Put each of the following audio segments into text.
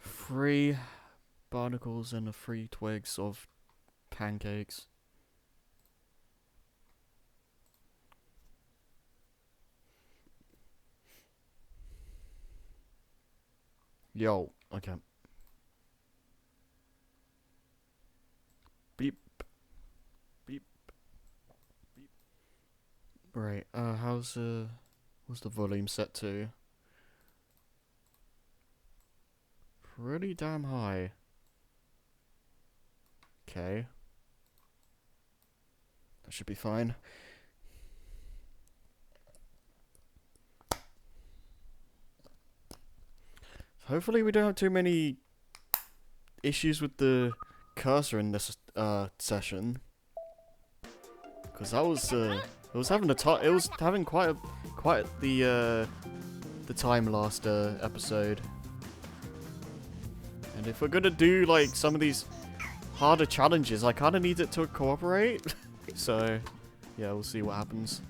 Three barnacles and 3 twigs of pancakes. Yo, okay. Beep. Beep. Beep. Right, what's the volume set to? Pretty damn high. Okay. That should be fine. Hopefully we don't have too many issues with the cursor in this session. Cause that was it was having quite the time last episode. And if we're gonna do like some of these harder challenges, I kinda need it to cooperate. So yeah, we'll see what happens.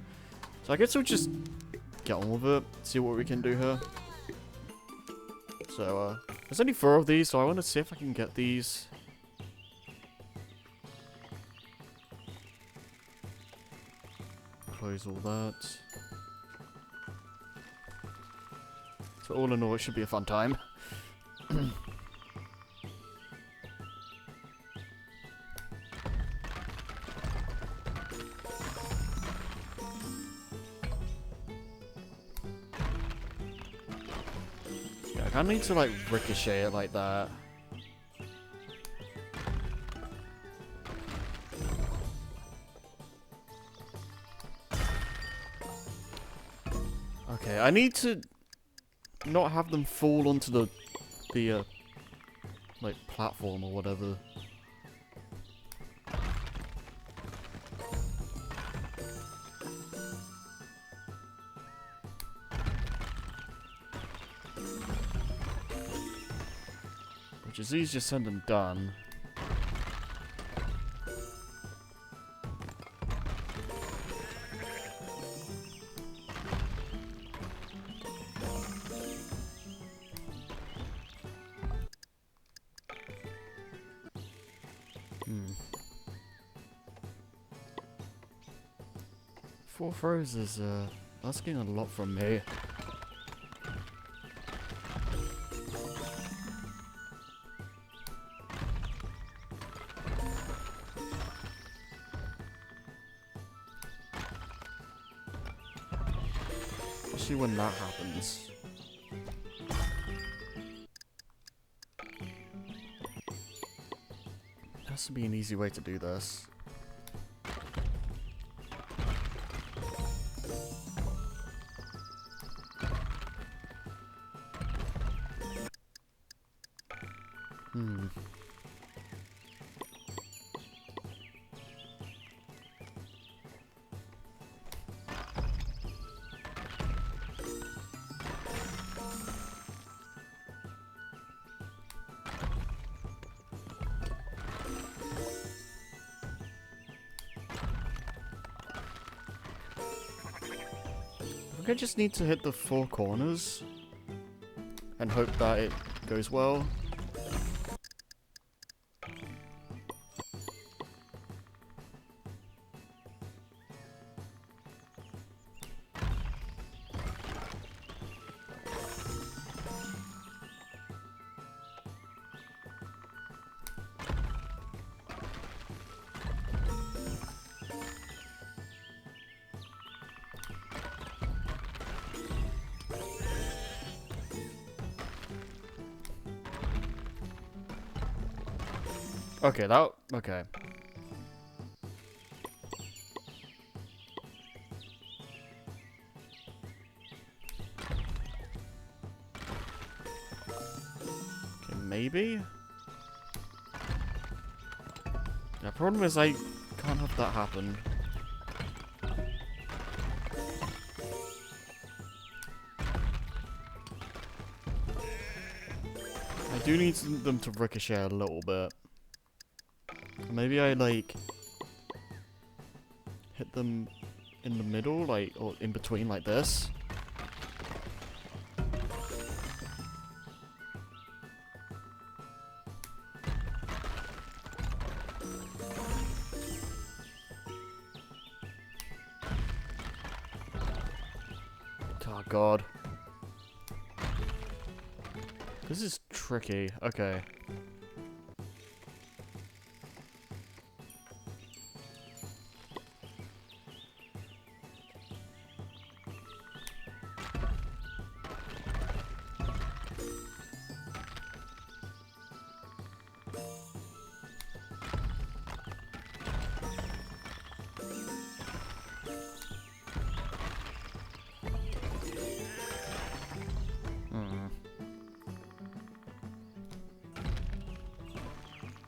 So I guess we'll just get on with it, see what we can do here. So there's only 4 of these, so I wanna see if I can get these. Close all that. So all in all, it should be a fun time. Yeah, I kinda need to like ricochet it like that. Okay, I need to not have them fall onto the like platform or whatever. Which is easier said than done. Four throws is asking a lot from me. Especially when that happens. Has to be an easy way to do this. I think I just need to hit the 4 corners and hope that it goes well. Okay, okay. Okay, maybe? The problem is I can't have that happen. I do need them to ricochet a little bit. Maybe I, like, hit them in the middle, like, or in between, like this. Oh god. This is tricky. Okay.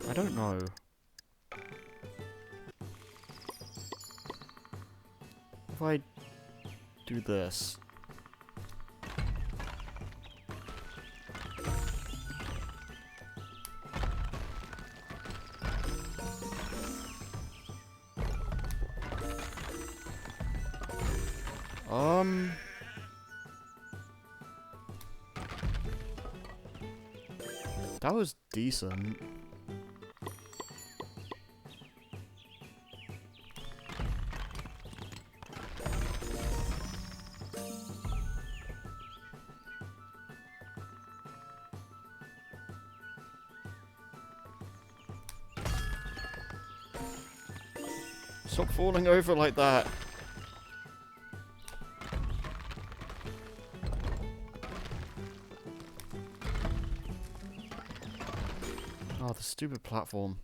I don't know. If I do this. That was decent. Stop falling over like that. Oh, the stupid platform.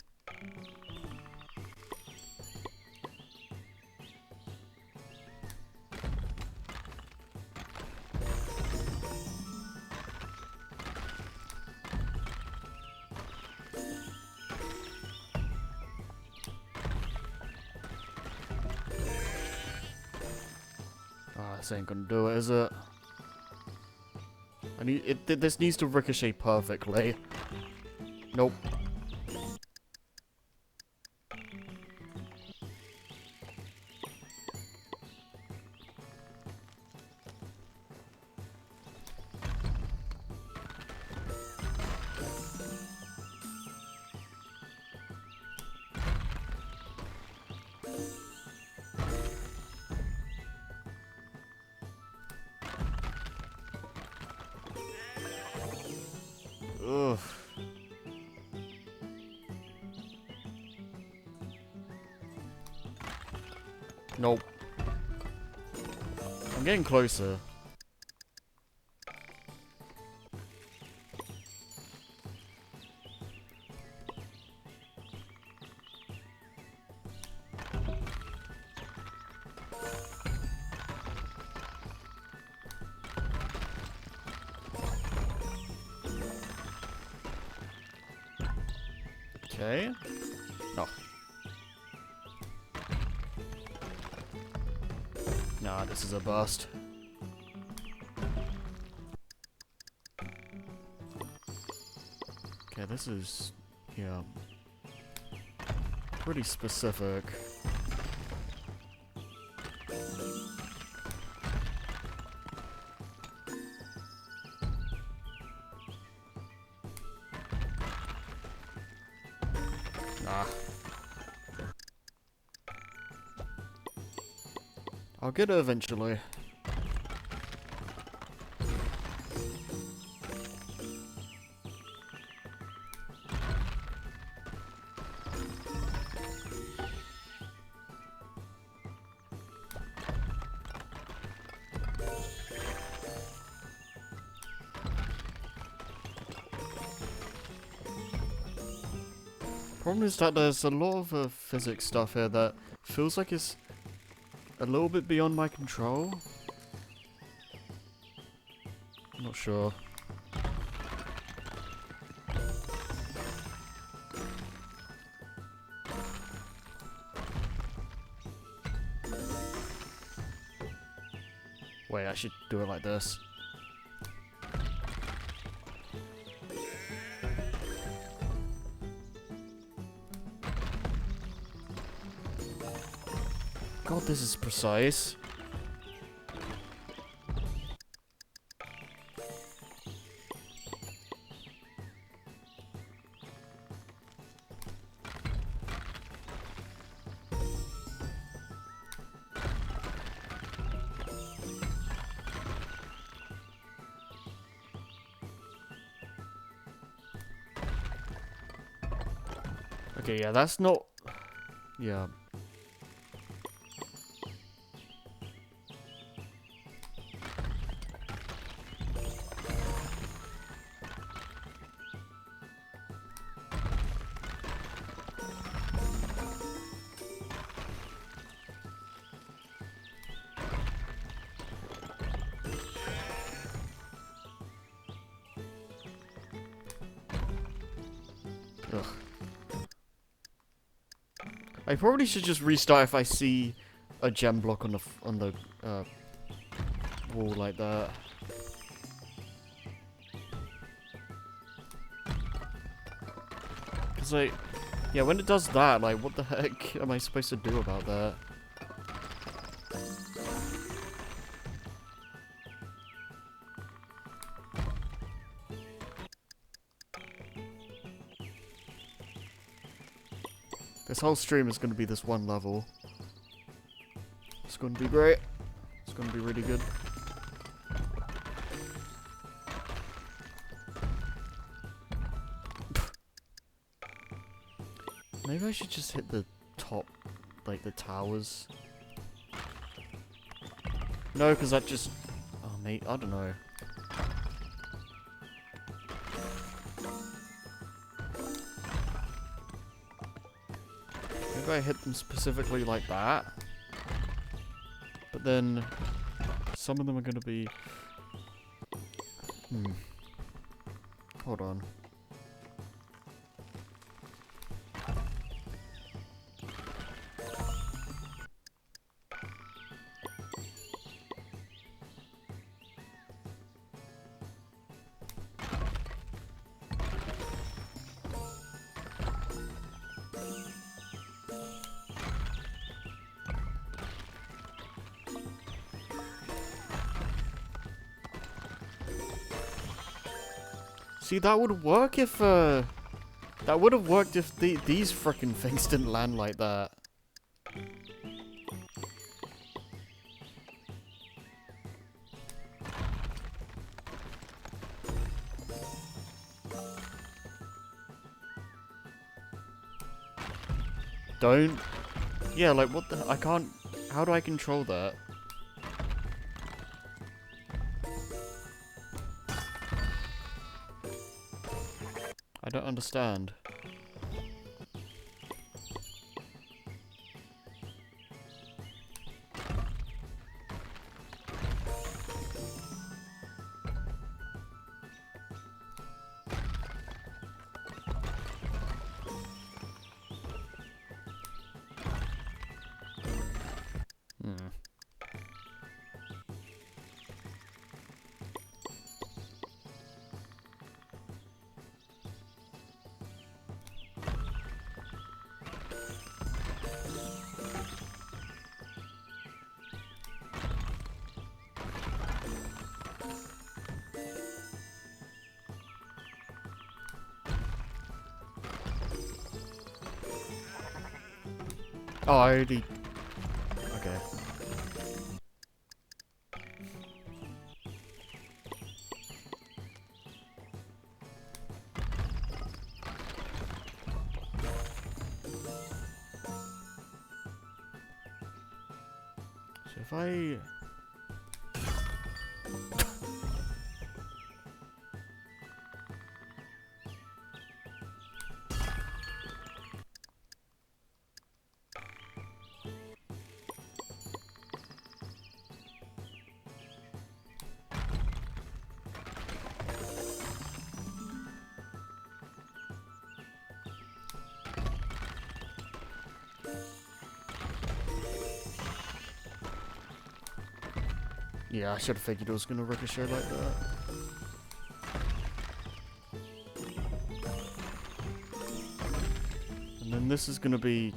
Ah, this ain't gonna do it, is it? I need it. This needs to ricochet perfectly. Nope. Ugh. Nope. I'm getting closer. Okay. No. Nah, this is a bust. Okay, this is, yeah, pretty specific. Nah. I'll get it eventually. Problem is that there's a lot of physics stuff here that feels like it's a little bit beyond my control. I'm not sure. Wait, I should do it like this. God, this is precise. Okay, yeah, that's not... Yeah. Ugh. I probably should just restart if I see a gem block on the wall like that. Cause like, yeah, when it does that, like, what the heck am I supposed to do about that? This whole stream is going to be this one level. It's going to be great. It's going to be really good. Maybe I should just hit the top, like the towers. No, because that just... Oh, mate, I don't know. Maybe I hit them specifically like that. But then some of them are going to be... Hold on. See, that would work if, that would have worked if these frickin' things didn't land like that. Don't... Yeah, like, what the... I can't... How do I control that? I don't understand. Oh, I already... Okay. So if I... Yeah, I should have figured it was gonna ricochet like that. And then this is gonna be...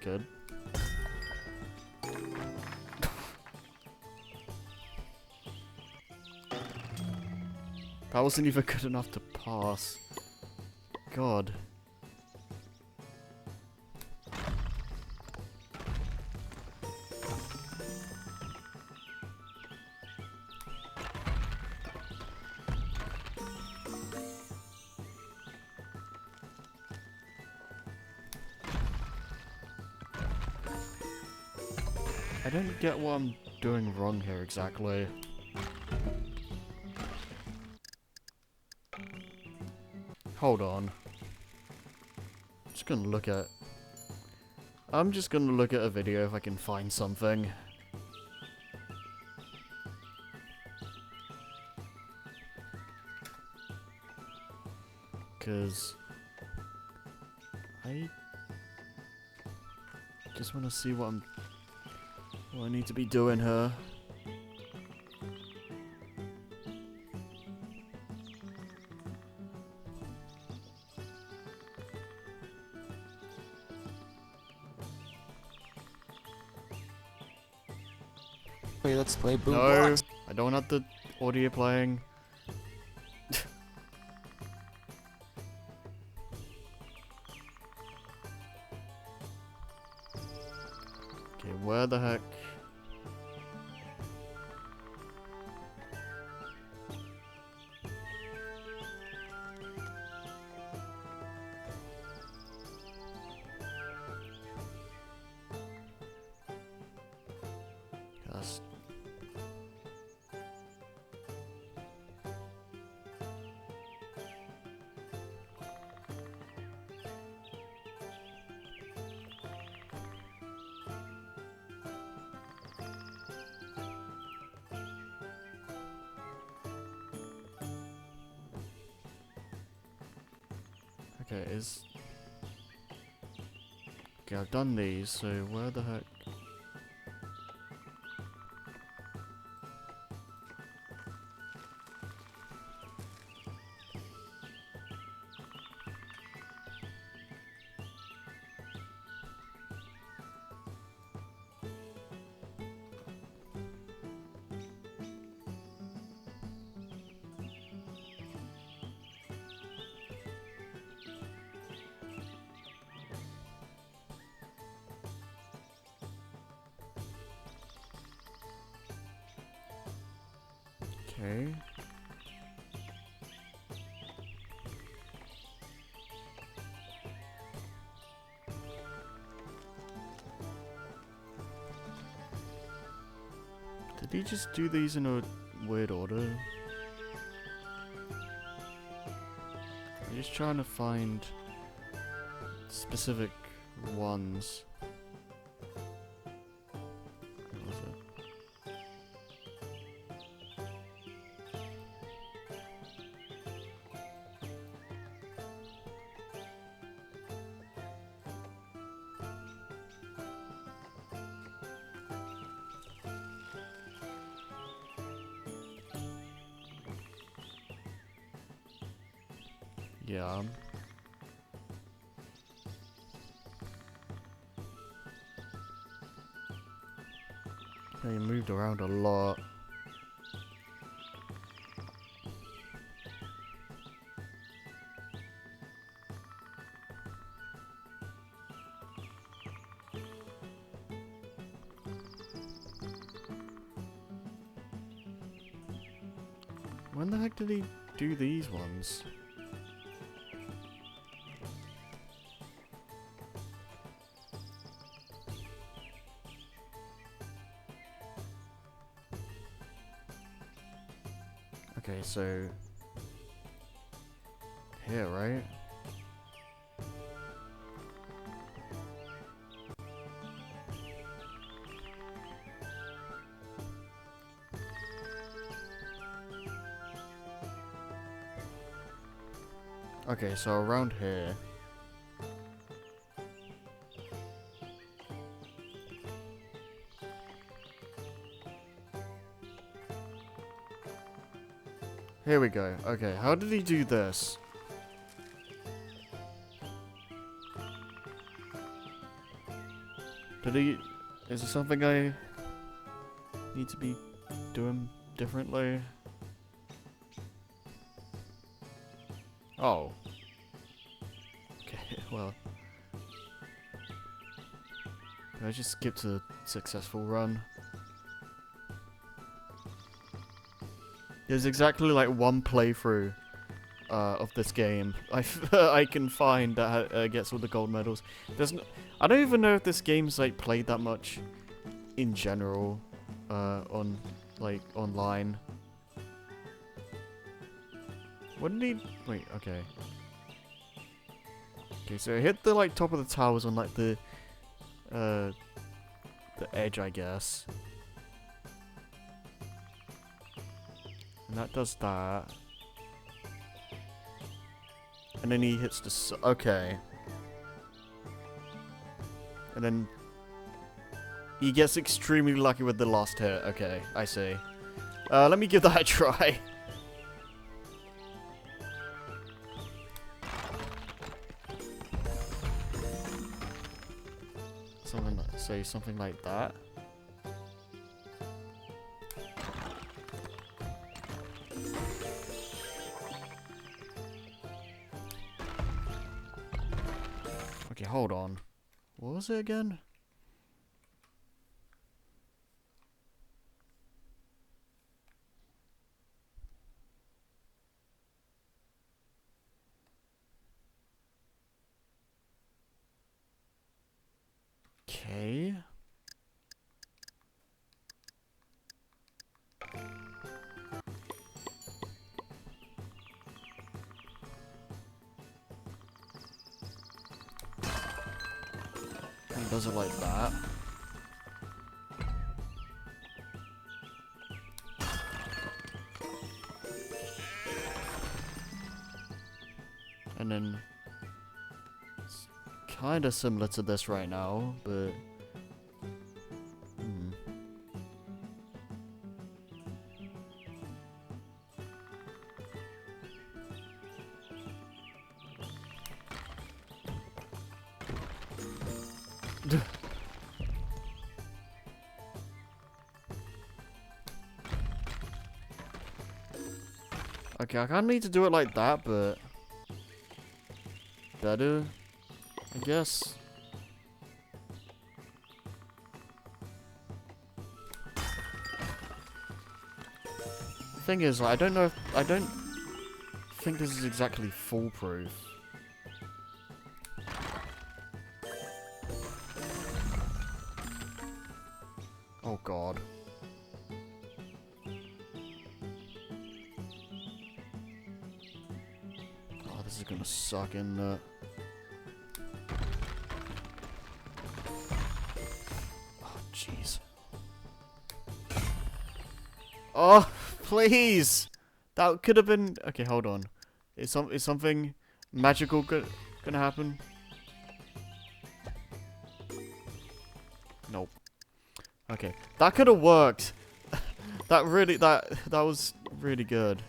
Good. That wasn't even good enough to pass. God. I don't get what I'm doing wrong here exactly. Hold on. I'm just gonna look at a video if I can find something. Cause I just wanna see what I need to be doing here. Wait, let's play Boom No, Blox. I don't want the audio playing. Okay, where the heck? Yes. Okay, okay, I've done these, so where the heck? Okay. Did he just do these in a weird order? I'm just trying to find specific ones. What was it? Yeah. They moved around a lot. When the heck did he do these ones? Okay, so here, right? Okay, so around here. Here we go. Okay, how did he do this? Did he... Is there something I need to be doing differently? Oh. Okay, well. Can I just skip to the successful run? There's exactly like one playthrough of this game I can find that gets all the gold medals. I don't even know if this game's like played that much in general on like online. What did he... Wait, okay. Okay, so I hit the like top of the towers on like the edge, I guess. And that does that. And then he hits the... Okay. And then... He gets extremely lucky with the last hit. Okay, I see. Let me give that a try. Say something like that. Okay, hold on. What was it again? Okay. He does it like that. And then it's kind of similar to this right now, but okay, I kind of need to do it like that, but better, I guess. Thing is, like, I don't think this is exactly foolproof. Oh god. Oh, this is gonna suck, isn't it? Oh, jeez. Oh, please! That could have been... Okay, hold on. Is something magical gonna happen? Nope. Okay, that could have worked. that was really good.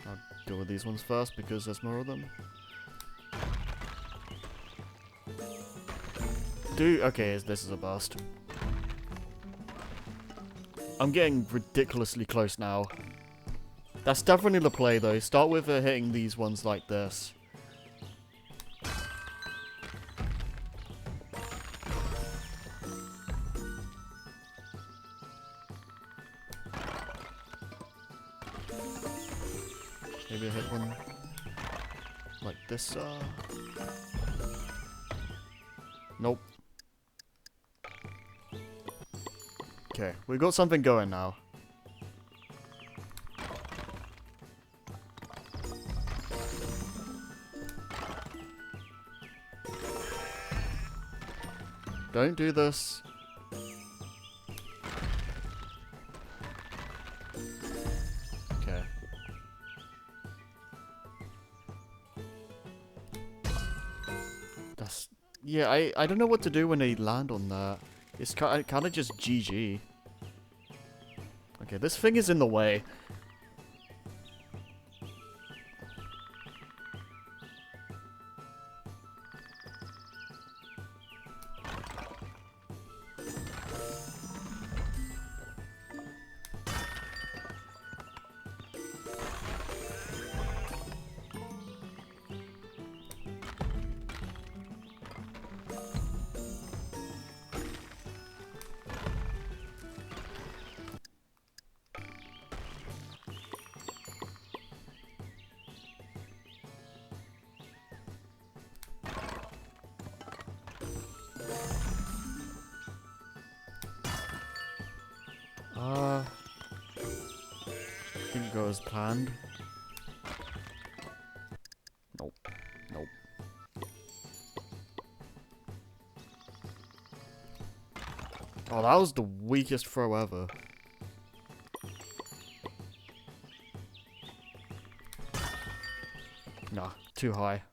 I'll deal with these ones first because there's more of them. Okay, this is a bust. I'm getting ridiculously close now. That's definitely the play, though. Start with hitting these ones like this. Maybe I hit one like this. Nope. Okay, we got something going now. Don't do this. Okay. That's... Yeah, I don't know what to do when they land on that. It's kind of just GG. Okay, this thing is in the way. Didn't go as planned. Nope. Nope. Oh, that was the weakest throw ever. Nah, too high.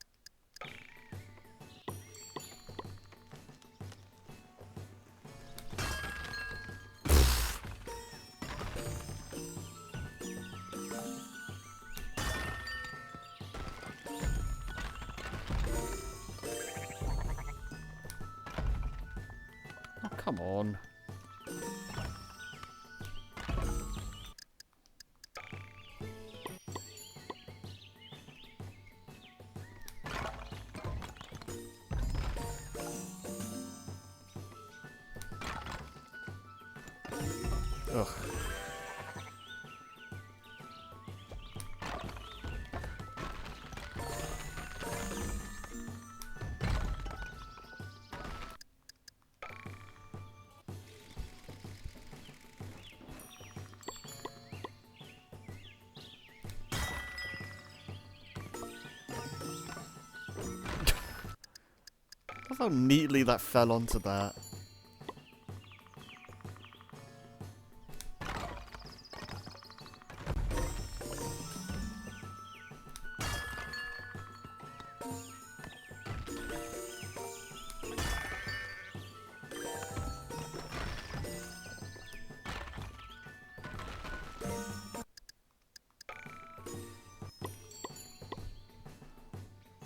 Oh, come on. Ugh. Look how neatly that fell onto that.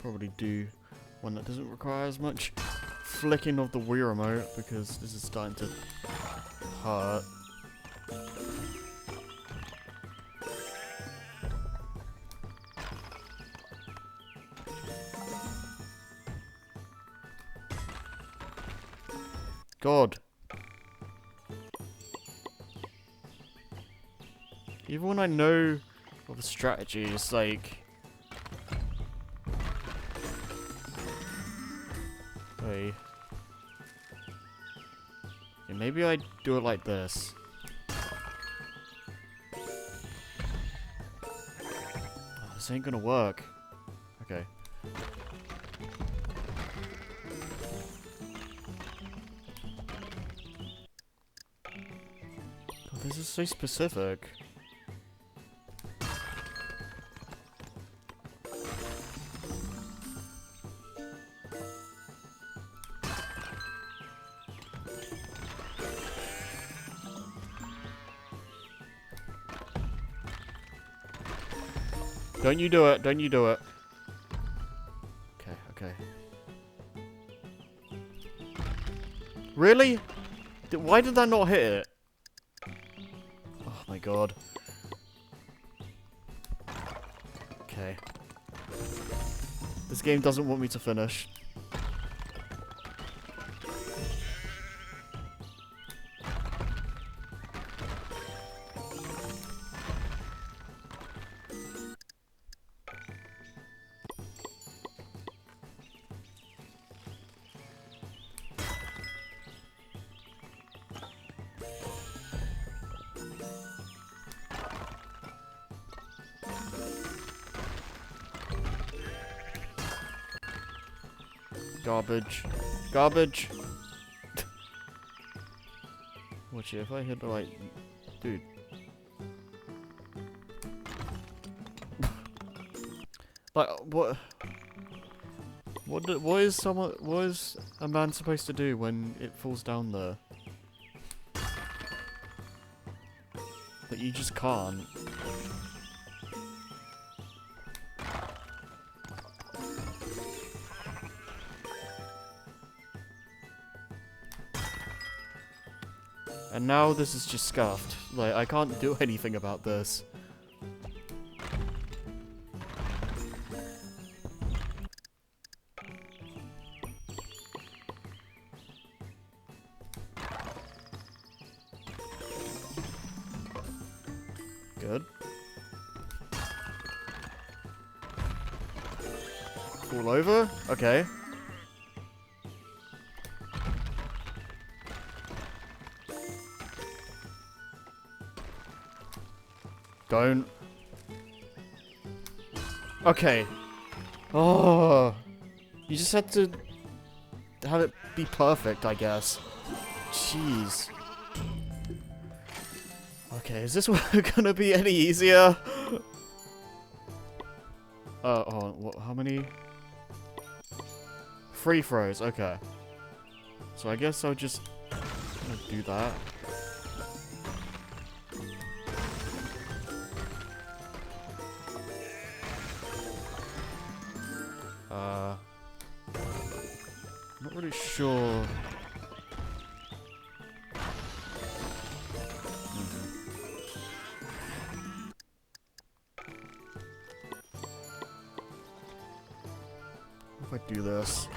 Probably do one that doesn't require as much flicking of the Wii remote because this is starting to hurt. God. Even when I know of the strategy, it's like... Wait. Yeah, maybe I do it like this. Oh, this ain't gonna work. Okay. God, this is so specific. Don't you do it, don't you do it. Okay, okay. Really? Why did that not hit it? Oh my god. Okay. This game doesn't want me to finish. Garbage. Garbage. Watch it, if I hit the right... Dude. Like, what... What is a man supposed to do when it falls down there? But you just can't. And now this is just scuffed. Like, I can't do anything about this. Good. Fall over? Okay. Don't. Okay. Oh. You just had to have it be perfect, I guess. Jeez. Okay, is this gonna be any easier? Oh, what, how many? 3 throws, okay. So I guess I'll just do that. Not really sure. If I do this.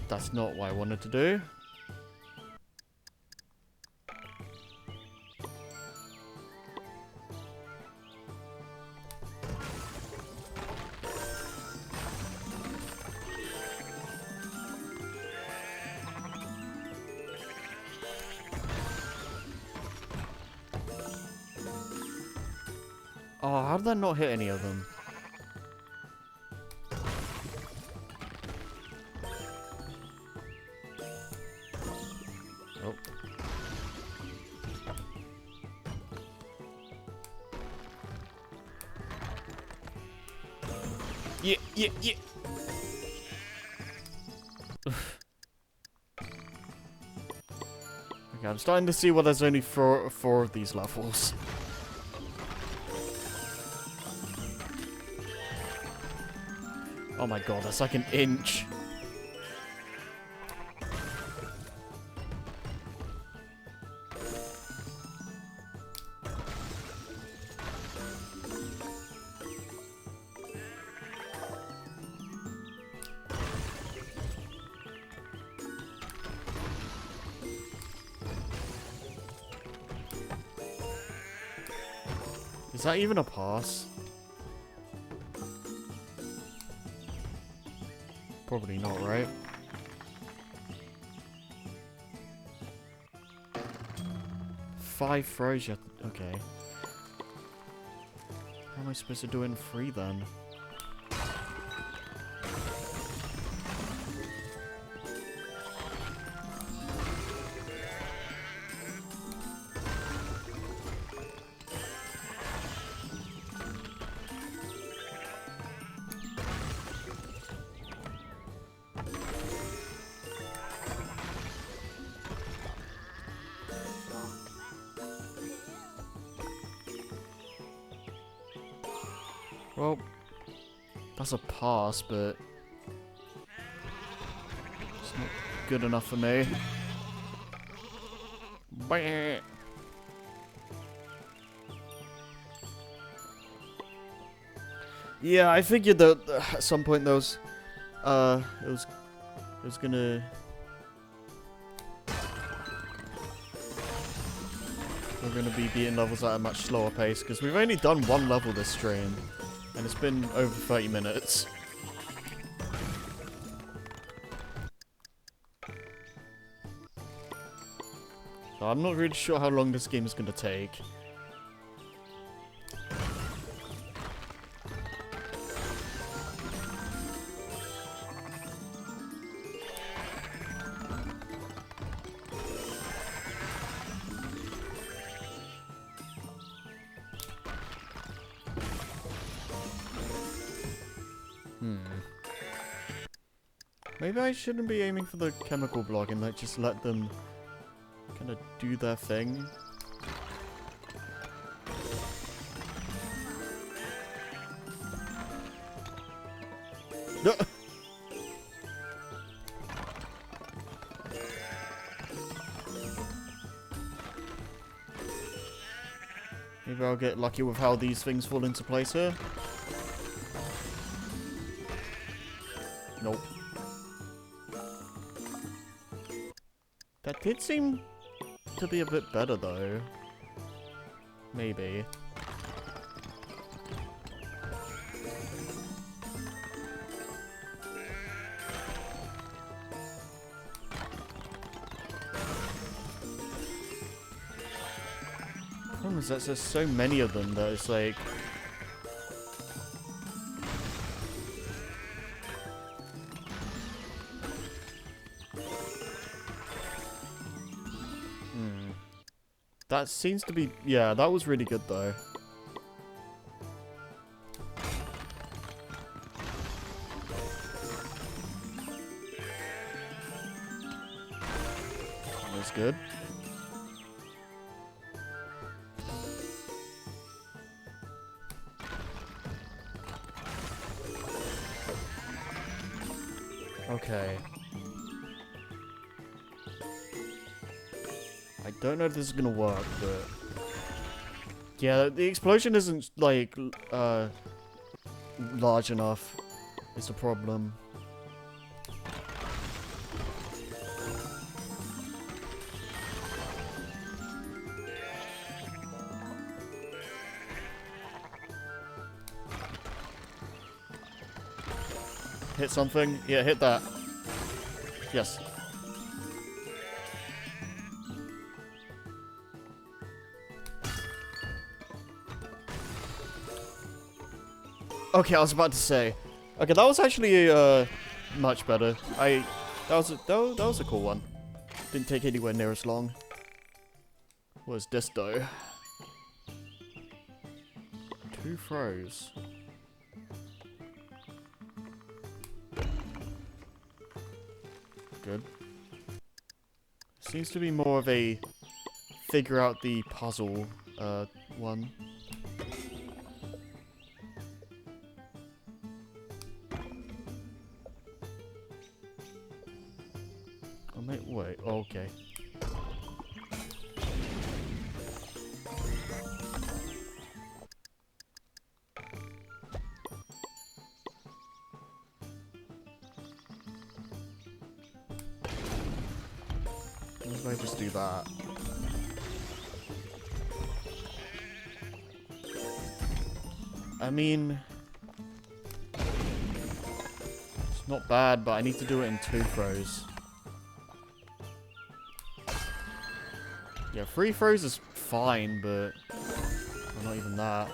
That's not what I wanted to do. Oh, how did that not hit any of them? Oh. Yeah. Okay, I'm starting to see why there's only four of these levels. Oh my god, that's like an inch. Is that even a pass? Probably not, right? Five throws, okay. How am I supposed to do it in 3 then? Well, that's a pass, but it's not good enough for me. Bah. Yeah, I figured that at some point those, it was gonna. We're gonna be beating levels at a much slower pace because we've only done 1 level this stream. And it's been over 30 minutes. So I'm not really sure how long this game is going to take. Maybe I shouldn't be aiming for the chemical block and like just let them kind of do their thing. No. Maybe I'll get lucky with how these things fall into place here. Nope. That did seem to be a bit better though. Maybe. Problem is that there's so many of them that it's like... That seems to be... Yeah, that was really good though. That's good. Okay. I don't know if this is gonna work, but... Yeah, the explosion isn't, like, large enough. It's a problem. Hit something? Yeah, hit that. Yes. Okay, I was about to say. Okay, that was actually much better. That was a cool one. Didn't take anywhere near as long. What is this though? 2 throws. Good. Seems to be more of a figure out the puzzle one. Oh, wait, oh, okay. What if I just do that? I mean... It's not bad, but I need to do it in 2 throws. Yeah, 3 throws is fine, but... Well, not even that.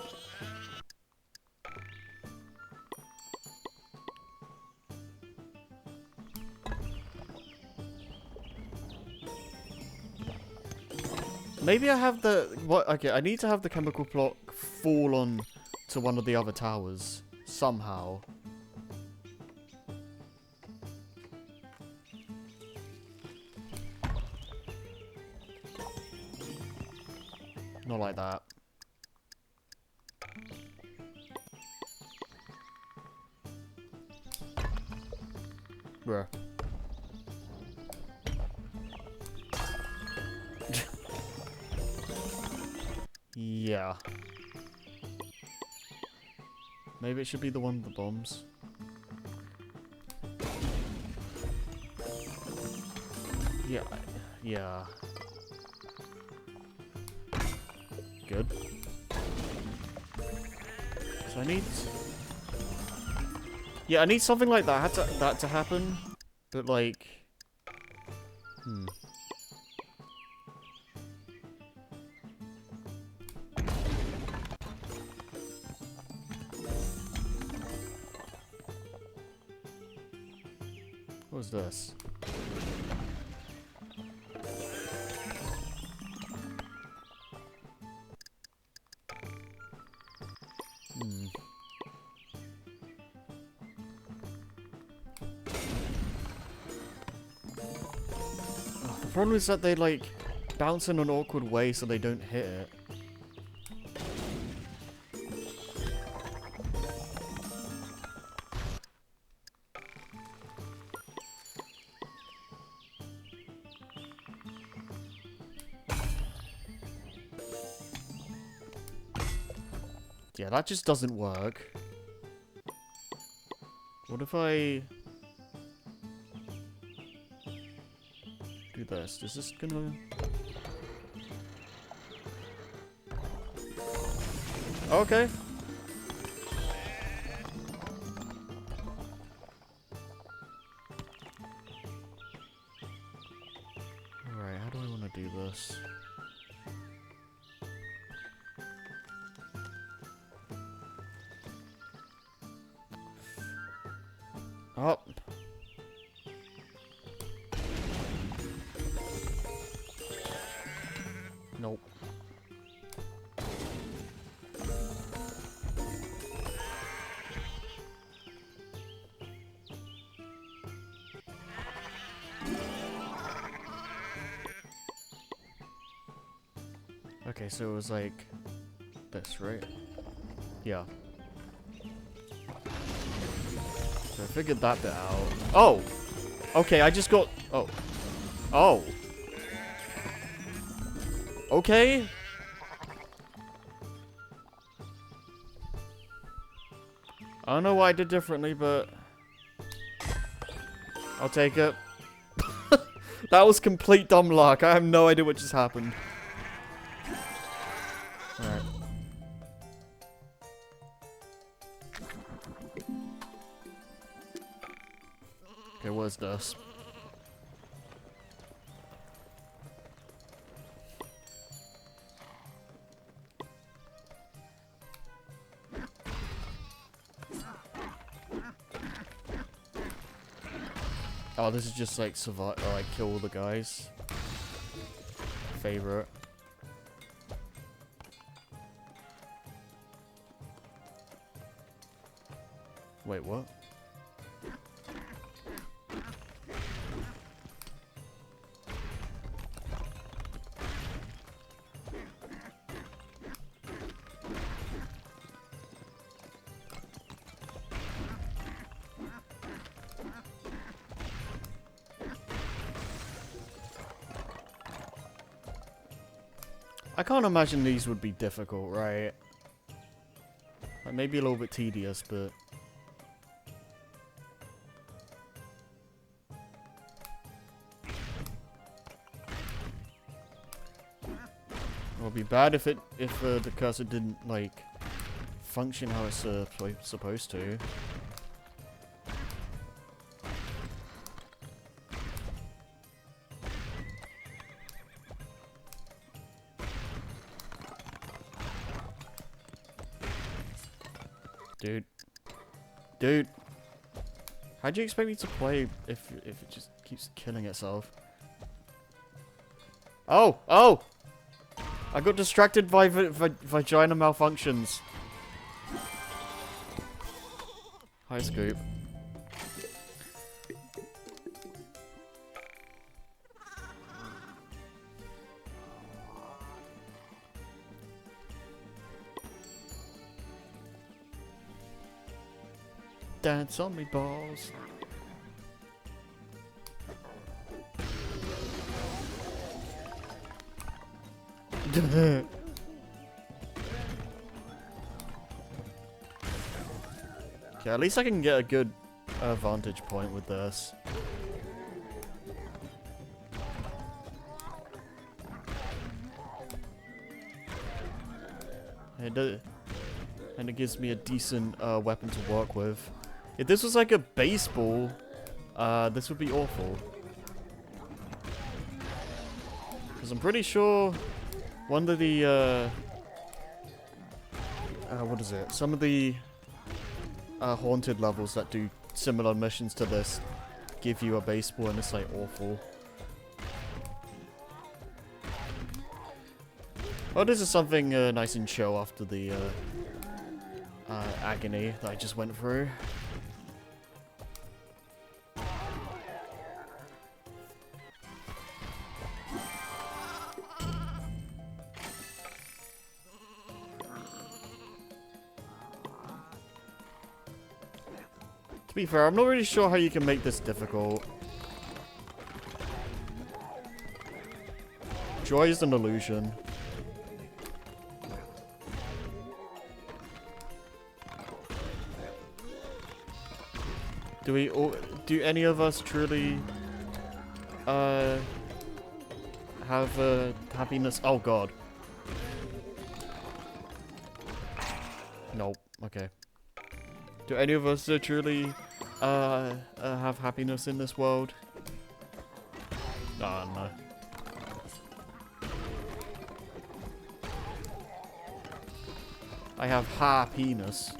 Maybe I have the... What? Okay, I need to have the chemical block fall on to one of the other towers. Somehow. Not like that. Bruh. Yeah. Maybe it should be the one with the bombs. Yeah. Yeah. Good. So I need... Yeah, I need something like that to happen. But like... What was this? The problem is that they like bounce in an awkward way so they don't hit it. Yeah, that just doesn't work. What if I do this? Is this gonna... Okay. Alright, how do I want to do this? Up. Nope. Okay, so it was like this, right? Yeah. So I figured that bit out. Oh! Okay, I just got... Oh. Oh. Okay. I don't know what I did differently, but... I'll take it. That was complete dumb luck. I have no idea what just happened. Alright. Okay, what's this? Oh, this is just like survive, or like kill all the guys. Favorite. Wait, what? I can't imagine these would be difficult, right? Like maybe a little bit tedious, but... It would be bad if the cursor didn't, like, function how it's supposed to. Dude. Dude. How do you expect me to play if it just keeps killing itself? Oh! Oh! I got distracted by vagina malfunctions. Hi, Scoop. Dance on me balls. Okay, at least I can get a good vantage point with this. And it gives me a decent weapon to work with. If this was like a baseball, this would be awful. Because I'm pretty sure one of the, what is it? Some of the haunted levels that do similar missions to this give you a baseball and it's like awful. Oh, this is something nice and chill after the agony that I just went through. To be fair, I'm not really sure how you can make this difficult. Joy is an illusion. Do any of us truly have happiness? Oh god. Nope. Okay. Do any of us truly have happiness in this world? Ah, no. I have happiness.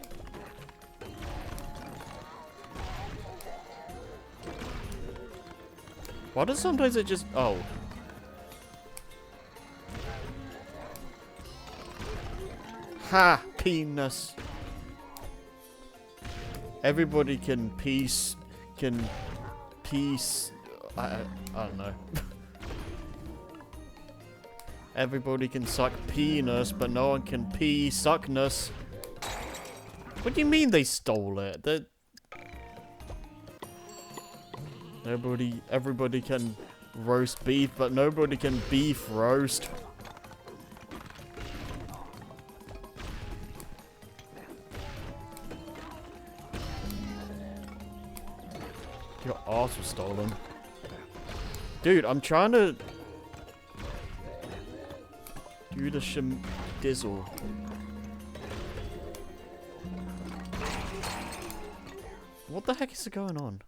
Why does sometimes it just... Oh. Happiness. Everybody can peace... I don't know. Everybody can suck penis, but no one can pee suckness. What do you mean they stole it? Everybody can roast beef, but nobody can beef roast. Your arse was stolen. Dude, I'm trying to do the dizzle. What the heck is going on?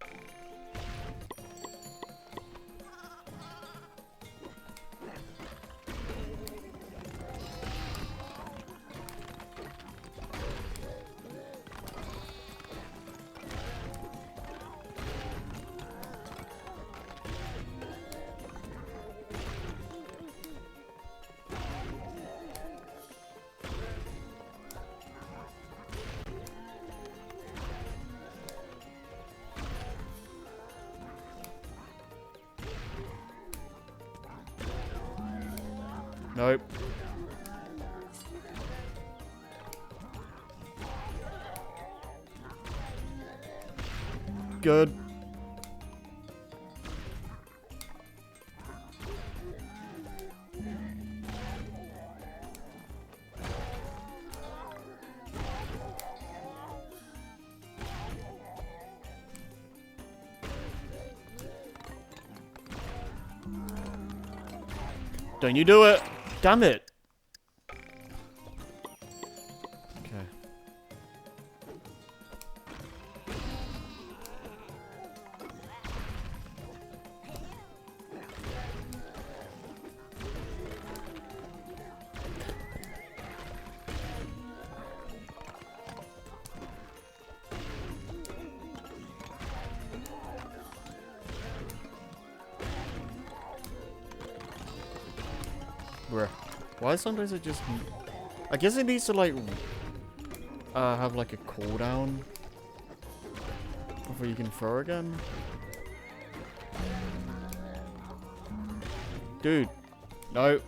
Nope. Good. Don't you do it! Damn it! Okay. Bruh. Why sometimes it just... I guess it needs to like... have like a cooldown before you can throw again. Dude. No.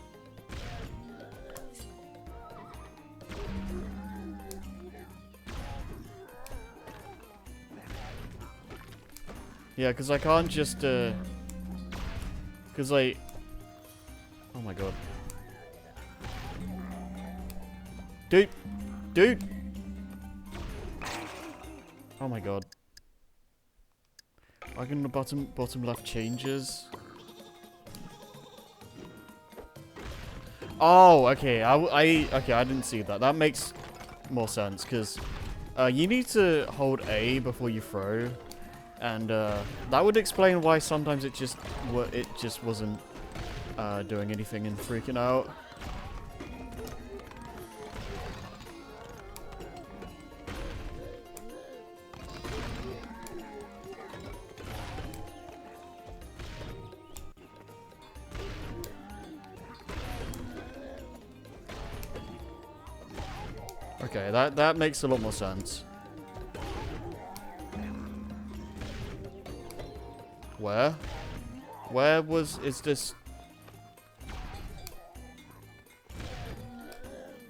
Yeah, because I can't just... Because like... Oh my god. Dude! Dude! Oh my god. I can the bottom left changes. Oh, okay. Okay, I didn't see that. That makes more sense because you need to hold A before you throw, and that would explain why sometimes it just wasn't doing anything and freaking out. Okay, that makes a lot more sense. Where? Is this?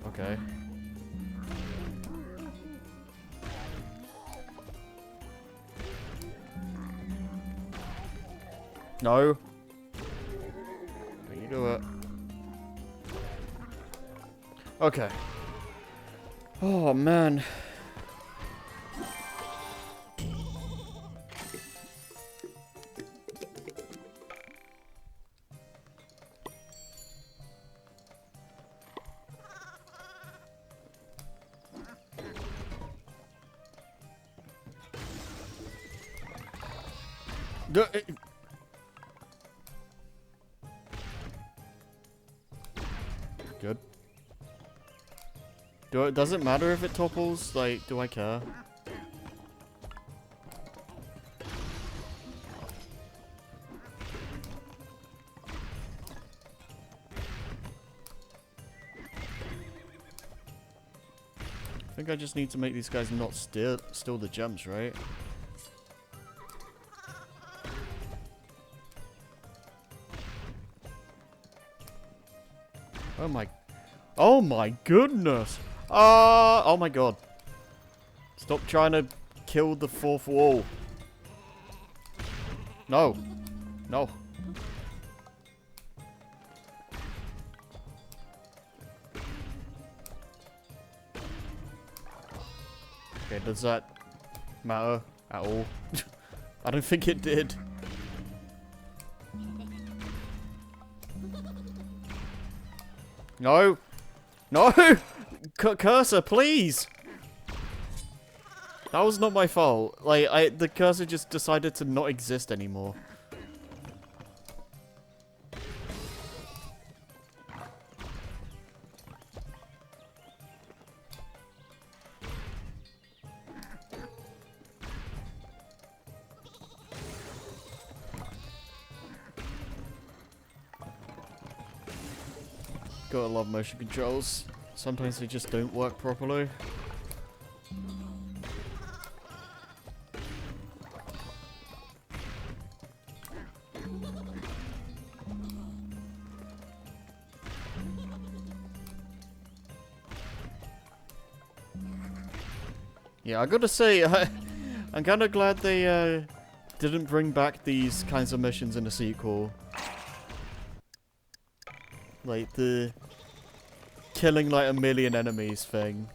Okay. No. Don't you do it. Okay. Oh, man. Good. Does it matter if it topples? Like, do I care? I think I just need to make these guys not steal the gems, right? Oh my goodness! Oh my god. Stop trying to kill the fourth wall. No. No. Okay, does that matter at all? I don't think it did. No! No! Cursor, please! That was not my fault. Like, the cursor just decided to not exist anymore. Gotta love motion controls. Sometimes they just don't work properly. Yeah, I gotta say, I'm kinda glad they didn't bring back these kinds of missions in the sequel. Like the killing like 1,000,000 enemies thing.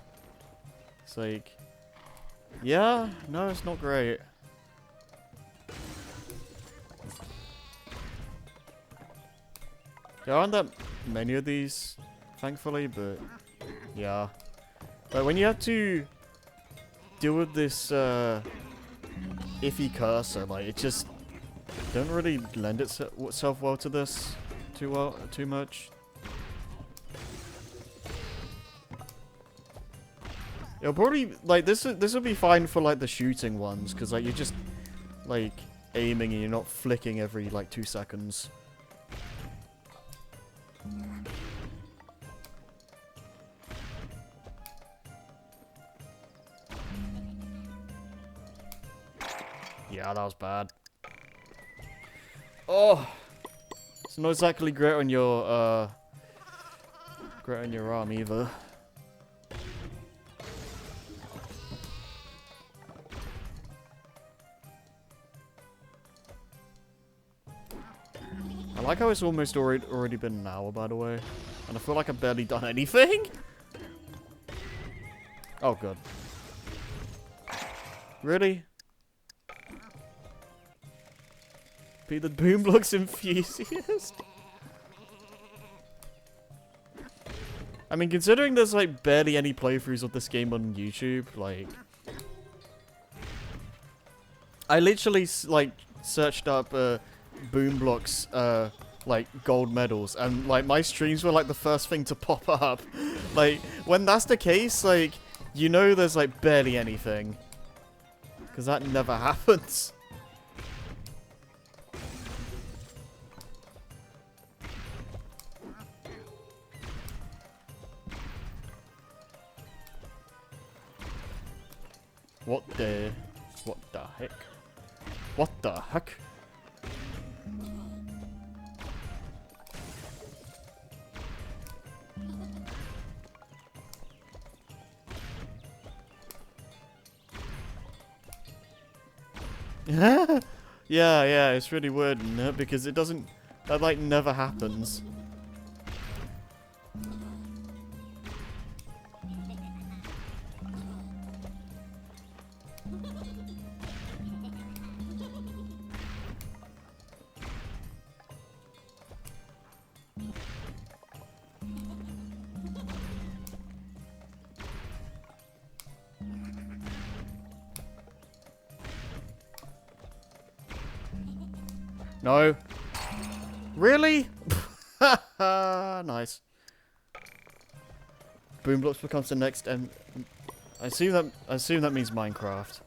It's like, yeah, no, it's not great. There aren't that many of these, thankfully, but yeah. Like when you have to deal with this iffy cursor, like it just don't really lend itself well to this too much. It'll probably, like, this will be fine for, like, the shooting ones, because, like, you're just, like, aiming and you're not flicking every, like, 2 seconds. Yeah, that was bad. Oh! It's not exactly great on your arm, either. I like how it's almost already been an hour, by the way. And I feel like I've barely done anything. Oh, God. Really? Be the Blox enthusiast? I mean, considering there's, like, barely any playthroughs of this game on YouTube, like... I literally, like, searched up, Blox, like, gold medals, and, like, my streams were, like, the first thing to pop up. Like, when that's the case, like, you know there's, like, barely anything. Because that never happens. What the heck? What the heck? Yeah, yeah, it's really weird, isn't it? Because it doesn't... That, like, never happens. No. Really? Nice. Boom Blox becomes the next I assume that means Minecraft.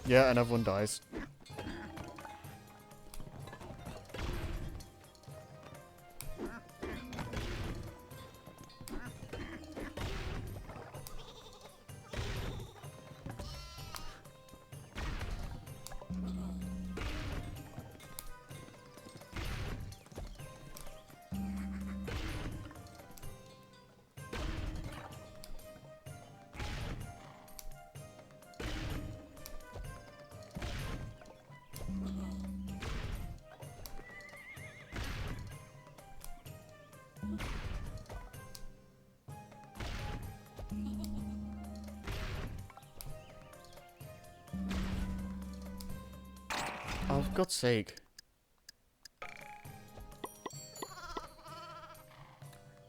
Yeah, and everyone dies. Oh, for God's sake.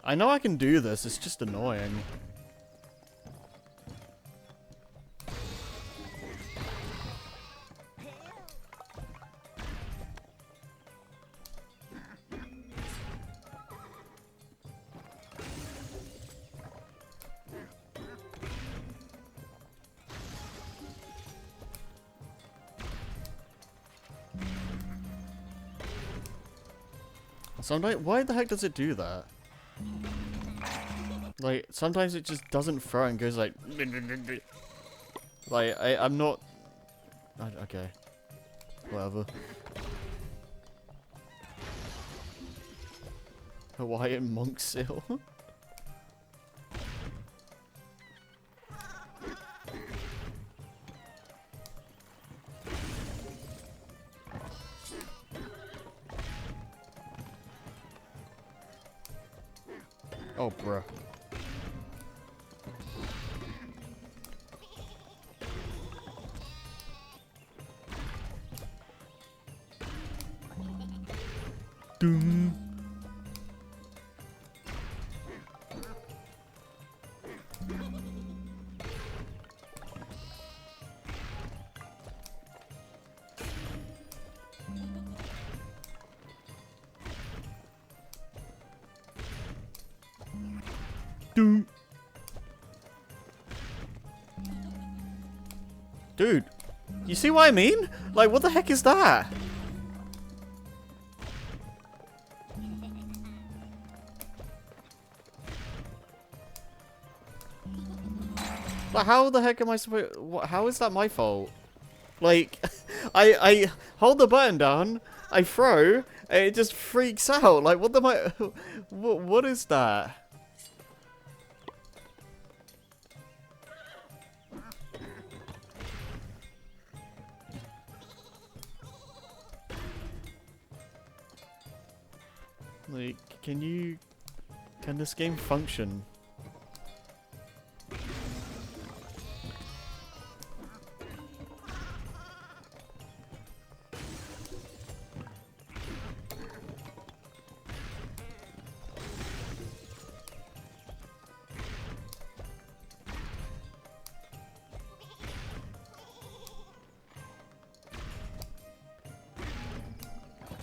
I know I can do this, it's just annoying. Sometimes, why the heck does it do that? Like, sometimes it just doesn't throw and goes like... Like, I'm not... okay. Whatever. Hawaiian monk seal. Oh, bruh. Doom. Doom. Dude, you see what I mean? Like, what the heck is that? Like, how the heck am I supposed... How is that my fault? Like, I hold the button down, I throw, and it just freaks out. Like, what the... what is that? Like, can this game function?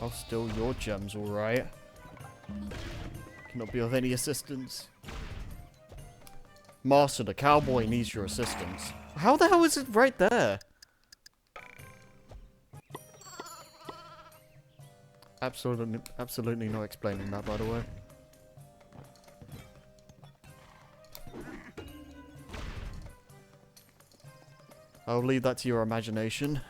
I'll steal your gems, alright? Cannot be of any assistance. Master, the cowboy needs your assistance. How the hell is it right there? Absolutely no explaining that, by the way. I'll leave that to your imagination.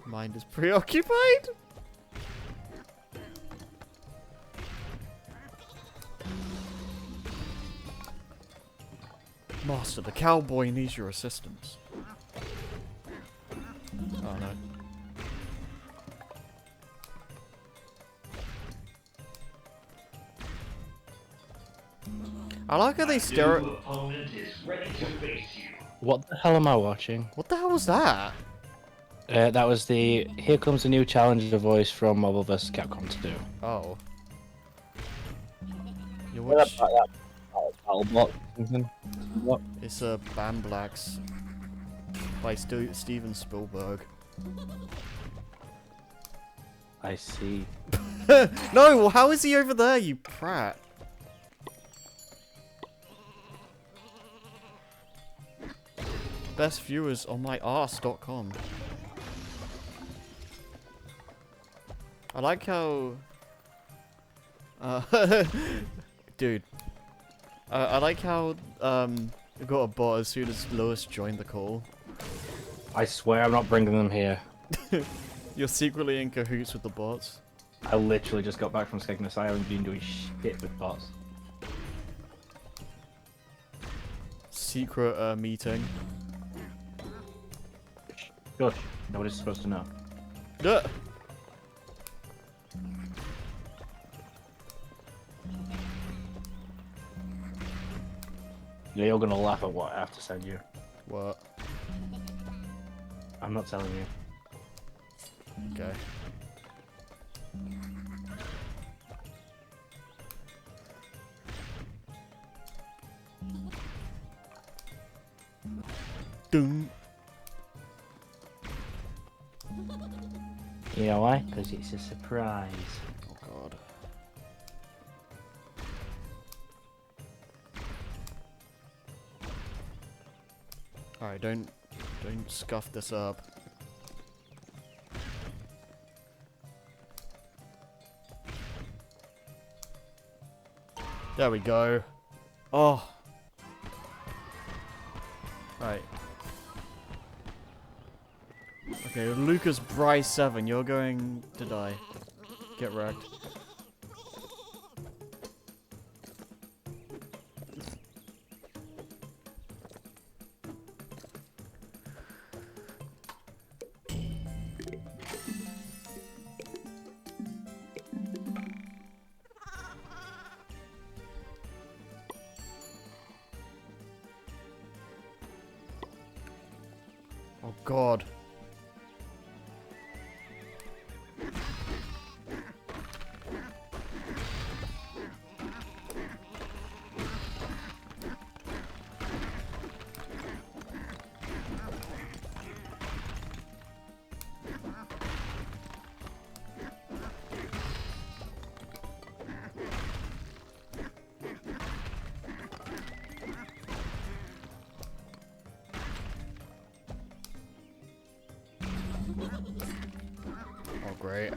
Mind is preoccupied. Master, the cowboy needs your assistance. Oh no. I like how they stare at... What the hell am I watching? What the hell was that? That was the Here Comes a New Challenger voice from Marvel vs. Capcom 2. Oh. You What watch... about that? Blox something? What? It's Blox by Steven Spielberg. I see. No, well, how is he over there, you prat? Best viewers on my arse.com. I like how... dude. I like how, we got a bot as soon as Lewis joined the call. I swear I'm not bringing them here. You're secretly in cahoots with the bots. I literally just got back from Skegness Island and been doing shit with bots. Secret, meeting. Shush. Nobody's supposed to know. Duh. Yeah, you're gonna laugh at what I have to send you. What? I'm not telling you. Okay. Doom. You know why? Because it's a surprise. Oh god. Alright, don't scuff this up. There we go. Oh. Right. Okay, Lucas Bryce 7, you're going to die. Get wrecked. Oh god. Oh, great.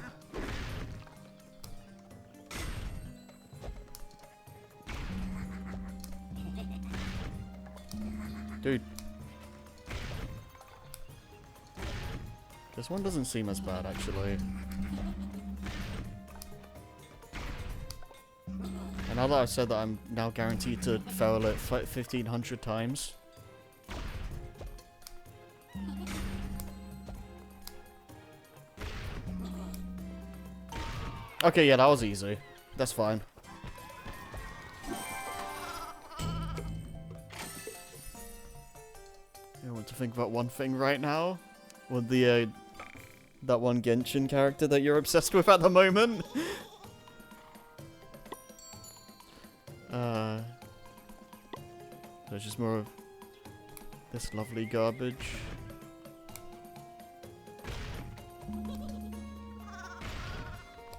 Dude. This one doesn't seem as bad, actually. And now that I've said that, I'm now guaranteed to fail it 1,500 times. Okay, yeah, that was easy. That's fine. I want to think about one thing right now. With the, that one Genshin character that you're obsessed with at the moment. There's just more of this lovely garbage.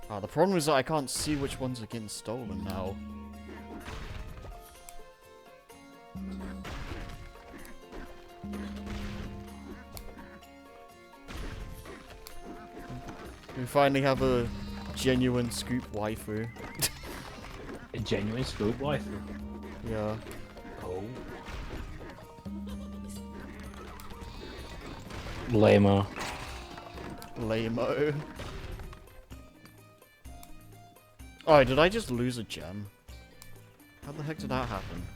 Ah, the problem is that I can't see which ones are getting stolen now. We finally have a genuine scoop waifu. A genuine scoop waifu? Yeah. Oh. Lame-o. Lame-o. Oh, did I just lose a gem? How the heck did that happen?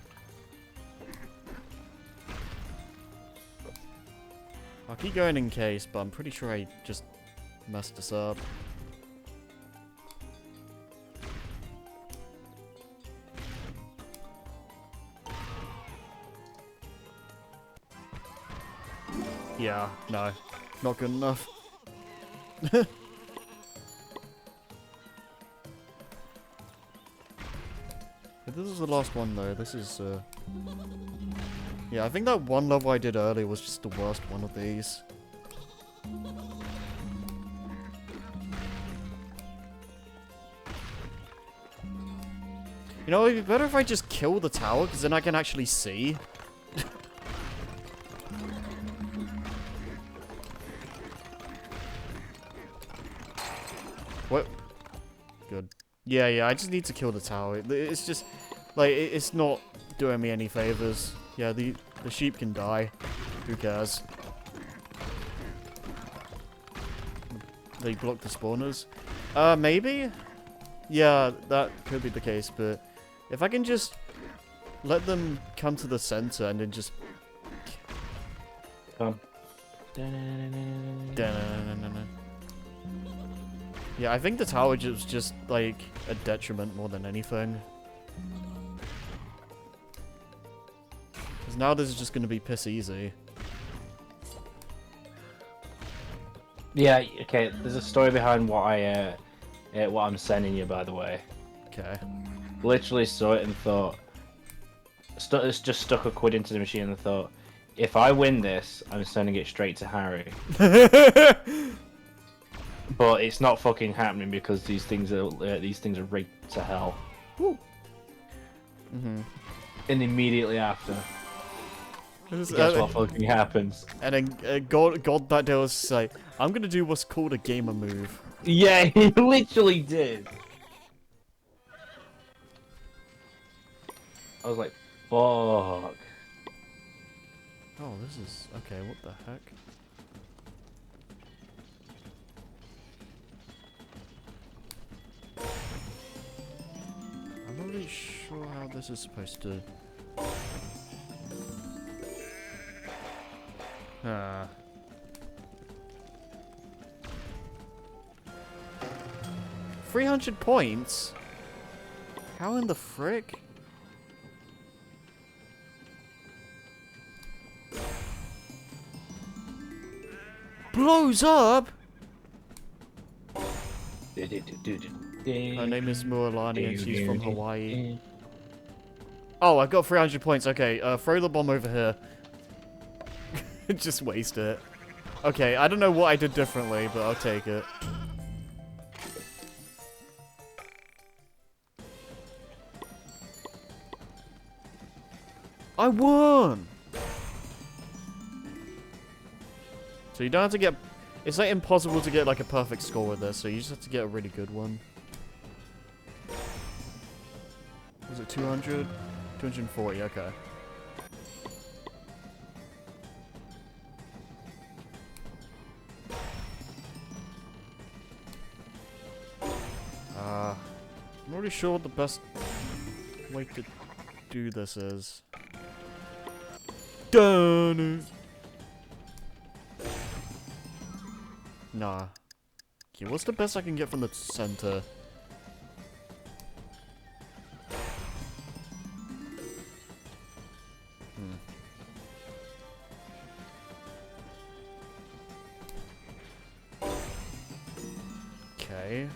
I'll keep going in case, but I'm pretty sure I just messed this up. Yeah, no. Not good enough. This is the last one though. This is yeah, I think that one level I did earlier was just the worst one of these. You know, it'd be better if I just kill the tower, because then I can actually see. What? Good. Yeah, I just need to kill the tower. It's just, like, it's not doing me any favors. Yeah, the sheep can die. Who cares? They block the spawners. Maybe? Yeah, that could be the case, but if I can just let them come to the center and then just... Come. Yeah, I think the tower was just, like, a detriment more than anything. Because now this is just going to be piss easy. Yeah, okay, there's a story behind what I'm sending you, by the way. Okay. Literally saw it and thought... just stuck a quid into the machine and thought, if I win this, I'm sending it straight to Harry. But it's not fucking happening because these things are rigged to hell. Woo. And immediately after, Guess what fucking happens? And then God that day was like, I'm gonna do what's called a gamer move. Yeah, he literally did. I was like, fuck. Oh, this is okay. What the heck? I'm not really sure how this is supposed to. 300 points? How in the frick? Blows up? Her name is Mualani and she's from Hawaii. Oh, I got 300 points. Okay, throw the bomb over here. Just waste it. Okay, I don't know what I did differently, but I'll take it. I won! So you don't have to get... It's like impossible to get like a perfect score with this, so you just have to get a really good one. Was it 200? 240, okay. I'm not really sure what the best way to do this is. Dun. Nah. Okay, what's the best I can get from the center? Okay.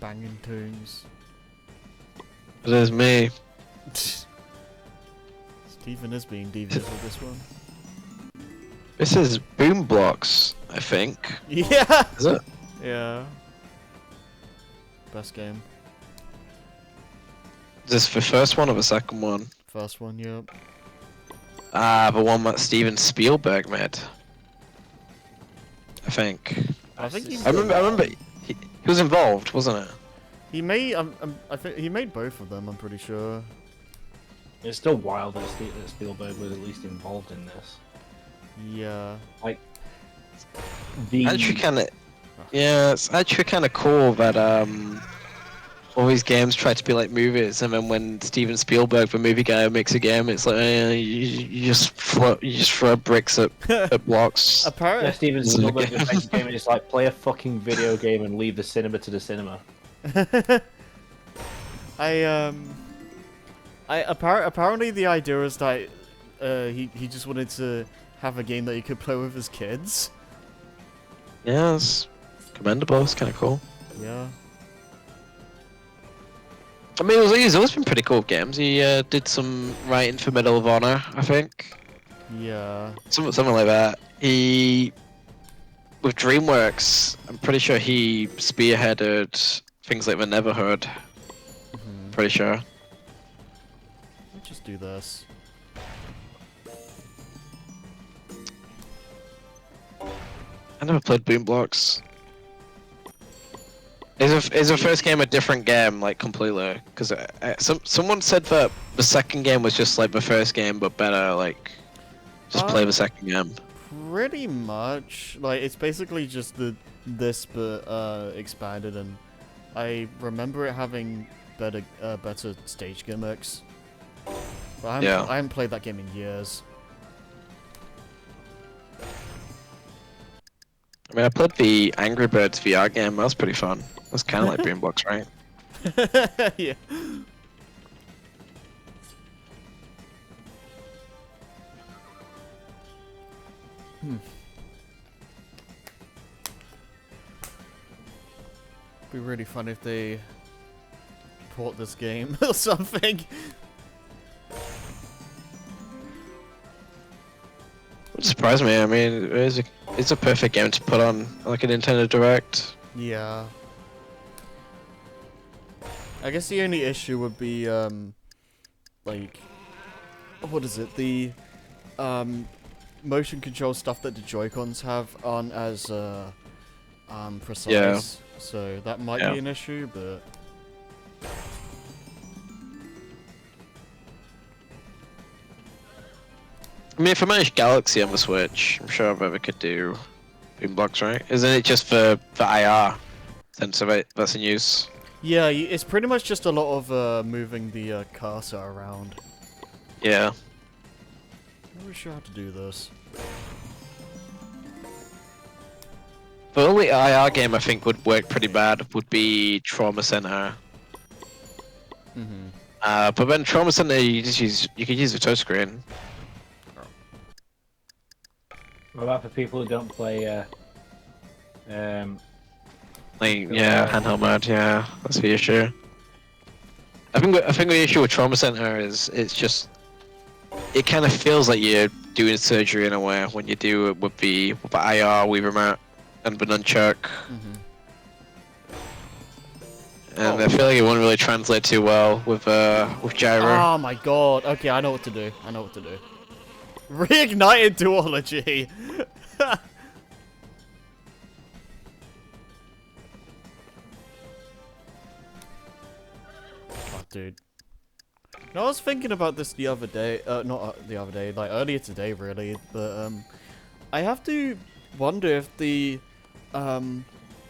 Banging tunes. There's me. Stephen is being devious with this one. This is Boom Blox, I think. Yeah! Is it? Yeah. Best game. Is this the first one or the second one? First one, yep. Ah, the one that Steven Spielberg made. I think. I think you... I remember he was involved, wasn't it? He made I think he made both of them. I'm pretty sure. It's still wild that Spielberg was at least involved in this. Yeah. Like the Actually, kind of. Yeah, it's actually kind of cool that all these games try to be like movies, and then when Steven Spielberg, the movie guy, makes a game, it's like you just throw bricks at blocks. yeah, Apparently. Steven Spielberg just makes a game and it's like play a fucking video game and leave the cinema to the cinema. Apparently the idea is that he just wanted to have a game that he could play with his kids. Yeah, it's commendable. It's kind of cool. Yeah. I mean, he's always been pretty cool with games. He did some writing for Medal of Honor, I think. Yeah. Something like that. He, with DreamWorks, I'm pretty sure he spearheaded things like the Neverhood. Pretty sure. Let's just do this. I never played Boom Blox. Is the first game a different game, like completely? Because someone said that the second game was just like the first game, but better. Like, just play the second game. Pretty much. Like, it's basically just this, but expanded, and I remember it having better stage gimmicks. But I haven't played that game in years. I mean, I played the Angry Birds VR game. That was pretty fun. That's kind of like Boom Blox, right? Yeah. Be really fun if they port this game or something. Would surprise me. I mean, it's a perfect game to put on like a Nintendo Direct. Yeah. I guess the only issue would be, like, what is it? The, motion control stuff that the Joy-Cons have aren't as, precise. Yeah. So that might be an issue, but... I mean, if I manage Galaxy on the Switch, I'm sure I could do Boom Blox, right? Isn't it just for IR? Since that's in use. Yeah, it's pretty much just a lot of, moving the, cursor around. Yeah. I'm not really sure how to do this. The only IR game I think would work pretty bad would be Trauma Center. But then Trauma Center, you could use the touchscreen. What about for people who don't play Like, yeah, handheld mode, yeah, that's the issue. I think the issue with Trauma Center is it kind of feels like you're doing surgery in a way when you do it with the IR, Wii remote, and the nunchuck. And I feel like it wouldn't really translate too well with gyro. Oh my god. Okay, I know what to do. Reignited duology. Oh, dude. No, I was thinking about this the other day. Not the other day, like earlier today, really. But I have to wonder if the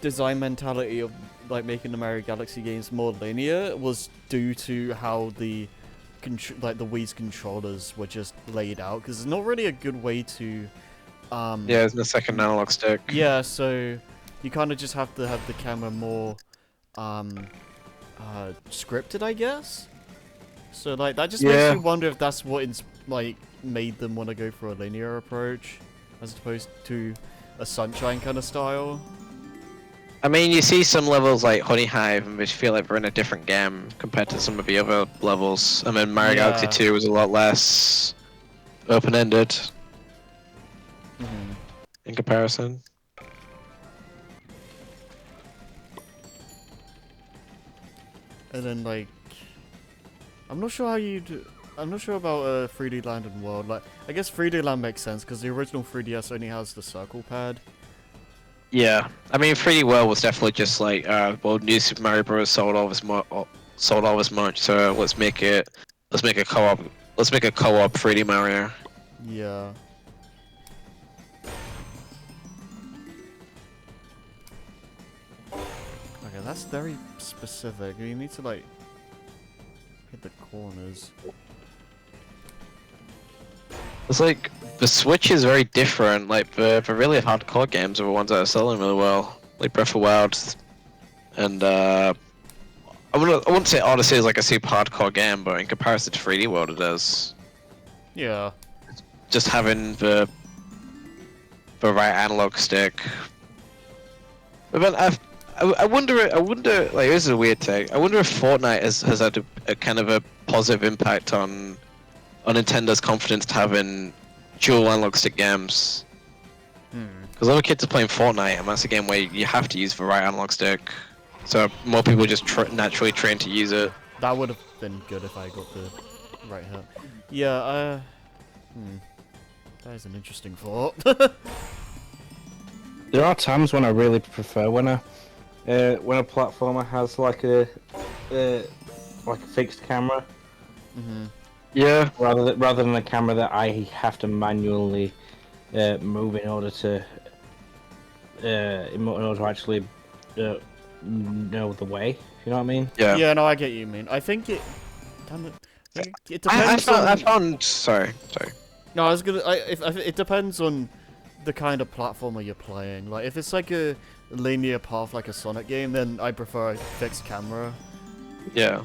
design mentality of like making the Mario Galaxy games more linear was due to how the the Wii's controllers were just laid out, because it's not really a good way to Yeah, there's no second analog stick. yeah, so you kind of just have to have the camera more scripted, I guess. So like that just makes you wonder if that's what like made them want to go for a linear approach as opposed to a Sunshine kind of style. I mean, you see some levels like Honey Hive, and which feel like they're in a different game compared to some of the other levels. I mean, Mario Galaxy 2 was a lot less open-ended in comparison. And then like, I'm not sure about 3D Land and World. Like, I guess 3D Land makes sense because the original 3DS only has the circle pad. Yeah, I mean, 3D World was definitely just like, well, New Super Mario Bros. Sold all this much, so let's make a co-op, let's make a co-op 3D Mario. Yeah. Okay, that's very specific. You need to like hit the corners. It's like the Switch is very different. Like the really hardcore games are the ones that are selling really well, like Breath of the Wild, and I wouldn't say Odyssey is like a super hardcore game, but in comparison to 3D World, it is. Yeah. Just having the right analog stick. But then I wonder, like, this is a weird take. I wonder if Fortnite has had a kind of a positive impact on Nintendo's confidence to having dual analog stick games. Because other kids are playing Fortnite, and that's a game where you have to use the right analog stick. So more people just naturally train to use it. That would have been good if I got the right hit. Yeah, that is an interesting thought. There are times when I really prefer when a platformer has like a fixed camera, Yeah. rather than a camera that I have to manually move in order to actually know the way. You know what I mean? Yeah. Yeah, no, I get you mean. I think it. Damn it. It I depends on. found. Sorry. No, I was gonna. It depends on the kind of platformer you're playing. Like, if it's like a linear path, like a Sonic game, then I prefer a fixed camera. Yeah.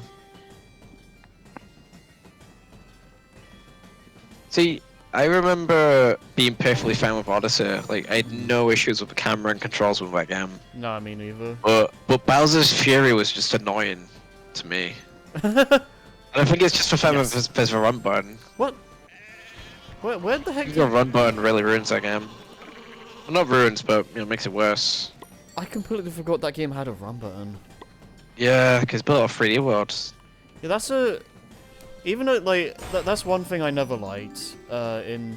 See, I remember being perfectly fine with Odyssey. Like, I had no issues with the camera and controls with that game. No, I mean neither. But Bowser's Fury was just annoying to me. And I think it's just the fact that there's a run button. What? Where the heck? The run button really ruins that game. Well, not ruins, but makes it worse. I completely forgot that game had a run button. Yeah, because built off 3D worlds. Yeah, that's a. Even though, like, that's one thing I never liked in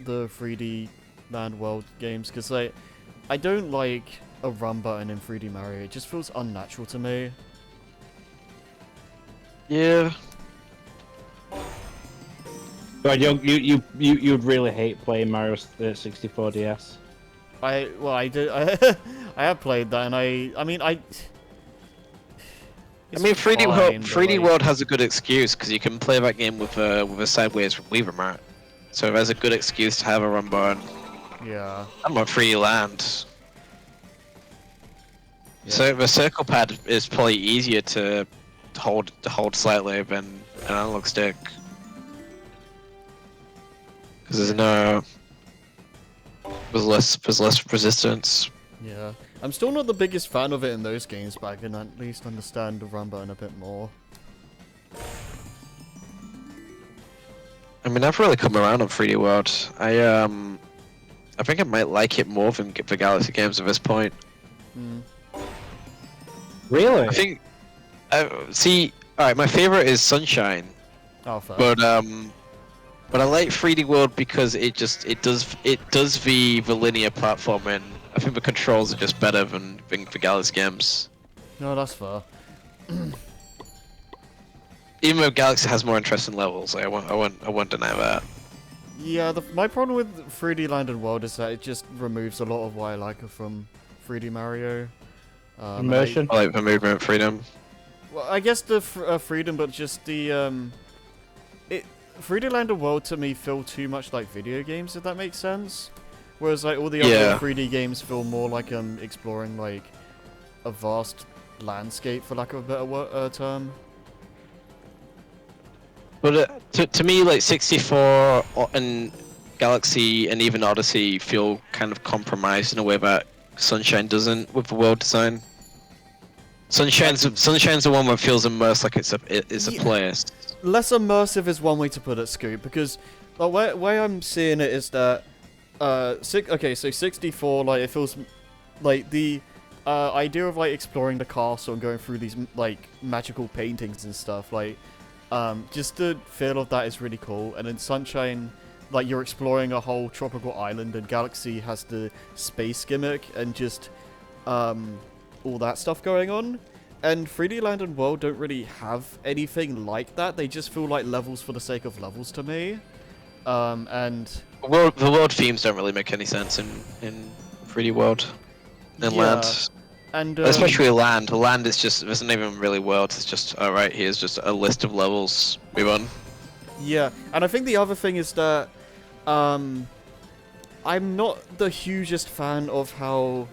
the 3D Land World games, because, like, I don't like a run button in 3D Mario. It just feels unnatural to me. Yeah. But you'd really hate playing Mario 64 DS. I did. I have played that, and I mean, It's 3D fine, World, but, 3D like- World has a good excuse because you can play that game with a sideways lever remote. So there's a good excuse to have a run button. Yeah. I'm on 3D Land. Yeah. So the circle pad is probably easier to hold slightly than an analog stick. Because there's less resistance. Yeah. I'm still not the biggest fan of it in those games, but I can at least understand the run button a bit more. I mean, I've really come around on 3D World. I think I might like it more than the Galaxy games at this point. Really? I think. See, alright, my favorite is Sunshine, Oh, fair. but I like 3D World because it does the linear platforming. I think the controls are just better than the Galaxy games. No, that's fair. Even though Galaxy has more interesting levels, I won't deny that. Yeah, my problem with 3D Land and World is that it just removes a lot of what I like from 3D Mario. Immersion. I like the movement freedom. Well, I guess the freedom, but just the 3D Land and World to me feel too much like video games, if that makes sense. Whereas like all the other 3D games feel more like exploring like a vast landscape, for lack of a better term. But to me, like 64 and Galaxy and even Odyssey feel kind of compromised in a way that Sunshine doesn't with the world design. Sunshine's the one that feels immersed like it's a place. Less immersive is one way to put it, Scoop, because like, where I'm seeing it is that so 64, like, it feels like the idea of like exploring the castle and going through these like magical paintings and stuff, like just the feel of that is really cool. And then Sunshine, like you're exploring a whole tropical island, and Galaxy has the space gimmick and just all that stuff going on. And 3D Land and World don't really have anything like that. They just feel like levels for the sake of levels to me. And The world themes don't really make any sense in 3D World and yeah, Land. and Especially Land. Land is just, there's not even really worlds, it's just, alright, here's just a list of levels. Move on. yeah, and I think the other thing is that I'm not the hugest fan of how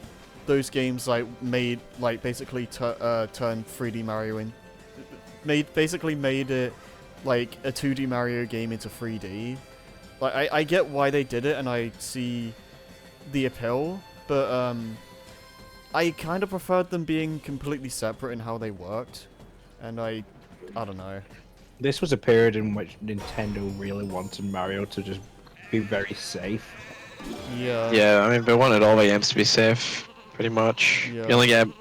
those games like made like basically turned 3D Mario in basically made it like a 2D Mario game into 3D. Like I get why they did it and I see the appeal, but I kind of preferred them being completely separate in how they worked, and I don't know. This was a period in which Nintendo really wanted Mario to just be very safe. Yeah. Yeah, I mean, they wanted all the games to be safe, pretty much. Yeah. The only game,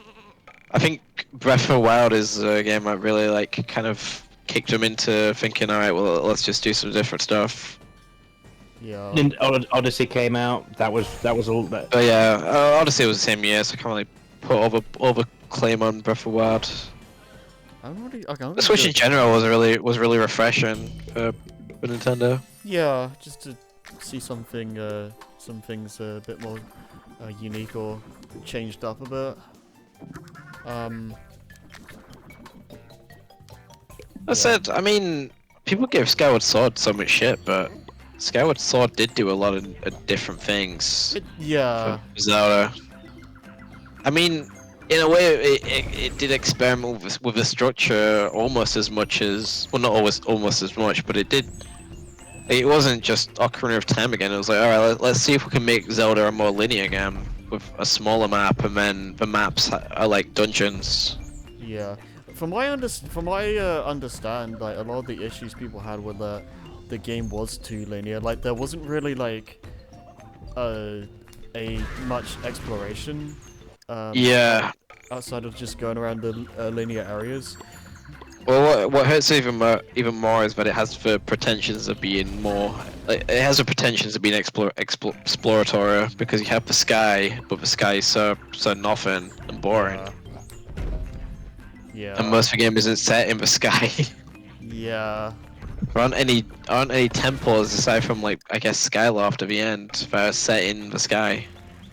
I think Breath of the Wild is a game that really, like, kind of kicked them into thinking, alright, well, let's just do some different stuff. Yeah. And Odyssey came out. That was a little bit. But yeah, Odyssey was the same year, so I can't really put all the claim on Breath of the Wild. I'm already. Okay, I'm The Switch in general was really refreshing for Nintendo. Yeah, just to see something, some things a bit more unique or changed up a bit. I said, I mean, people give Skyward Sword so much shit, but Skyward Sword did do a lot of different things Yeah. for Zelda. I mean, in a way, it did experiment with the structure almost as much as, well, not always almost as much, but it did. It wasn't just Ocarina of Time again. It was like, all right, let's see if we can make Zelda a more linear game with a smaller map, and then the maps are like dungeons. Yeah. From my understand, like a lot of the issues people had with the game was too linear. Like there wasn't really like a much exploration. Yeah. Outside of just going around the linear areas. Well, what hurts even more is that it has the pretensions of being more. Like, it has the pretensions of being exploratory because you have the sky, but the sky is so nothing and boring. Yeah. And most of the game isn't set in the sky. Yeah. There aren't any temples aside from, like, I guess Skyloft at the end that are set in the sky.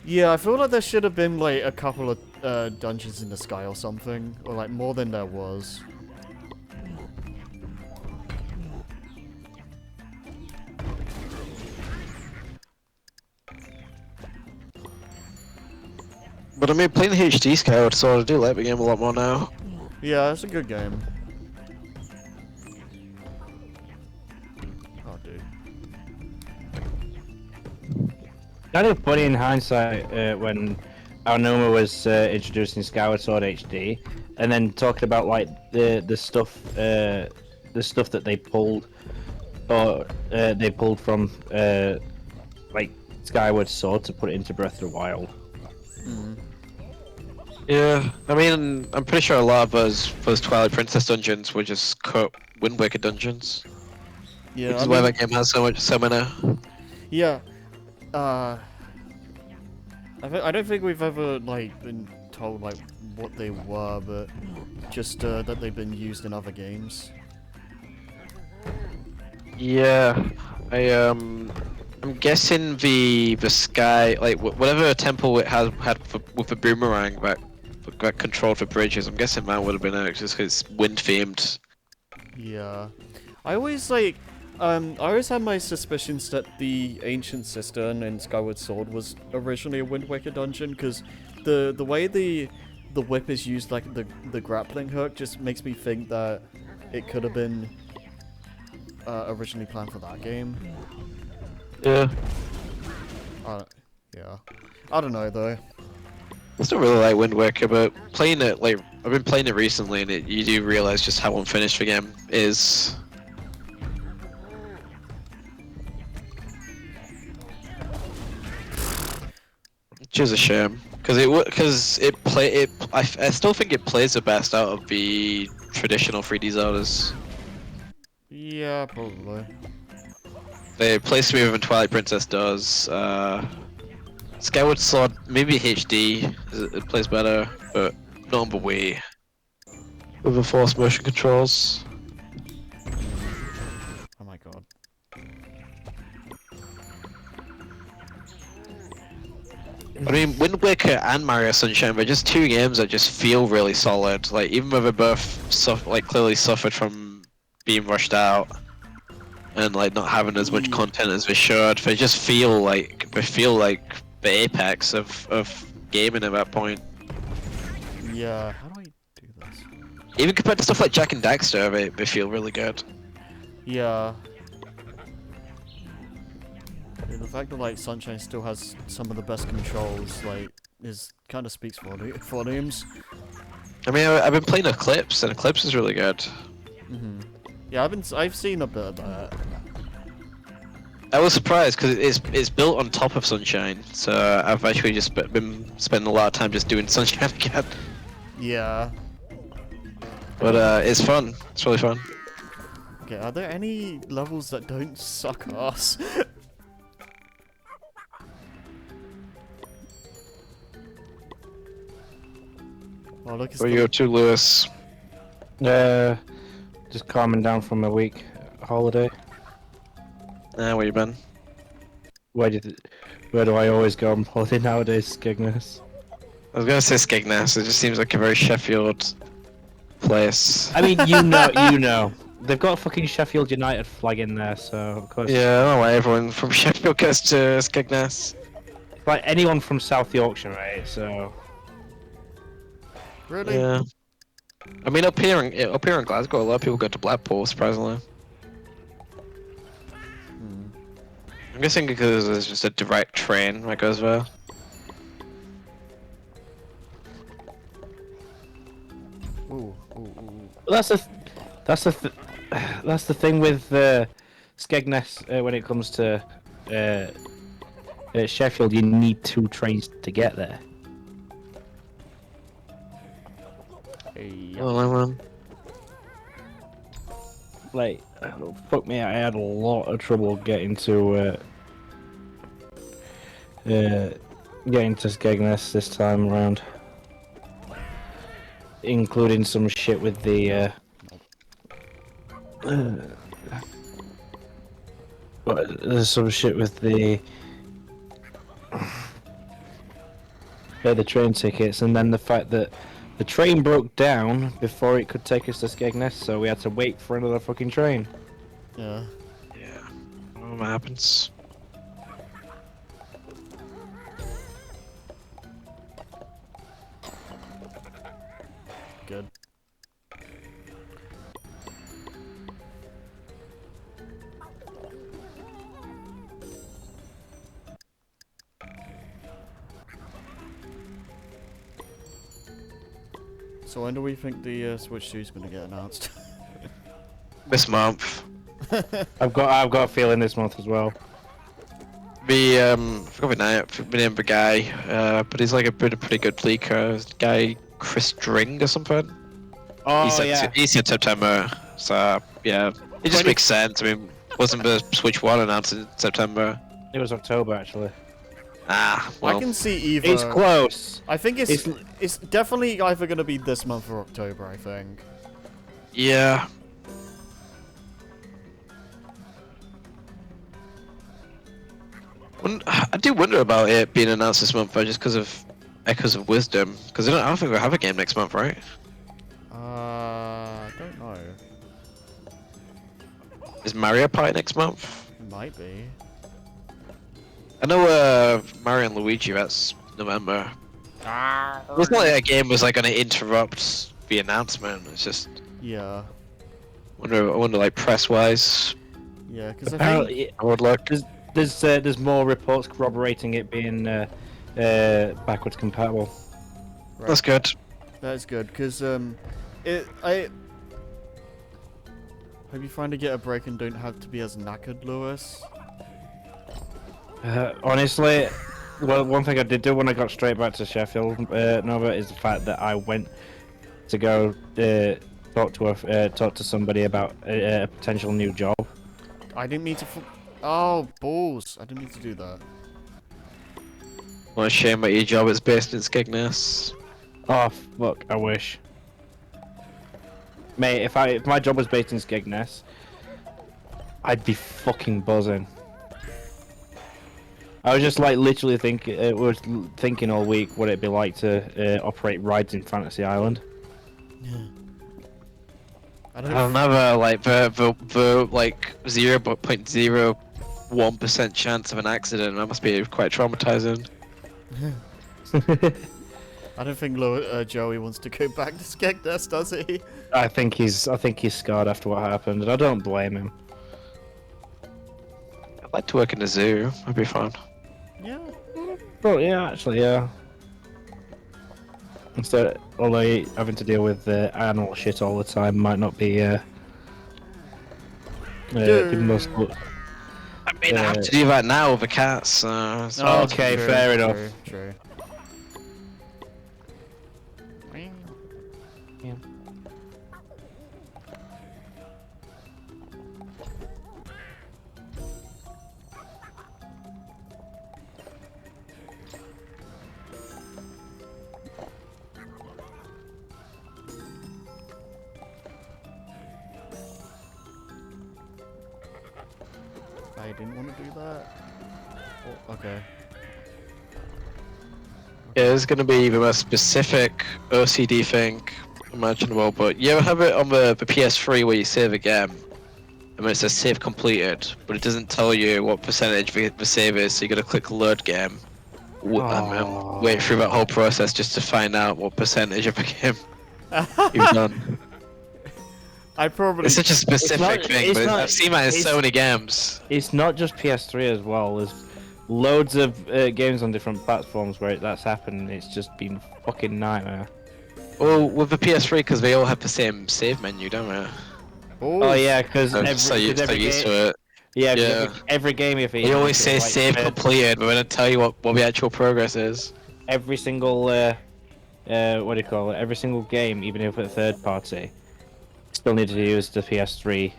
Yeah, I feel like there should have been like a couple of dungeons in the sky or something, or like more than there was. But I mean, playing the HD Skyward Sword, I do like the game a lot more now. Yeah, it's a good game. Oh, dude. Kind of funny in hindsight when Aonuma was introducing Skyward Sword HD, and then talking about like the stuff that they pulled, or they pulled from like Skyward Sword to put it into Breath of the Wild. Mm. Yeah, I mean, I'm pretty sure a lot of those Twilight Princess dungeons were just cut Wind Waker dungeons. Yeah, Which I is why mean, that game has so many. yeah. I don't think we've ever like been told like what they were, but just that they've been used in other games. Yeah, I'm guessing the sky, like whatever temple it had with the boomerang that controlled the bridges. I'm guessing that would have been it, just 'cause it's wind themed. Yeah, I always like. I always had my suspicions that the Ancient Cistern in Skyward Sword was originally a Wind Waker dungeon, because the way the whip is used, like the grappling hook, just makes me think that it could have been originally planned for that game. Yeah. Yeah. I don't know though. I still really like Wind Waker, but playing it, like, I've been playing it recently, and you do realize just how unfinished the game is. Which is a shame, because I still think it plays the best out of the traditional 3D Zeldas. Yeah, probably. The place to move in Twilight Princess does. Skyward Sword, maybe HD, it plays better, but not on the Wii. With the force motion controls. Oh my god. I mean, Wind Waker and Mario Sunshine, they're just two games that just feel really solid. Like, even though they both clearly suffered from being rushed out and like not having as much content as they should, they just feel like the apex of gaming at that point. Yeah, how do I do this? Even compared to stuff like Jack and Daxter, they feel really good. Yeah. Yeah, the fact that like Sunshine still has some of the best controls, like, is kind of speaks volumes. I mean, I've been playing Eclipse, and Eclipse is really good. Yeah, I've seen a bit of that. I was surprised because it's built on top of Sunshine, so I've actually just been spending a lot of time just doing Sunshine again. Yeah. But it's fun. It's really fun. Okay, are there any levels that don't suck ass? Oh, look, it's Where you go to, Lewis? Just calming down from a week holiday. Where you been? Where do I always go on holiday nowadays, Skegness? I was gonna say Skegness. It just seems like a very Sheffield place. I mean, you know. They've got a fucking Sheffield United flag in there, so of course. Yeah, I don't know why everyone from Sheffield goes to Skegness. Like anyone from South Yorkshire, right? So. Really? Yeah. I mean, up here in Glasgow, a lot of people go to Blackpool, surprisingly. I'm guessing because there's just a direct train that goes there. Ooh, ooh, ooh. That's the thing with Skegness when it comes to Sheffield. You need 2 trains to get there. Hey, Oh, I won. Like, fuck me, I had a lot of trouble getting to Skegness this time around, including some shit with the there's some shit with the train tickets, and then the fact that the train broke down before it could take us to Skegness, so we had to wait for another fucking train. Yeah. Yeah. What happens? Good. So when do we think the Switch 2 is going to get announced? This month. I've got a feeling this month as well. I forgot the name of the guy, but he's like a pretty good leaker. Guy Chris Dring or something. Oh He said September, so yeah, it just makes sense. I mean, wasn't the Switch 1 announced in September? It was October actually. Well, I can see either. It's close. I think it's definitely either going to be this month or October, I think. yeah. I do wonder about it being announced this month, just because of Echoes of Wisdom, because I don't think we'll have a game next month, right? I don't know. Is Mario Party next month? It might be. I know Mario and Luigi, that's November. It wasn't like that game was like going to interrupt the announcement. It's just Yeah. I wonder like press wise. Yeah, because I think Apparently, I would look. there's more reports corroborating it being backwards compatible. right, That's good. that's good because I hope you finally get a break and don't have to be as knackered, Lewis. Honestly, well, one thing I did do when I got straight back to Sheffield, Nova, is the fact that I went to go talk to somebody about a potential new job. I didn't mean to. Oh, balls. I didn't need to do that. What a shame that your job is based in Skegness. Oh fuck! I wish. Mate, if my job was based in Skegness, I'd be fucking buzzing. I was just like literally thinking all week what it'd be like to operate rides in Fantasy Island. I'll never like the like 0.01% chance of an accident. That must be quite traumatizing. I don't think Joey wants to go back to Skegness, does he? I think he's scarred after what happened, and I don't blame him. I'd like to work in a zoo. That'd be fun. Yeah. Well, yeah, actually, yeah. Instead, although having to deal with animal shit all the time might not be the most. I mean, I have to do that now with the cats. So Okay, fair enough. True. Yeah. I didn't want to do that. Oh, okay. yeah, it's gonna be the most specific OCD thing imaginable. But you ever have it on the PS3 where you save a game, and when it says save completed, but it doesn't tell you what percentage the save is, so you gotta click load game. And wait through that whole process just to find out what percentage of the game you've done. I probably. It's such a specific not- thing, it's but not- I've seen that in so many games. It's not just PS3 as well. There's loads of games on different platforms where that's happened. It's just been fucking nightmare. Well, with the PS3, because they all have the same save menu, don't they? Oh yeah, because So every used game, to it. yeah, 'cause Yeah. every game if They always say save completed, but they don't tell you what the actual progress is. every single what do you call it? Every single game, even if it's a third party, still need to use the PS3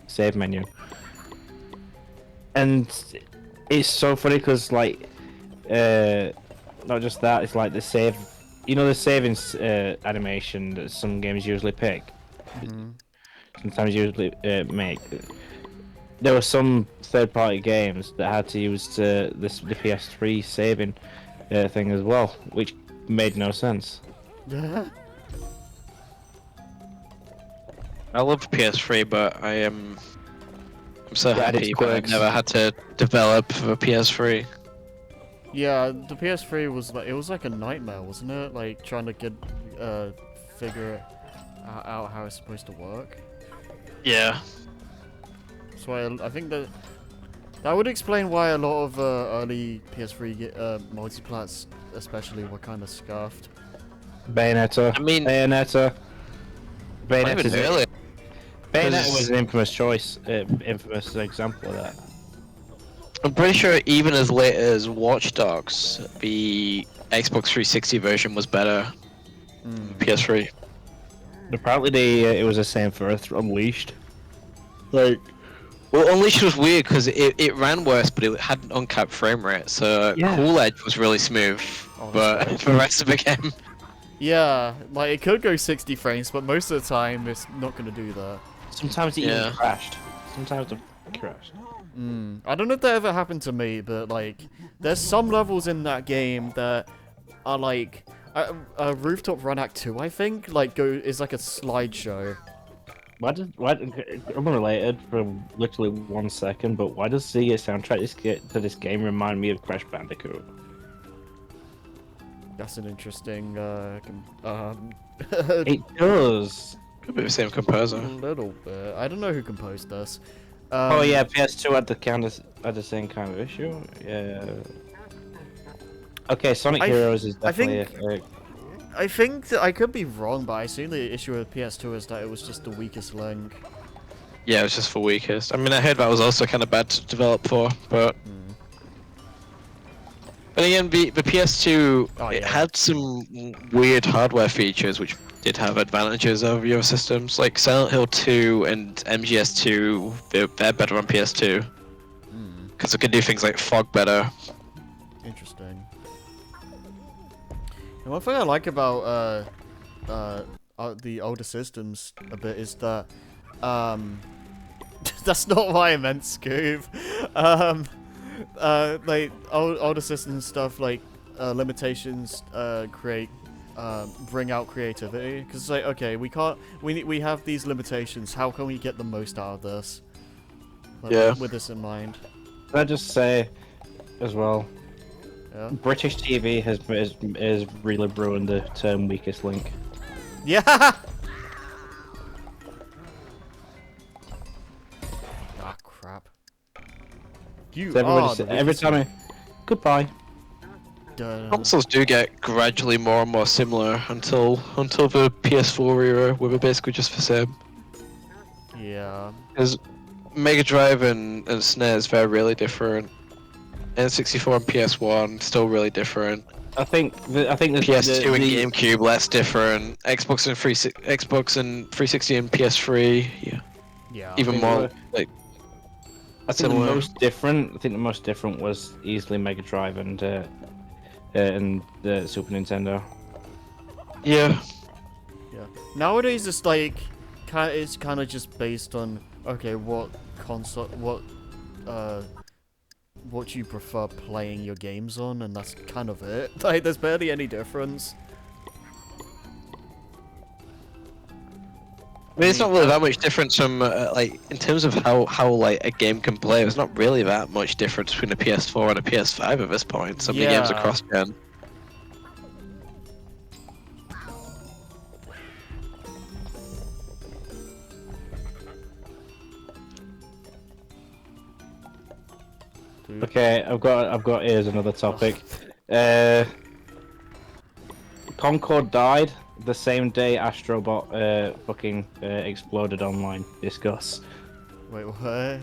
save menu. And it's so funny because like not just that, it's like the save, the saving animation that some games usually pick. Sometimes usually make. There were some third-party games that had to use the PS3 saving thing as well, which made no sense. I love the PS3, but I'm so Yeah, happy it's that I quirks. never had to develop for the PS3. Yeah, the PS3 was like a nightmare, wasn't it? Like trying to get figure out how it's supposed to work. Yeah. So I think that would explain why a lot of early PS3 multiplats, especially, were kind of scuffed. Bayonetta. I mean, Bayonetta. not even early. Bayonetta was an infamous choice, infamous example of that. I'm pretty sure even as late as Watch Dogs, the Xbox 360 version was better than PS3. Apparently, it was the same for Unleashed. Like, well, Unleashed was weird because it ran worse, but it had an uncapped frame rate, so Yeah. Cool Edge was really smooth, Oh, but that's the rest of the game... Yeah, like it could go 60 frames, but most of the time it's not gonna do that. Sometimes it Yeah. even crashed. Sometimes it crashed. I don't know if that ever happened to me, but like, there's some levels in that game that are like Rooftop Run Act 2, I think, like is like a slideshow. I'm unrelated for literally 1 second, but why does the soundtrack to this game remind me of Crash Bandicoot? That's an interesting It does. Could be the same a composer. little bit. I don't know who composed this. Oh yeah, PS2 had the same kind of issue. Yeah. Okay, Sonic Heroes is definitely. I think that I could be wrong, but I assume the issue with PS2 is that it was just the weakest link. Yeah, it was just for weakest. I mean, I heard that was also kind of bad to develop for, but... But again, the PS2, Oh, it yeah. had some weird hardware features which did have advantages over your systems. Like Silent Hill 2 and MGS2, they're better on PS2 because it can do things like fog better. Interesting. And one thing I like about the older systems a bit is that that's not what I meant, Scoob. Like older systems stuff like limitations bring out creativity, because it's like, okay, we have these limitations, how can we get the most out of this? Like, Yeah. with this in mind. Can I just say, as well, Yeah. British TV has really ruined the term weakest link. Yeah. Ah, crap. You So are every time goodbye. Consoles do get gradually more and more similar until the PS4 era, where they're basically just the same. Yeah. Because Mega Drive and SNES, they're really different. N64 and PS1 still really different. I think the PS2 and GameCube less different. Xbox and 360 and PS3, yeah, Yeah. even more like. I think similar. the most different was easily Mega Drive and the Super Nintendo. Yeah. Yeah. Nowadays it's like it's kind of just based on, okay, what console, what you prefer playing your games on, and that's kind of it. Like, there's barely any difference. I mean, it's not really that much difference from like in terms of how like a game can play. There's not really that much difference between a PS4 and a PS5 at this point. Some many games are Yeah. cross-gen. Dude. Okay, I've got here's another topic. Concorde died the same day Astrobot fucking exploded online. Discuss. Wait, what?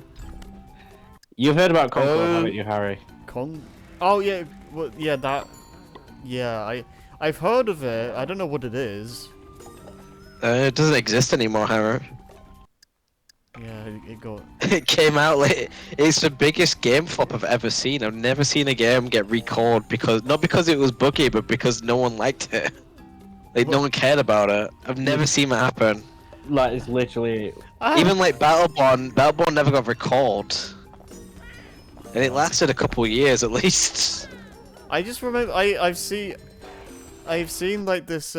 You've heard about Concorde, haven't you, Harry? Oh yeah, well, yeah, that. Yeah, I've heard of it. I don't know what it is. It doesn't exist anymore, Harry. Yeah, it got. It came out late. It's the biggest game flop I've ever seen. I've never seen a game get recalled not because it was buggy, but because no one liked it. Like no one cared about it. I've never seen that happen. Like, it's literally. Even like Battleborn never got recalled, and it lasted a couple years at least. I just remember I've seen like this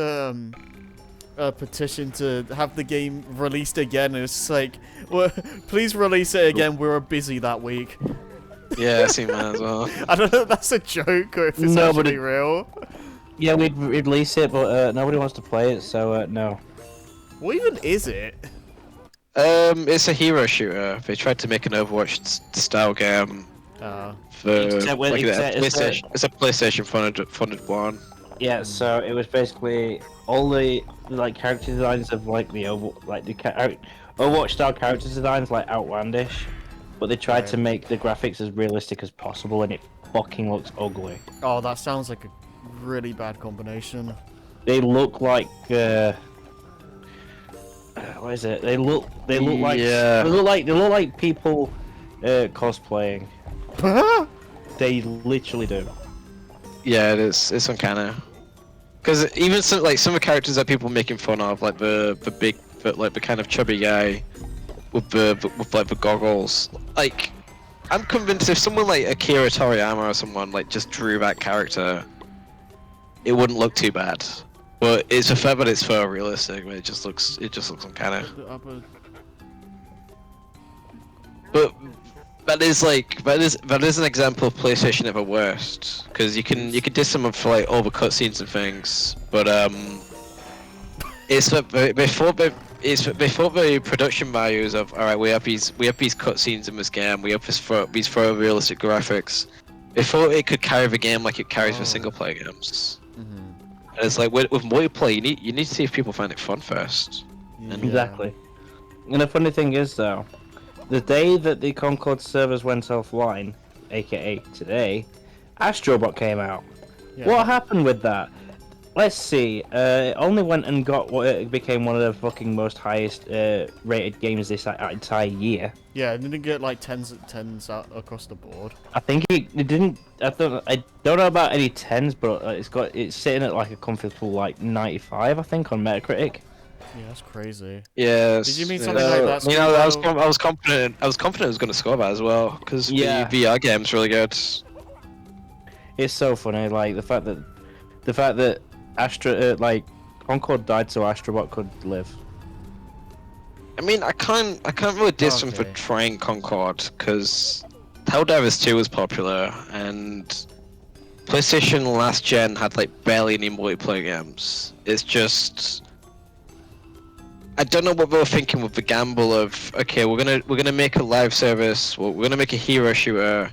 petition to have the game released again, and it's just like, well, please release it again. We were busy that week. Yeah, I seen that as well. I don't know if that's a joke or if it's No, but actually real. Yeah, we'd release it, but nobody wants to play it, so no. What even is it? It's a hero shooter. They tried to make an Overwatch style game for It's a PlayStation funded one. Yeah, so it was basically all the like character designs of like the Overwatch style character designs like outlandish, but they tried to make the graphics as realistic as possible, and it fucking looks ugly. Oh, that sounds like a really bad combination. They look like what is it? They look like they look like people cosplaying. They literally do. Yeah, it is. It's uncanny. Because even some of the characters that people making fun of, like the big, like the kind of chubby guy with the goggles. Like, I'm convinced if someone like Akira Toriyama or someone like just drew that character, it wouldn't look too bad. But it's the fact that it's so realistic. It just looks uncanny. But that is an example of PlayStation at the worst, because you can diss them for like all the cutscenes and things, but before the production values of, all right, we have these cutscenes in this game, we have these photorealistic graphics, before it could carry the game like it carries the single player games. And it's like with multiplayer, you need to see if people find it fun first. Yeah. Exactly. And the funny thing is, though, the day that the Concorde servers went offline, aka today, Astrobot came out. Yeah. What happened with that? Let's see. It only went and got what it became one of the fucking most highest rated games this entire year. Yeah, it didn't get like tens out across the board. I think it didn't. I don't know about any tens, but it's sitting at like a comfortable like 95, I think, on Metacritic. Yeah, that's crazy. Yes. Did you mean something like that? You know, Screwball? I was confident. I was confident it was going to score that as well because Yeah. the VR game's really good. It's so funny, like the fact that like Concord died so Astrobot could live. I mean, I can't really diss them for Okay. trying Concord because Helldivers 2 was popular and PlayStation last gen had like barely any multiplayer games. It's just I don't know what they were thinking with the gamble of okay, we're gonna make a live service, we're gonna make a hero shooter,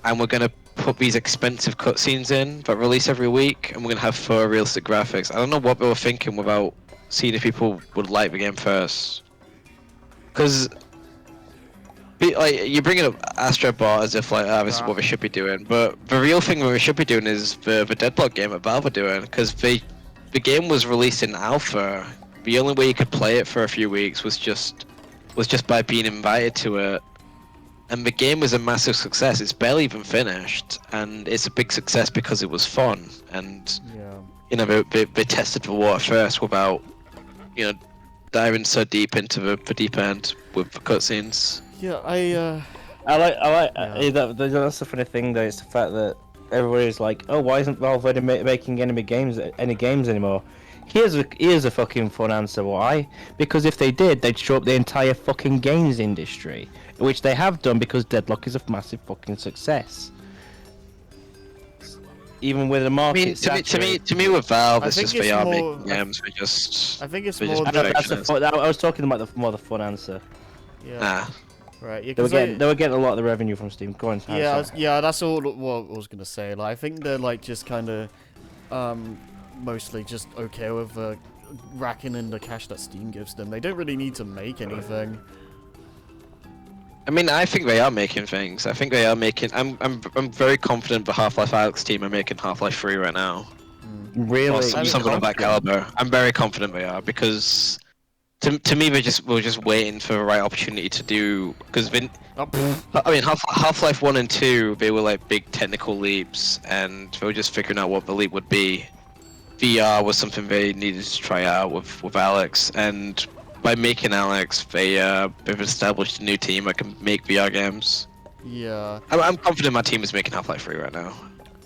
and we're gonna put these expensive cutscenes in that release every week, and we're gonna have photorealistic graphics. I don't know what they were thinking without seeing if people would like the game first. Because like you bring up Astrobot as if like this is what we should be doing, but the real thing that we should be doing is the Deadlock game that Valve are doing, because the game was released in alpha. The only way you could play it for a few weeks was just by being invited to it, and the game was a massive success. It's barely even finished, and it's a big success because it was fun, and Yeah. you know they tested the water first without diving so deep into the deep end with the cutscenes. Yeah, I like Yeah. that's the funny thing though. It's the fact that everybody's like, oh, why isn't Valve making any games anymore? Here's a fucking fun answer. Why? Because if they did, they'd show up the entire fucking games industry, which they have done because Deadlock is a massive fucking success. Even with the I market mean, saturated. to me, with Valve, I it's think just it's they are more- making games. They just I think it's they're just more. I know, that's perfectionists. I was talking about the fun answer. Yeah. Nah. Right. Yeah. They were 'Cause they were getting a lot of the revenue from Steam. Go on. Harry, Yeah, sorry. yeah, that's all what I was gonna say. Like, I think they're like just kind of, mostly just okay with racking in the cash that Steam gives them. They don't really need to make anything. I mean, I think they are making things. I think they are making. I'm very confident the Half-Life Alyx team are making Half-Life 3 right now. Really? Or I mean, something of that caliber. I'm very confident they are because to me we're just waiting for the right opportunity to do because I mean Half-Life 1 and 2 they were like big technical leaps and they were just figuring out what the leap would be. VR was something they needed to try out with Alex, and by making Alex they've established a new team that can make VR games. Yeah. I'm confident my team is making Half-Life 3 right now.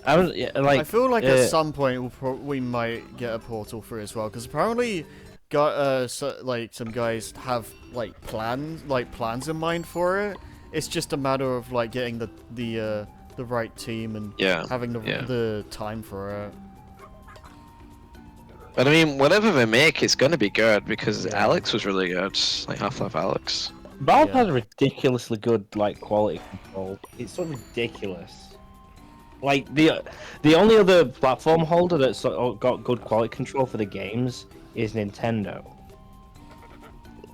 I was like. I feel like at some point we might get a Portal 3 as well, because apparently, like some guys have like plans in mind for it. It's just a matter of like getting the right team and Yeah. having Yeah. the time for it. But I mean, whatever they make, it's gonna be good because Yeah. Alex was really good, like Half-Life Alex. Valve Yeah. has ridiculously good like quality control. It's so ridiculous. Like the only other platform holder that's got good quality control for the games is Nintendo.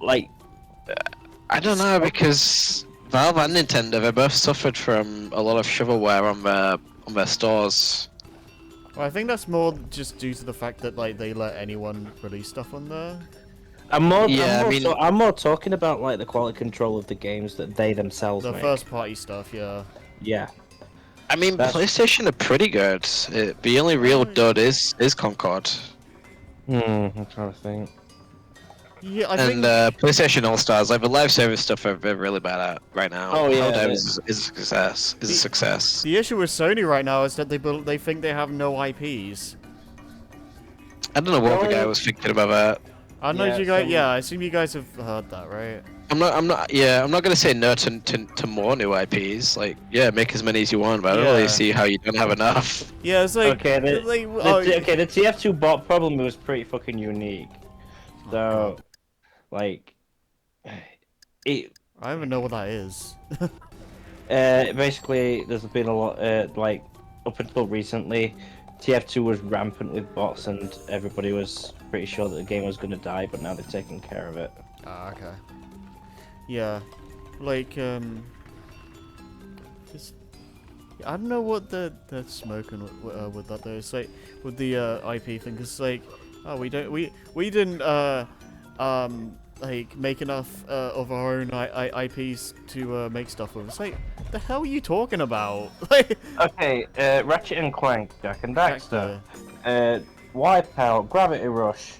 Like, I don't know because Valve and Nintendo they both suffered from a lot of shovelware on their stores. Well, I think that's more just due to the fact that like they let anyone release stuff on there. Yeah, I mean- I'm more talking about like the quality control of the games that they themselves The make. first party stuff, yeah. Yeah. I mean, That's- PlayStation are pretty good. The only real dud is Concord, I'm trying to think. Yeah, I and think. PlayStation All Stars. Like the live service stuff, they're really bad at right now. Oh, yeah, Helldivers is a success. Is a success. The issue with Sony right now is that they think they have no IPs. I don't know what the Really? guy was thinking about that. I don't know if Yeah, you guys. some- Yeah, I assume you guys have heard that, right? I'm not gonna say no to more new IPs. Like, yeah, make as many as you want, but I don't really Yeah. see how you don't have enough. Yeah, it's like. Okay, the TF2 bot problem was pretty fucking unique. So, like, it I don't even know what that is. basically there's been a lot like up until recently, TF2 was rampant with bots and everybody was pretty sure that the game was gonna die, but now they're taking care of it. Ah, okay. Yeah, like just I don't know what they're smoking with that though. It's like with the IP thing, 'cause like, oh, we didn't like make enough of our own IPs to make stuff with. It's like, the hell are you talking about? Like, Okay, Ratchet and Clank, Jack and Daxter, Daxter. Wipeout, Gravity Rush,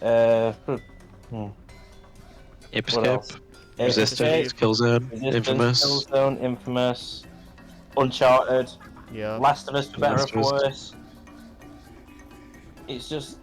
Ape what else? Escape, Ape Resistance, Escape, Killzone, Resistance, Infamous. Killzone, Infamous, Uncharted, Yeah. Last of Us for better or Last for of Us. worse. It's just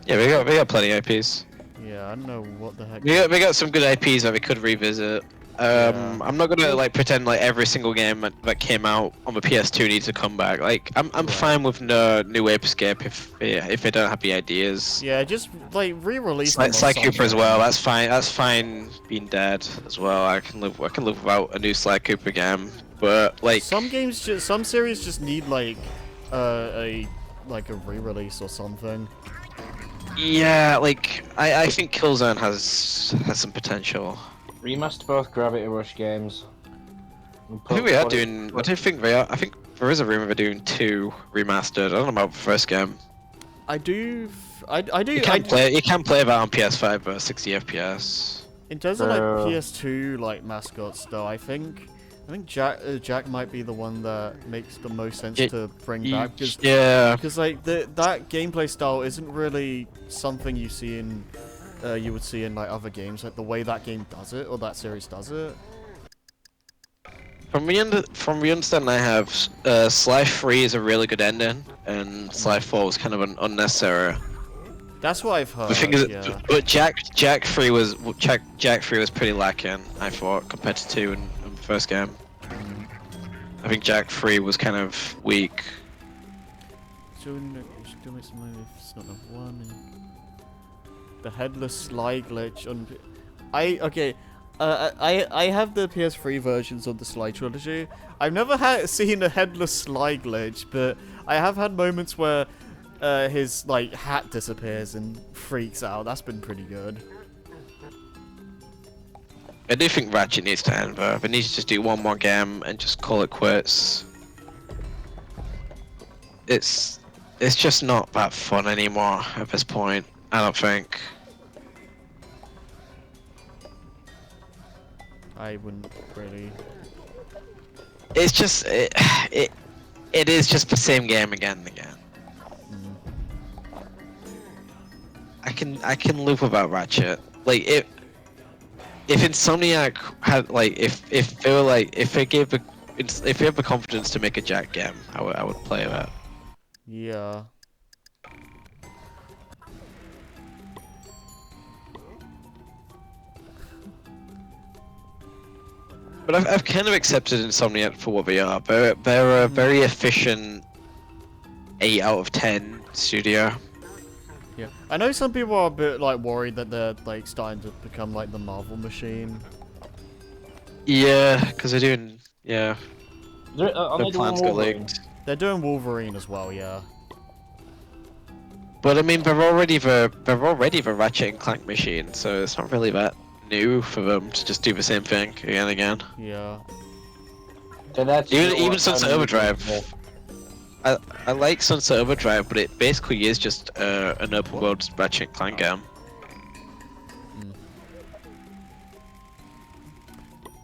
Yeah, we got plenty of IPs. Yeah, I don't know what the heck. We got some good IPs that we could revisit. Yeah. I'm not gonna like pretend like every single game that came out on the PS2 needs to come back. Like I'm Right. fine with no new Ape Escape if they don't have the ideas. Yeah, just like re-release them. Sly or Cooper as something. well. That's fine. That's fine. Being dead as well. I can live without a new Sly Cooper game. But like Some games, some series just need like a re-release or something. yeah, like I think Killzone has some potential. remaster both Gravity Rush games. I think we are doing. I don't think they are. I think there is a rumor they're doing 2 remastered. I don't know about the first game. I do. I do. You can play. You can play that on PS5 at 60 FPS. In terms of like Uh, PS2 like mascots, though, I think Jack might be the one that makes the most sense Yeah, to bring back because Yeah. like that gameplay style isn't really something you see in you would see in like other games, like the way that game does it or that series does it. From the understanding I have, Sly 3 is a really good ending, and Sly 4 was kind of an unnecessary. That's what I've heard. The thing is, yeah. but Jack 3 was Jack 3 was pretty lacking, I thought, compared to 2 in the first game. I think Jack 3 was kind of weak. Still make some money if it's not the one. The headless slide glitch on. I have the PS3 versions of the Sly trilogy. I've never seen a headless slide glitch, but I have had moments where his like hat disappears and freaks out. That's been pretty good. I do think Ratchet needs to end, though. They need to just do one more game and just call it quits. It's just not that fun anymore at this point. I don't think. I wouldn't really. It's just it is just the same game again and again. I can live without Ratchet. Like if Insomniac had like if they were like if they have the confidence to make a Jack game, I would play that. Yeah. But I've kind of accepted Insomniac for what they are. They're a very efficient 8 out of 10 studio. Yeah. I know some people are a bit like worried that they're like starting to become like the Marvel machine. Yeah, because they're doing their Are plans got leaked. They're doing Wolverine as well, yeah. But I mean, they're already the Ratchet and Clank machine, so it's not really that new for them to just do the same thing again and again. Yeah. Even Sunset Overdrive. I like Sunset Overdrive, but it basically is just an open world Ratchet and Clank game.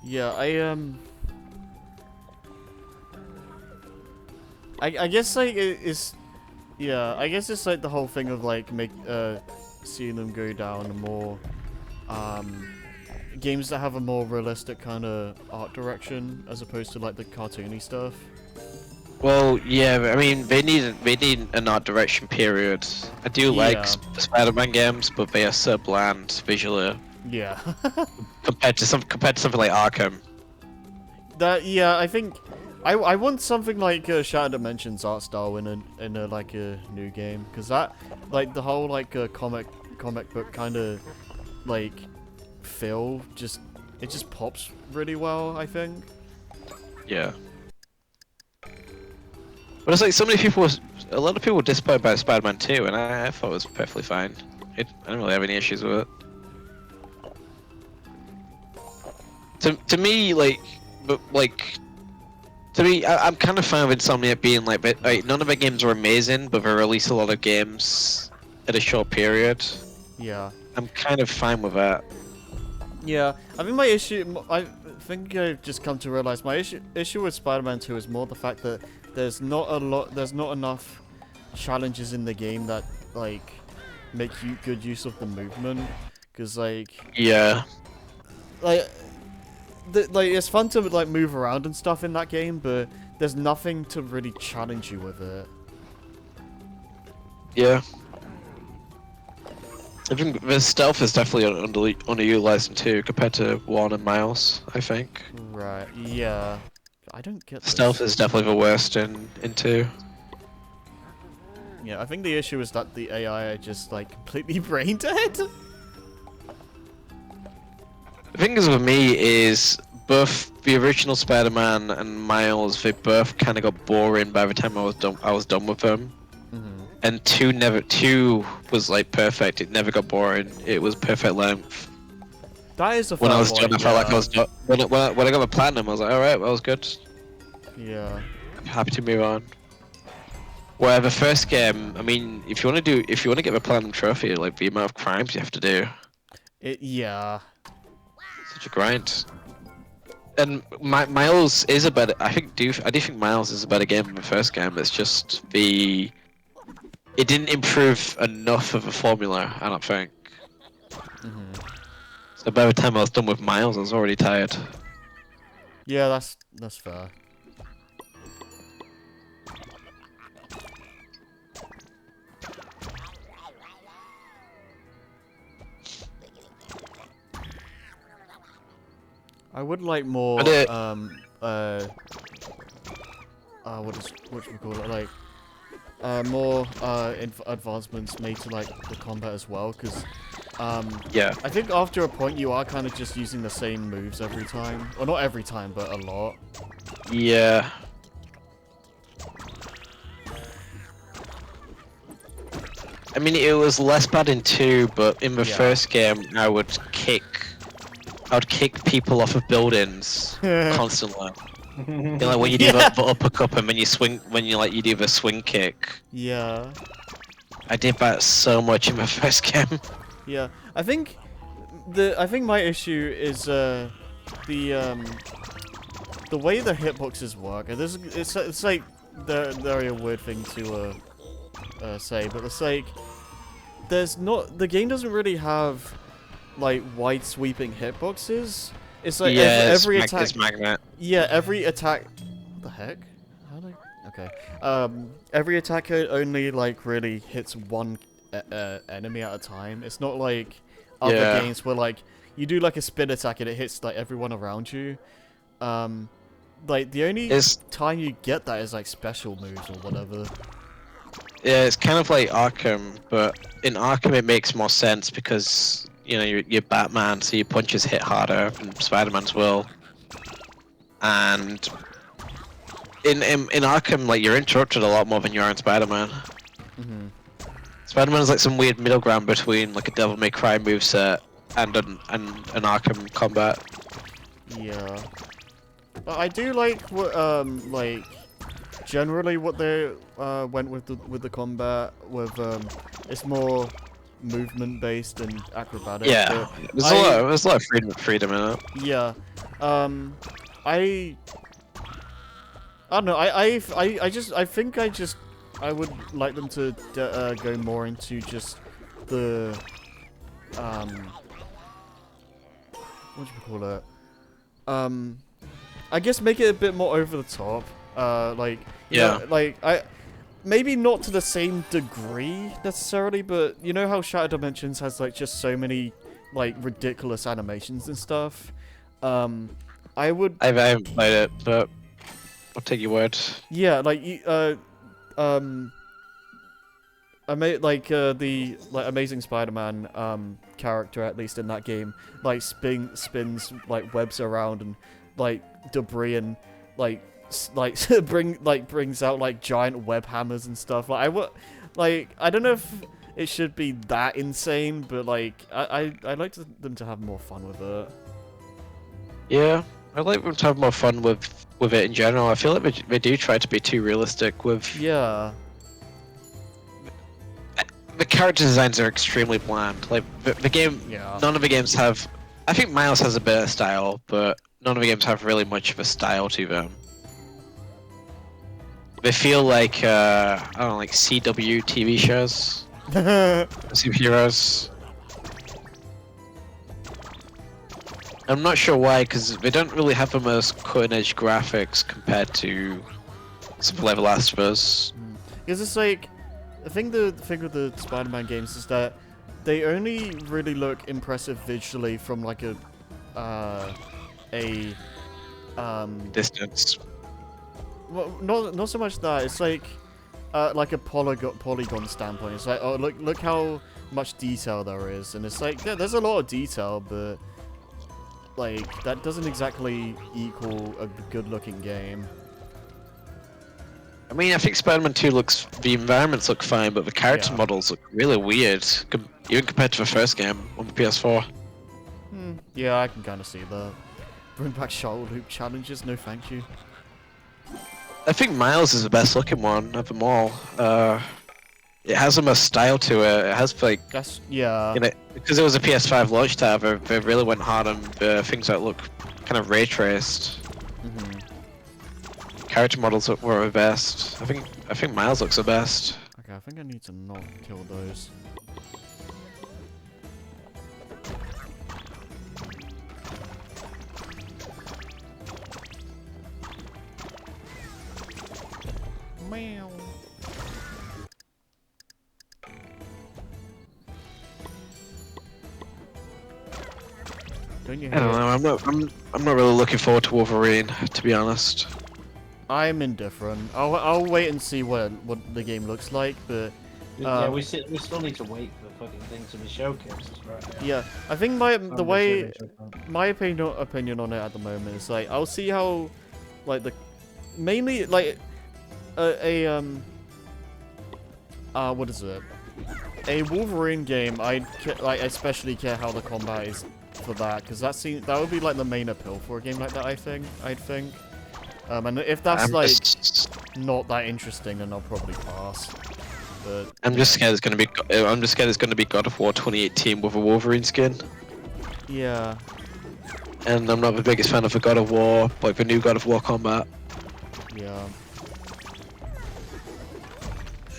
Yeah, I guess like it's yeah, I guess it's like the whole thing of like seeing them go down more games that have a more realistic kind of art direction as opposed to like the cartoony stuff. Well, yeah, I mean, they need an art direction period. I do like Spider-Man games, but they are so bland visually Yeah. compared to something like Arkham. I think I want something like Shattered Dimensions art style in a like a new game, because that like the whole like comic book kind of like feel it just pops really well, I think. Yeah. But it's like a lot of people were disappointed by Spider-Man 2, and I thought it was perfectly fine. I don't really have any issues with it. To me, To me, I'm kind of fine with Insomniac being like, none of their games are amazing, but they release a lot of games at a short period. Yeah. I'm kind of fine with that. Yeah, I think my issue, I think I've just come to realize my issue with Spider-Man 2 is more the fact that there's not enough challenges in the game that like make you good use of the movement, because Yeah. like it's fun to like move around and stuff in that game, but there's nothing to really challenge you with it. Yeah. I think the stealth is definitely underutilized in 2 compared to 1 and Miles, I think. Right? Yeah. I don't get this. Stealth is definitely the worst in 2. Yeah, I think the issue is that the AI are just like completely brain dead. The thing is with me is both the original Spider-Man and Miles, they both kind of got boring by the time I was done with them. And 2 was like perfect. It never got boring. It was perfect length. That is a When I was point, done, I felt like I was done. When I got the platinum, I was like, all right, well, that was good. Yeah. I'm happy to move on. Where the first game, I mean, if you want to get the platinum trophy, like the amount of crimes you have to do, Yeah. such a grind. And Miles is a better. I do think Miles is a better game than the first game. It's just it didn't improve enough of a formula, I don't think. So by the time I was done with Miles, I was already tired. Yeah, that's fair. I would like more what we call it, like more advancements made to like the combat as well, because Yeah. I think after a point you are kind of just using the same moves every time. Well, not every time, but a lot. Yeah. I mean, it was less bad in 2, but in the first game, I would kick people off of buildings constantly. You know, like when you do the uppercut and then you swing, you do the swing kick. Yeah. I did that so much in my first game. Yeah. I think my issue is the way the hitboxes work. It's like they're a weird thing to say, but it's like the game doesn't really have like wide sweeping hitboxes. It's like every attack. It's magnet. Yeah, every attack. What the heck? How do I... Okay. Every attacker only like really hits one enemy at a time. It's not like other games where like you do like a spin attack and it hits like everyone around you. Like the only time you get that is like special moves or whatever. Yeah, it's kind of like Arkham, but in Arkham it makes more sense because you know you're Batman, so your punches hit harder, and Spider-Man's will. And in Arkham, like you're interrupted a lot more than you are in Spider-Man. Spider-Man is like some weird middle ground between like a Devil May Cry moveset and an Arkham combat. Yeah, but I do like what like generally what they went with the combat with it's more movement based and acrobatic. Yeah, there's a lot of freedom in it. Yeah, I don't know. I would like them to go more into just the what do you call it? I guess make it a bit more over the top. Like you know, like maybe not to the same degree necessarily, but you know how Shattered Dimensions has like just so many like ridiculous animations and stuff. I haven't played it, but I'll take your word. Yeah, like I made like the Amazing Spider-Man character, at least in that game, like spins like webs around and like debris and brings out like giant web hammers and stuff. Like I don't know if it should be that insane, but like I like them to have more fun with it. Yeah, I like them to have more fun with it in general. I feel like they do try to be too realistic with Yeah. the character designs are extremely bland. Like the game, Yeah. none of the games have. I think Miles has a bit of style, but none of the games have really much of a style to them. They feel like I don't know, like CW TV shows, superheroes. I'm not sure why, because they don't really have the most cutting-edge graphics compared to something like The Last of Us. Because it's like, I think the thing with the Spider-Man games is that they only really look impressive visually from like a Distance. well, not so much that. It's like a polygon standpoint. It's like, oh, look how much detail there is, and it's like, yeah, there's a lot of detail, but like that doesn't exactly equal a good-looking game. I mean, I think Spider-Man 2 the environments look fine, but the character Yeah. models look really weird, even compared to the first game on the PS4. Yeah, I can kind of see that. Bring back shuttle loop challenges? No, thank you. I think Miles is the best looking one of them all. It has the most style to it. It has like, That's yeah. you know, because it was a PS5 launch tab, they really went hard on things that look kind of ray traced. Character models were the best. I think Miles looks the best. Okay, I think I need to not kill those. Meow. Don't you I don't know. I'm not really looking forward to Wolverine, to be honest. I'm indifferent. I'll wait and see what the game looks like, but Yeah, we still need to wait for the fucking thing to be showcased, right? yeah, I think my Showcased. opinion on it at the moment is like, I'll see how like the mainly like what is it? A Wolverine game, I especially care how the combat is for that, because that would be like the main appeal for a game like that. I'd think. And if that's not that interesting, then I'll probably pass. But I'm just scared it's gonna be. I'm just scared it's gonna be God of War 2018 with a Wolverine skin. yeah, And I'm not the biggest fan of the God of War, like the new God of War combat. yeah,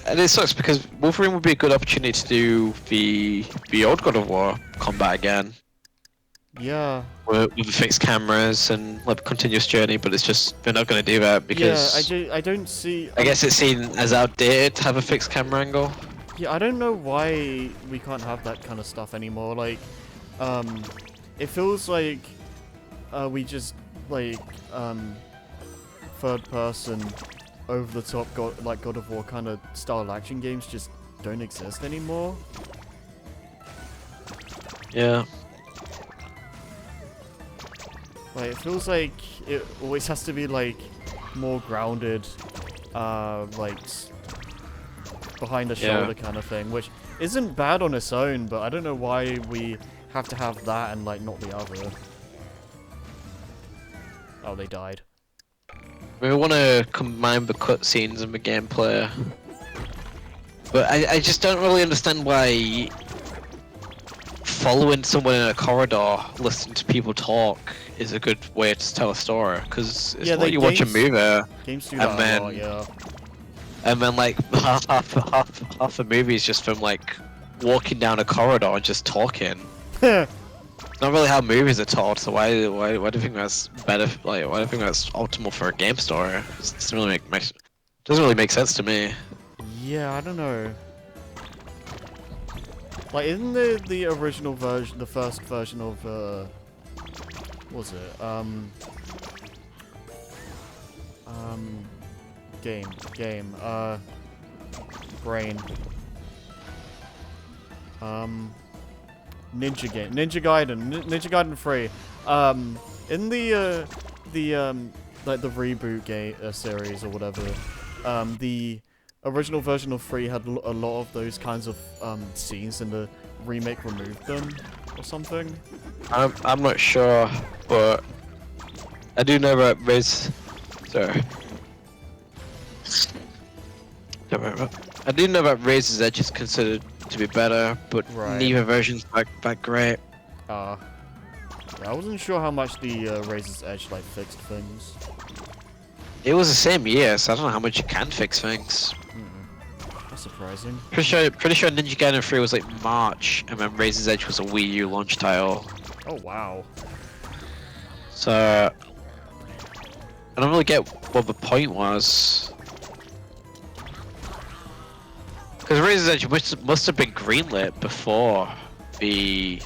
And it sucks because Wolverine would be a good opportunity to do the old God of War combat again, yeah. with the fixed cameras and like continuous journey. But it's just they're not gonna do that because I don't see. I guess it's seen as outdated to have a fixed camera angle. Yeah, I don't know why we can't have that kind of stuff anymore. Like, it feels like we just like third person over the top God of War kind of style action games just don't exist anymore. Yeah. Like, it feels like it always has to be like more grounded, like behind the shoulder kind of thing, which isn't bad on its own, but I don't know why we have to have that and like not the other. Oh, they died. We want to combine the cutscenes and the gameplay, but I just don't really understand why following someone in a corridor, listening to people talk, is a good way to tell a story. Because it's like you watch a movie, Games do that a lot, yeah. and then like half the movie is just from like walking down a corridor and just talking. Not really how movies are told, so why do you think that's better? Like, why do you think that's optimal for a game story? It doesn't really make sense to me. Yeah, I don't know. Like, isn't the original version, the first version of what was it? Brain. Ninja Gaiden 3. In the like the reboot game series or whatever, the original version of 3 had a lot of those kinds of scenes, and the remake removed them or something. I'm not sure, but I do know about Race. Sorry. I do know that Razor's Edge is considered to be better, but Right. neither version's that great. Yeah, I wasn't sure how much the Razor's Edge like fixed things. It was the same year, so I don't know how much you can fix things. That's surprising. Pretty sure Ninja Gaiden 3 was like March, and then Razor's Edge was a Wii U launch title. Oh wow. So I don't really get what the point was. Because Razor's Edge must have been greenlit before the...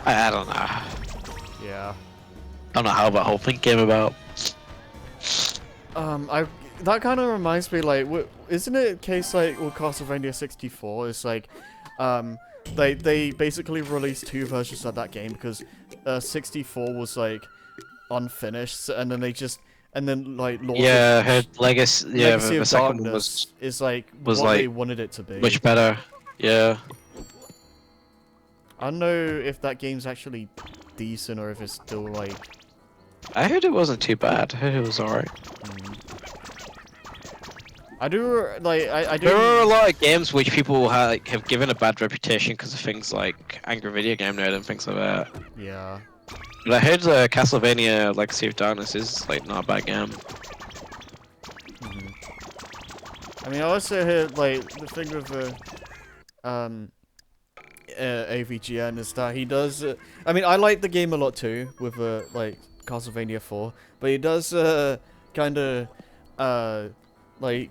I don't know. Yeah. I don't know how that whole thing came about. That kind of reminds me, like, isn't it a case like with Castlevania 64? It's like, they basically released 2 versions of that game because 64 was like unfinished, and then like launched Yeah, her Legacy. Yeah, Legacy the of second one Darkness is like was what like they wanted it to be. much better. Yeah. I don't know if that game's actually decent or if it's still like. I heard it wasn't too bad. I heard it was alright. I do like I do. There are a lot of games which people have given a bad reputation because of things like Angry Video Game Nerd and things like that. Yeah. But I heard Castlevania Legacy of Darkness is like not a bad game. I mean, I also heard like the thing with AVGN is that he does. I mean, I like the game a lot too with like Castlevania 4, but he does kind of like.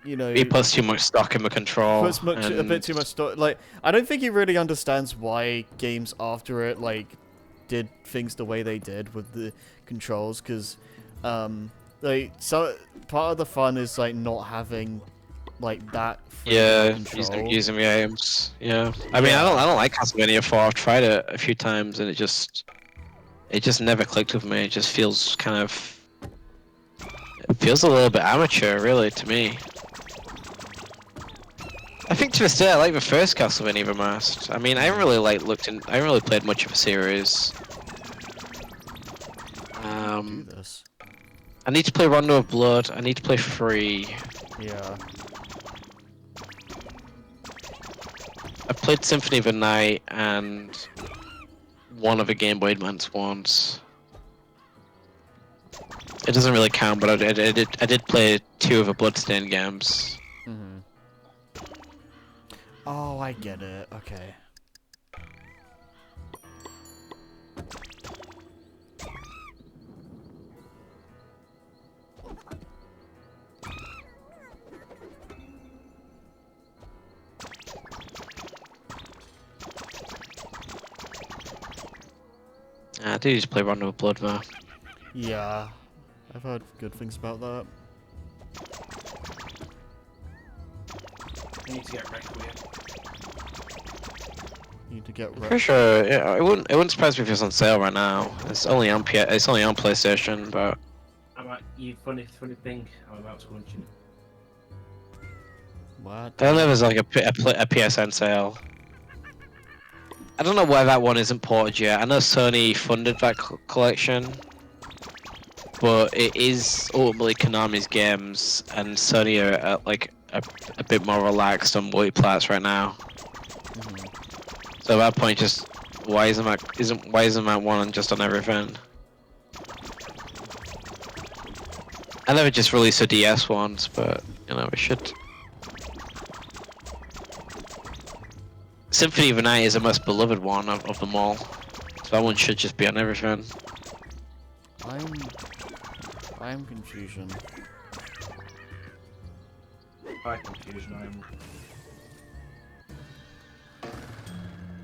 You know, He puts too much stock in the control. Puts a bit too much stock. Like, I don't think he really understands why games after it like did things the way they did with the controls, because like so part of the fun is like not having like that. Yeah, control. using the aims. Yeah, I mean, I don't like Castlevania 4. I've tried it a few times and it just never clicked with me. It just feels kind of. It feels a little bit amateur, really, to me. I think to this day I like the first Castlevania remastered. I mean, I haven't really I haven't really played much of a series. I need to play Rondo of Blood. I need to play 3. Yeah. I played Symphony of the Night and one of the Game Boy Advance ones. It doesn't really count, but I did play 2 of the Bloodstained games. Oh, I get it. Okay. I do just play Rondo of Blood though. Yeah, I've heard good things about that. You need to get Requiem. Need to get Pretty sure, yeah, it wouldn't surprise me if it's on sale right now. It's only on PlayStation, but Funny thing, I'm about to launch it. What? I don't know if there's like a PSN sale. I don't know why that one isn't ported yet. I know Sony funded that collection, but it is ultimately Konami's games, and Sony are like a bit more relaxed on multiplats right now. So at that point, just why isn't that one just on everything? I never just released a DS ones, but you know we should. Symphony of the Night is the most beloved one of them all, so that one should just be on everything. I'm confusion. By confusion,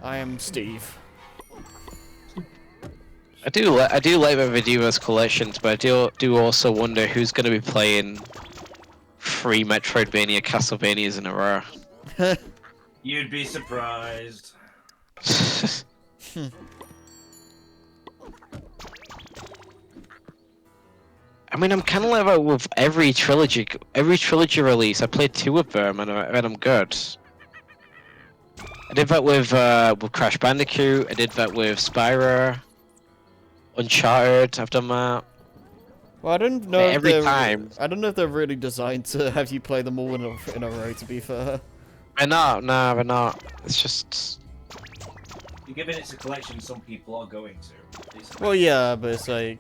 I am Steve. I do like the Redeemer's collections, but I do also wonder who's going to be playing 3 Metroidvania Castlevanias in a row. You'd be surprised. I mean, I'm kind of like that with every trilogy release. I played 2 of them and I'm good. I did that with Crash Bandicoot. I did that with Spyro. Uncharted, I've done that. Well, I don't know. Like, if every they're- time. I don't know if they're really designed to have you play them all in a row. To be fair. They're not, no, they're not. It's just... Given it's a collection, some people are going to. Well, yeah, but it's like.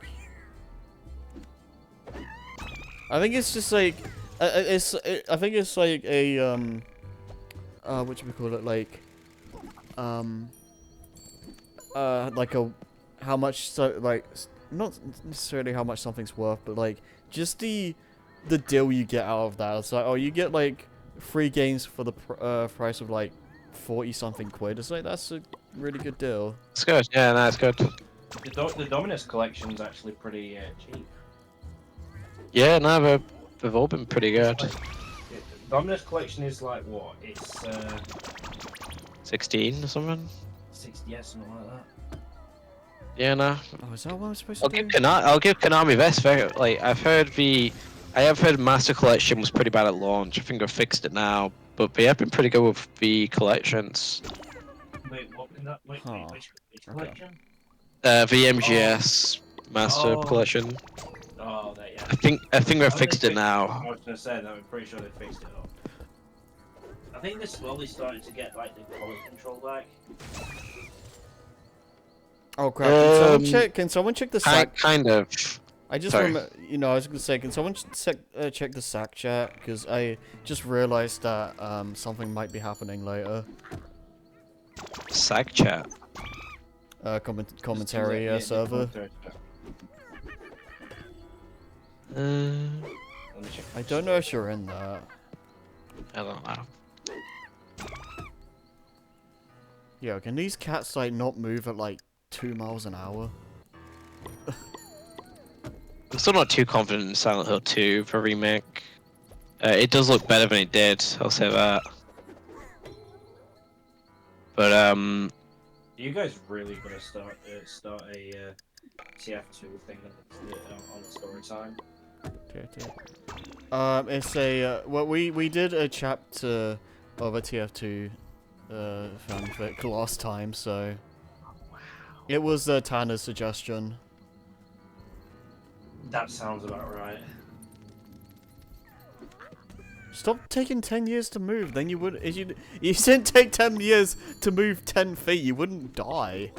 I think it's just like. I think it's like a what should we call it? Like a how much not necessarily how much something's worth, but like just the deal you get out of that. It's like, oh, you get like 3 games for the price of like 40 something quid. It's like, that's a really good deal. It's good, yeah, no, it's good. The Dominus collection's actually pretty cheap. Yeah, no, they've all been pretty good. The Dominus collection is like what? It's 16 or something? 60, yeah, something like that. Yeah, no. Oh, is that what I'm supposed to do? I'll give Konami best fair. Like, I have heard Master Collection was pretty bad at launch. I think I've fixed it now, but they have been pretty good with the collections. Wait, what in that? Wait, Huh. which Okay. collection? The MGS Master Oh. Collection. Oh, that, yeah. I think they've Oh, fixed they it now. I was gonna say that. I'm pretty sure they fixed it up. I think they're slowly starting to get like the quality control back. Oh crap! Can someone Um, check? Can someone check the sack? Kind of. I just sorry. I was gonna say, can someone check the sack chat? Because I just realized that something might be happening later. Sag chat. Commentary server. Uh, Let me check. I don't know if you're in that. I don't know. Yo, can these cats like not move at like 2 miles an hour? I'm still not too confident in Silent Hill 2 for remake. It does look better than it did, I'll say that. But Are you guys really gonna start a TF2 thing on the story time? It's a well, we did a chapter of a TF2 fanfic last time, so it was Tanner's suggestion. That sounds about right. Stop taking 10 years to move, then you would. If you didn't take 10 years to move 10 feet, you wouldn't die.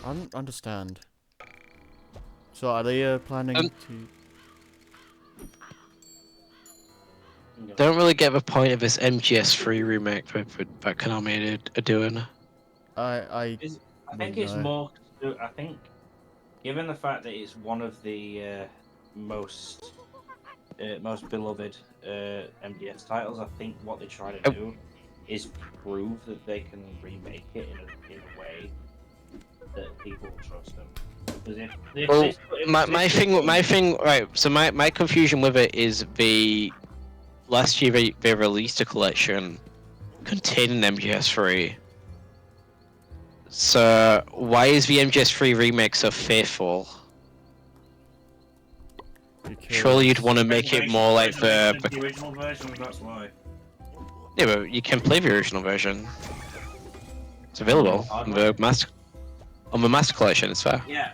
I don't understand. So are they planning to? don't really get the point of this MGS3 remake that Konami are doing. I I think it's no. more. I think, given the fact that it's one of the most beloved MDS titles, I think what they try to do is prove that they can remake it in a way that people will trust them. Because if Well, if my thing, right? So my confusion with it is last year they released a collection containing MGS3. So why is the MGS3 remake so faithful? Surely you'd want to make it more like the original version. That's why. yeah, but you can play the original version. It's available on the master collection. It's fair. Yeah.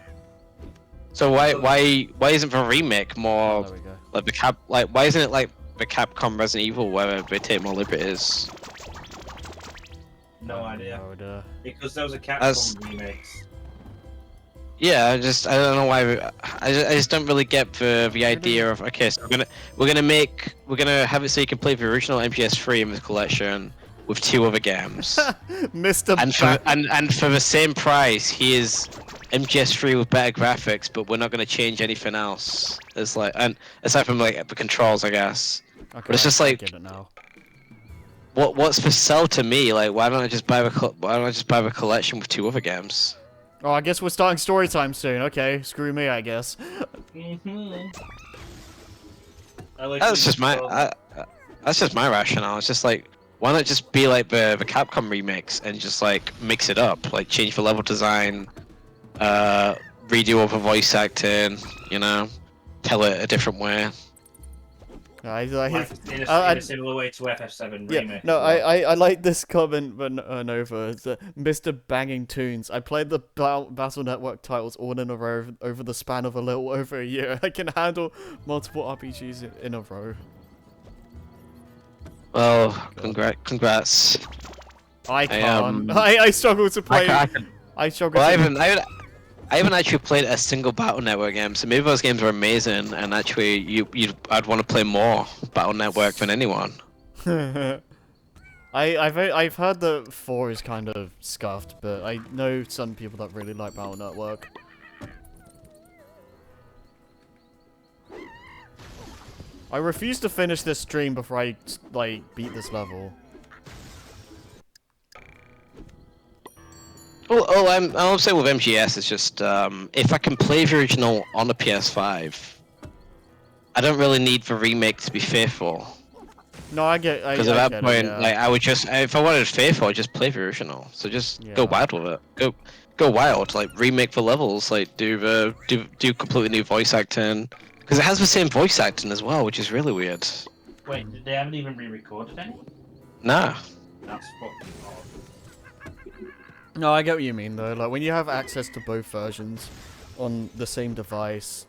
So why isn't the remake Oh, more there we go. like why isn't it like the Capcom Resident Evil where they take more liberties? No idea. No, Because those are As- Capcom remakes. Yeah, I don't know why. I just don't really get the idea of okay, so we're gonna have it so you can play the original MGS3 in the collection with 2 other games, Mr. and for the same price, here's MGS3 with better graphics, but we're not gonna change anything else. It's like, and aside from like the controls, I guess. Okay, But it's just I like- get it now. What's the sell to me? Like, why don't I just buy the collection with 2 other games? Oh, I guess we're starting story time soon. Okay, screw me, I guess. That's just my rationale. It's just like, why not just be like the Capcom remakes and just like mix it up, like change the level design, redo all the voice acting, you know, tell it a different way. Like, in I- a similar way to FF7 yeah, remake. no, as well. I like this comment, but Nova. It's Mr. Banging Tunes. I played the Battle Network titles all in a row over the span of a little over a year. I can handle multiple RPGs in a row. Well, God. congrats. I can't. um, I struggle to play. I I struggle Well, to. I haven't actually played a single Battle Network game, so maybe those games are amazing, and actually, I'd want to play more Battle Network than anyone. I've heard that 4 is kind of scuffed, but I know some people that really like Battle Network. I refuse to finish this stream before I like beat this level. Well, I'll say with MGS, it's just if I can play the original on the PS5, I don't really need the remake to be faithful. No, I get Because at that get point, it, yeah. like I would just, if I wanted faithful, I'd just play the original. So just go Yeah. wild with it. Go wild. Like remake the levels. Like do completely new voice acting. Because it has the same voice acting as well, which is really weird. Wait, they haven't even re-recorded any? Nah. That's fucking odd. No, I get what you mean though. Like when you have access to both versions on the same device,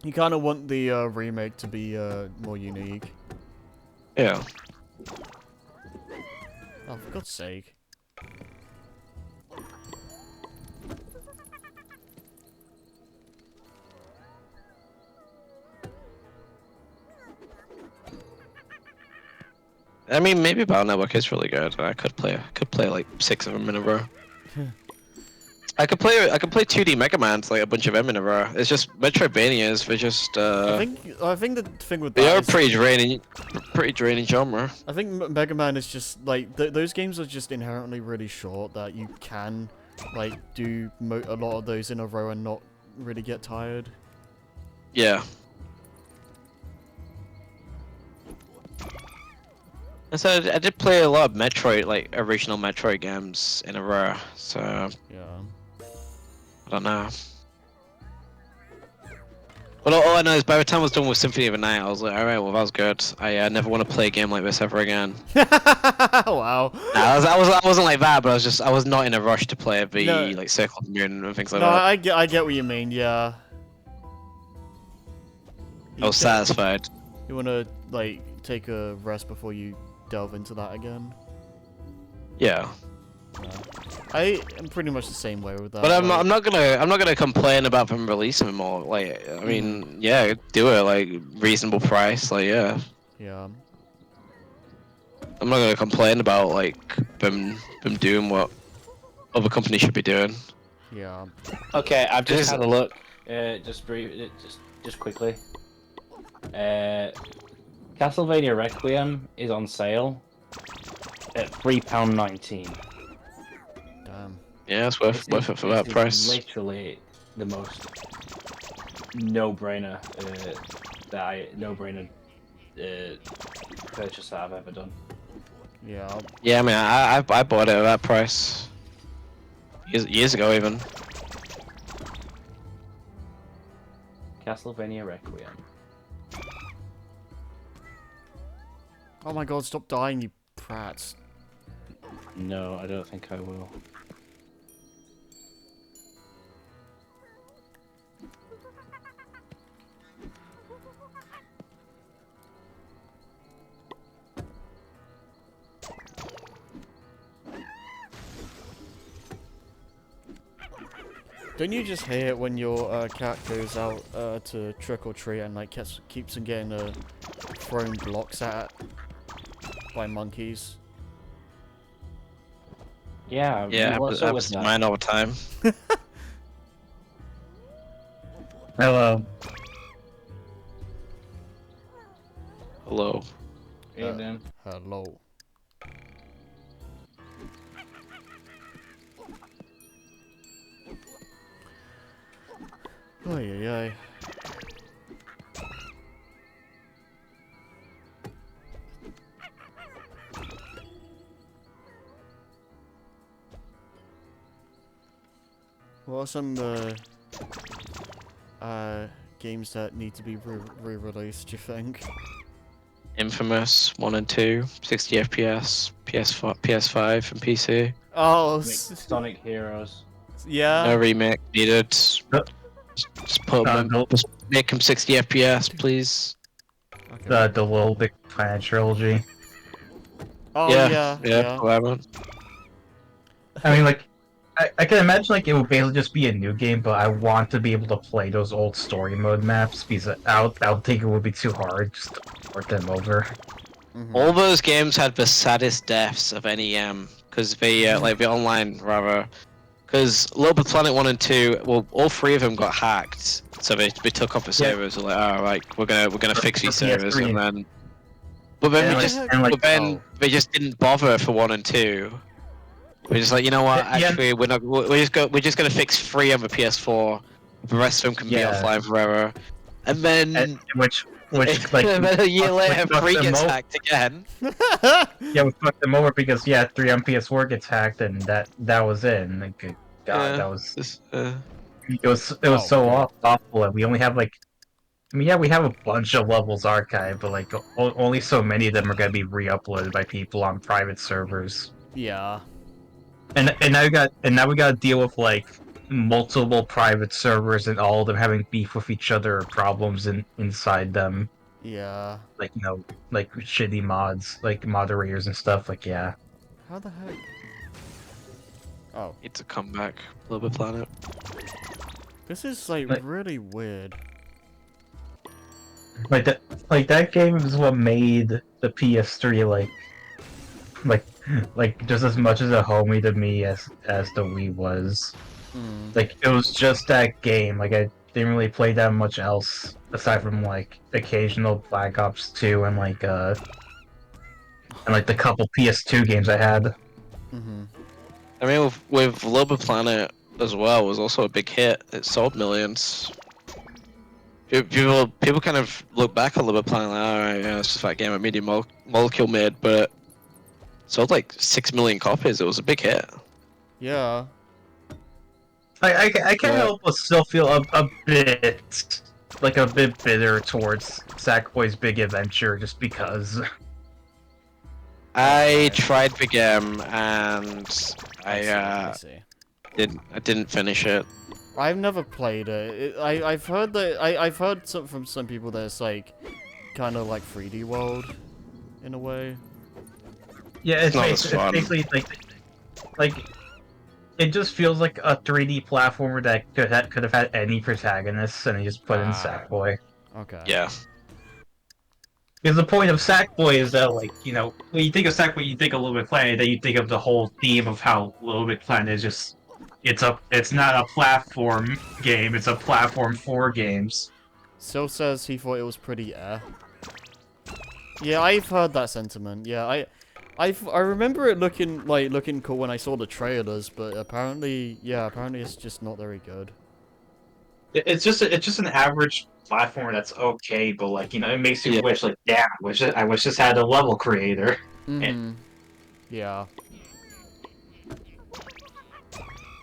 you kind of want the remake to be more unique. Yeah. Oh, for God's sake. I mean, maybe Battle Network is really good. I could play like 6 of them in a row. I could play 2D Mega Man's like a bunch of them in a row. It's just Metroidvanias. They're just I think the thing with they that are is, pretty draining genre. I think Mega Man is just like those games are just inherently really short that you can like do a lot of those in a row and not really get tired. Yeah. And so I did play a lot of Metroid, like original Metroid games in a row. So Yeah. I don't know. But all I know is by the time I was done with Symphony of the Night, I was like, alright, well that was good. I never want to play a game like this ever again. Wow. No, I wasn't like that, but I was not in a rush to play the No. like Circle of the Moon and things like No, that. I get what you mean. Yeah. I was satisfied. You want to like take a rest before you delve into that again. Yeah. I am pretty much the same way with that. But I'm like- not gonna complain about them releasing them all. Like I mean, yeah, do it like reasonable price. Like yeah, Yeah. I'm not gonna complain about like them doing what other companies should be doing. Yeah. Okay, I've just Is- had a look. Just quickly. Castlevania Requiem is on sale at £3.19. Damn. Yeah, it's worth it for that price. Literally the most no-brainer purchase that I've ever done. Yeah. Yeah, I mean, I bought it at that price years ago even. Castlevania Requiem. Oh my God! Stop dying, you prats. No, I don't think I will. Don't you just hate it when your cat goes out to trick or treat and like keeps on getting thrown blocks at by monkeys? Yeah, Yeah, what's up with happens to that? mine all the time. Hello. Hello. Evening. Hello. Ay ay ay. What are some games that need to be re-released, do you think? Infamous 1 and 2, 60 FPS, PS5 and PC. Oh, Sonic Heroes. yeah. No remake needed. Just put 'em No. just make them 60 FPS, please. Okay. The Little Big Planet trilogy. Oh yeah, yeah. Whatever. I mean, like, I can imagine like it would basically just be a new game, but I want to be able to play those old story mode maps because I don't think it would be too hard just to port them over. Mhm. All those games had the saddest deaths of NEM because they like the online rather. Because Little Big Planet 1 and 2, well, all three of them got hacked, so they took off the servers. They're like, oh, like we're gonna fix these servers, PS3. and then, but then And we like- just, and like- but then oh. they just didn't bother for 1 and 2. We're just like, you know what? Yeah. Actually, we're just gonna fix 3 on the PS4. The rest of them can be Yeah. offline forever. And then, And, which like and then a year which later, fucked 3 them gets over. hacked again. Yeah, we fucked them over because 3 on PS4 gets hacked and that was it. And like, good God, Yeah. that was Just, it was Oh, so okay. awful. And we only have like, I mean, yeah, we have a bunch of levels archived, but like only so many of them are gonna be re-uploaded by people on private servers. Yeah. And now we got to deal with like multiple private servers and all of them having beef with each other or problems inside them. Yeah. Like like shitty mods, like moderators and stuff. Like yeah. How the heck? Oh, it's a comeback, Little Big Planet. this is like Like- really weird. Like that game is what made the PS3 like just as much as a homie to me as the Wii was. Mm. Like it was just that game. Like I didn't really play that much else aside from like occasional Black Ops 2 and like the couple PS2 games I had. Mhm. I mean, with Little Big Planet as well was also a big hit. It sold millions. People kind of look back on Little Big Planet like, alright, yeah, it's just that game a Media Molecule made, but it sold like 6 million copies. It was a big hit. Yeah. I can't Yeah. help but still feel a bit bitter towards Sackboy's Big Adventure just because. I tried the game and I see. didn't finish it. I've never played it. I've heard that I've heard from some people that it's like kind of like 3D World in a way. Yeah, it's not as fun. basically like it just feels like a 3D platformer that could have had any protagonists, and they just put in Sackboy. Okay. Yeah. Because the point of Sackboy is that, like, you know, when you think of Sackboy, you think of Little Big Planet, then you think of the whole theme of how Little Big Planet is just it's not a platform game, it's a platform for games. Sil says he thought it was pretty Yeah, I've heard that sentiment. Yeah, I remember it looking cool when I saw the trailers, but apparently it's just not very good. It's just an average platformer that's okay, but like, you know, it makes you wish, like, damn, I wish this had a level creator. Mhm. Yeah.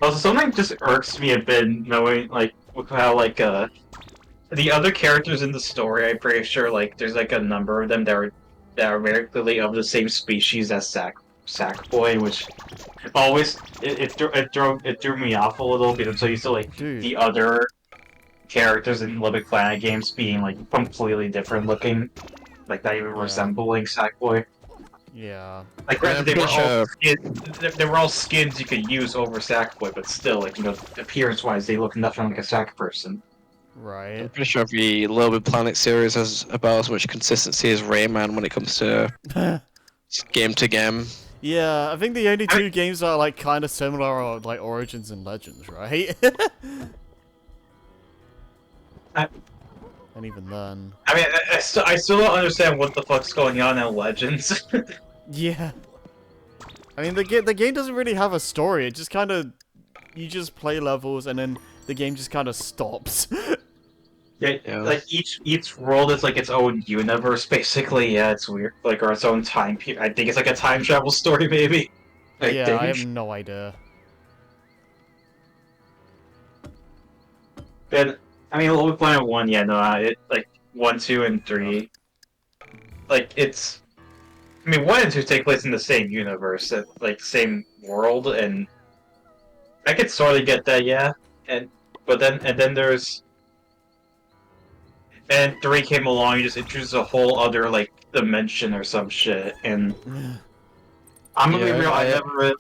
Also, something just irks me a bit knowing, like, how, like, the other characters in the story, I'm pretty sure, like, there's, like, a number of them that are very clearly of the same species as Sackboy, which always, it threw me off a little bit until you saw, like, Dude. the other characters in Little Big Planet games being, like, completely different looking, like, not even resembling Sackboy. Yeah. Like, granted, they were all skins you could use over Sackboy, but still, like, you know, appearance-wise, they look nothing like a Sack person. Right. I'm pretty sure the Little Big Planet series has about as much consistency as Rayman when it comes to game to game. Yeah, I think the only two games that are like kind of similar are like Origins and Legends, right? And even then. I mean, I still don't understand what the fuck's going on in Legends. Yeah. I mean, the game doesn't really have a story. It just kind of, you just play levels and then the game just kind of stops. Yeah. Like each world is like its own universe, basically. Yeah, it's weird. Like, or its own time period. I think it's like a time travel story, maybe. Yeah, I have no idea. And I mean, Little Big Planet 1, yeah, no, it like 1, 2, and 3. like it's. I mean, 1 and 2 take place in the same universe, like same world, and I could sort of get that, yeah. And then there's and 3 came along, you just introduced a whole other like dimension or some shit, and I'm gonna be Yeah, real.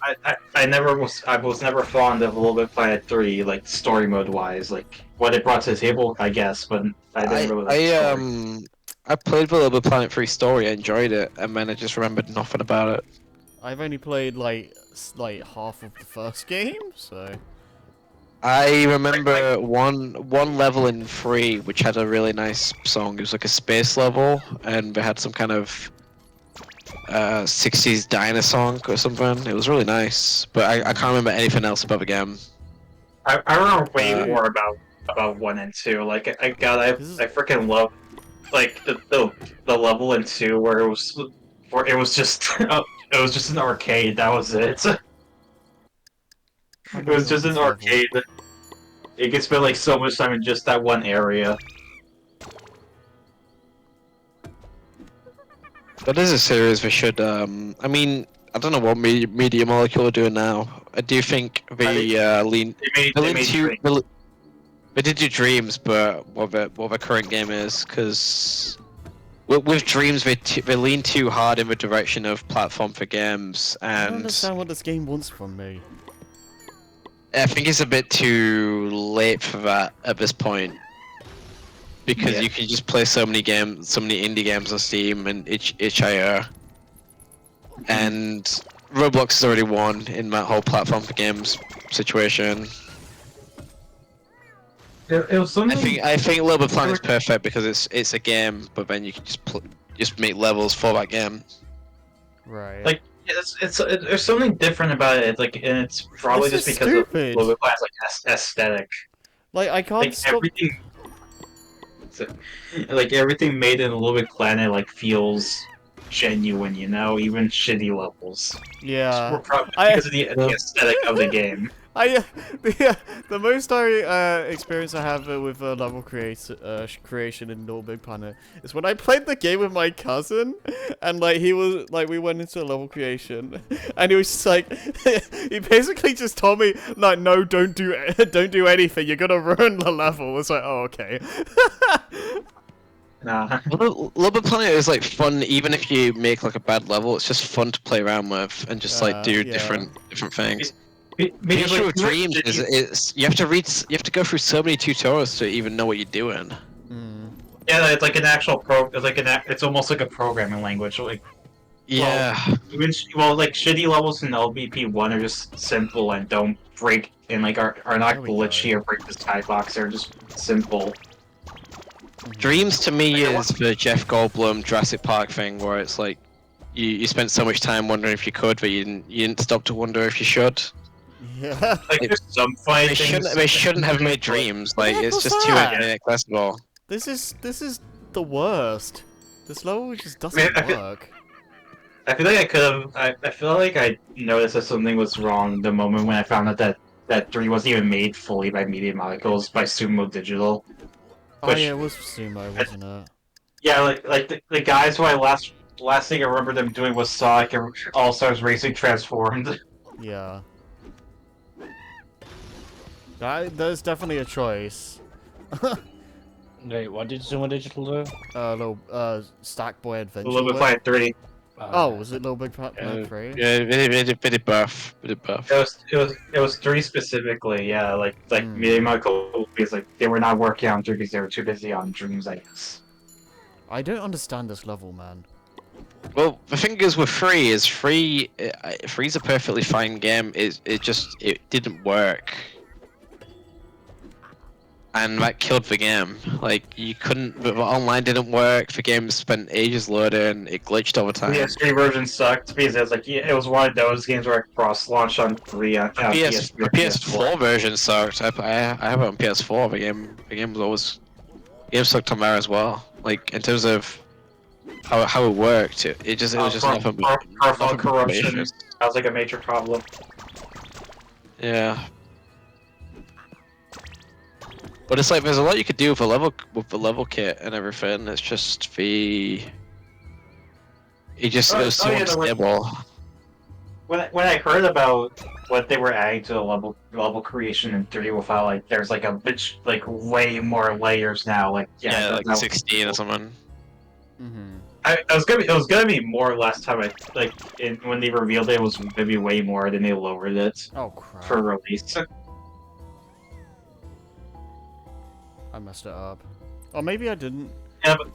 I was never fond of Little Big Planet 3, like story mode wise, like what it brought to the table, I guess. But I didn't really like the story. I played Little Big Planet 3 story, I enjoyed it, and then I just remembered nothing about it. I've only played like half of the first game, so I remember one level in 3 which had a really nice song. It was like a space level, and they had some kind of 60s diner song or something. It was really nice, but I can't remember anything else about the game. I remember way Uh, more about 1 and 2. Like I this is freaking love like the level in 2 where it was just it was just an arcade. That was it. I It was remember just this an level. arcade. It could spend like so much time in just that one area. That is a series we should. I mean, I don't know what Media Molecule are doing now. I do think lean. They made Dream. They did do Dreams, but what the current game is, because with Dreams they lean too hard in the direction of platform for games, I don't and understand what this game wants from me. I think it's a bit too late for that at this point. Because Yeah. you can just play so many games, so many indie games on Steam and itch.io, and Roblox has already won in that whole platform for games situation. It was something. I think Little Big Planet is perfect because it's a game, but then you can just make levels for that game. Right. Like there's something different about it. Like, and it's probably This just is because stupid. of Little Big Planet's like aesthetic. Like I can't Like stop. everything. Like everything made in Little Big Planet like feels genuine, you know, even shitty levels. Yeah. Probably I- because of the aesthetic of the game. The most experience I have with level creation in Little Big Planet is when I played the game with my cousin, and like he was like we went into a level creation, and he was just like he basically just told me like no, don't do anything, you're gonna ruin the level. I was like, oh okay. Nah. Little Big Planet is like fun, even if you make like a bad level. It's just fun to play around with and just like do Yeah. different things. Maybe The issue like, with Dreams is you have to go through so many tutorials to even know what you're doing. Mm. yeah, it's like an actual it's like it's almost like a programming language. Like Yeah, like shitty levels in LBP1 are just simple and don't break and like are not There we glitchy go. or break the skybox. They're just simple. Dreams to me is the Jeff Goldblum Jurassic Park thing, where it's like you spent so much time wondering if you could, but you didn't stop to wonder if you should. Yeah. Like there's some funny things. They shouldn't have made Dreams. Like heck it's was just too that? inaccessible. This is the worst. This level just Man, doesn't I feel- work. I feel like I could have. I feel like I noticed that something was wrong the moment when I found out that 3 wasn't even made fully by Media Molecules by Sumo Digital. Oh Which- yeah, it was Sumo, wasn't it? Yeah, like the guys who I last thing I remember them doing was Sonic and All Stars Racing Transformed. Yeah. There's definitely a choice. Wait, what did Sumo Digital do? Little Stack Boy Adventure. A little bit World? Planet 3. Oh, was it Little Big Planet 3? Yeah, they did buff. They did buff. It was 3 specifically. Yeah, like Media Molecules because like they were not working on 3 because they were too busy on Dreams, I guess. I don't understand this level, man. Well, the thing is with Three's a perfectly fine game. It didn't work, and that killed the game. Like you couldn't, the online didn't work. The game spent ages loading. It glitched over time. The PS3 version sucked because it was like it was one of those games where it cross-launched on 3 on PS3 The or PS4 version sucked. I have it on PS4. The game was always sucked on there as well. Like in terms of how it worked, it was just nothing but Profile nothing but corruption. issues. That was like a major problem. Yeah. But it's like there's a lot you could do with the level kit and everything. It's just It just it Oh, was too yeah, the way- unstable. When I heard about what they were adding to the level creation in 3 with how like there's like a bitch like way more layers now, like yeah, Yeah, that, like that was 16 or cool. something. Mm-hmm. It was gonna be more last time when they revealed it was gonna be way more, then they lowered it Oh crap! for release. I messed it up. Or maybe I didn't. Yeah, but,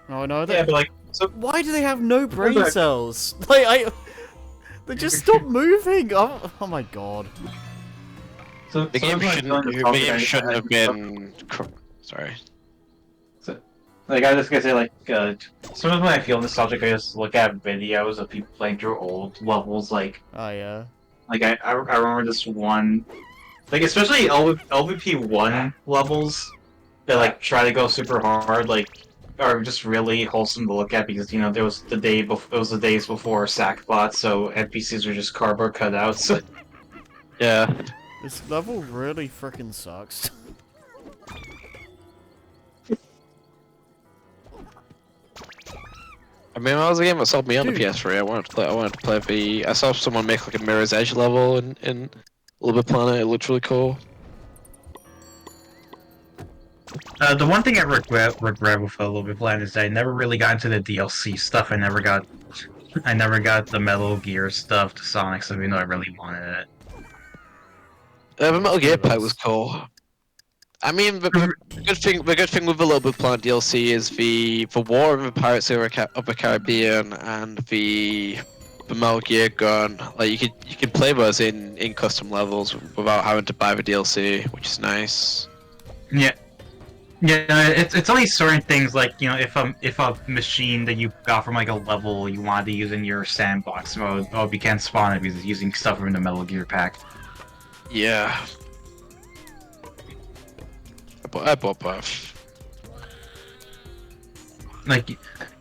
Oh no, yeah, but like so why do they have no brain back. cells? Like they just stop moving. Oh my god. so The so game that's shouldn't, what I'm the talking game about. shouldn't have been. Sorry. So, like I was just gonna say, like sometimes when I feel nostalgic, I just look at videos of people playing through old levels. Oh yeah. Like I remember this one, like especially LVP one levels that like try to go super hard, like are just really wholesome to look at because you know there was the day before it was the days before Sackbot, so NPCs were just cardboard cutouts. Yeah. This level really freaking sucks. I mean, that was a game that sold me on the Dude. PS3. I wanted to play. I wanted to play the. I saw someone make like a Mirror's Edge level in Little Bit Planet. It looked really cool. The one thing I regret with a little bit Planet is that I never really got into the DLC stuff. I never got the Metal Gear stuff, the Sonic stuff, even though I really wanted it. The Metal Gear Yeah, Pack was cool. I mean, the good thing with the Little Bit Planet DLC is the War of the Pirates of the Caribbean and the Metal Gear gun. Like you could play those in custom levels without having to buy the DLC, which is nice. Yeah. Yeah, it's only certain things like you know if a machine that you got from like a level you wanted to use in your sandbox mode, oh you can't spawn it because it's using stuff from the Metal Gear pack. Yeah. I bought both. Like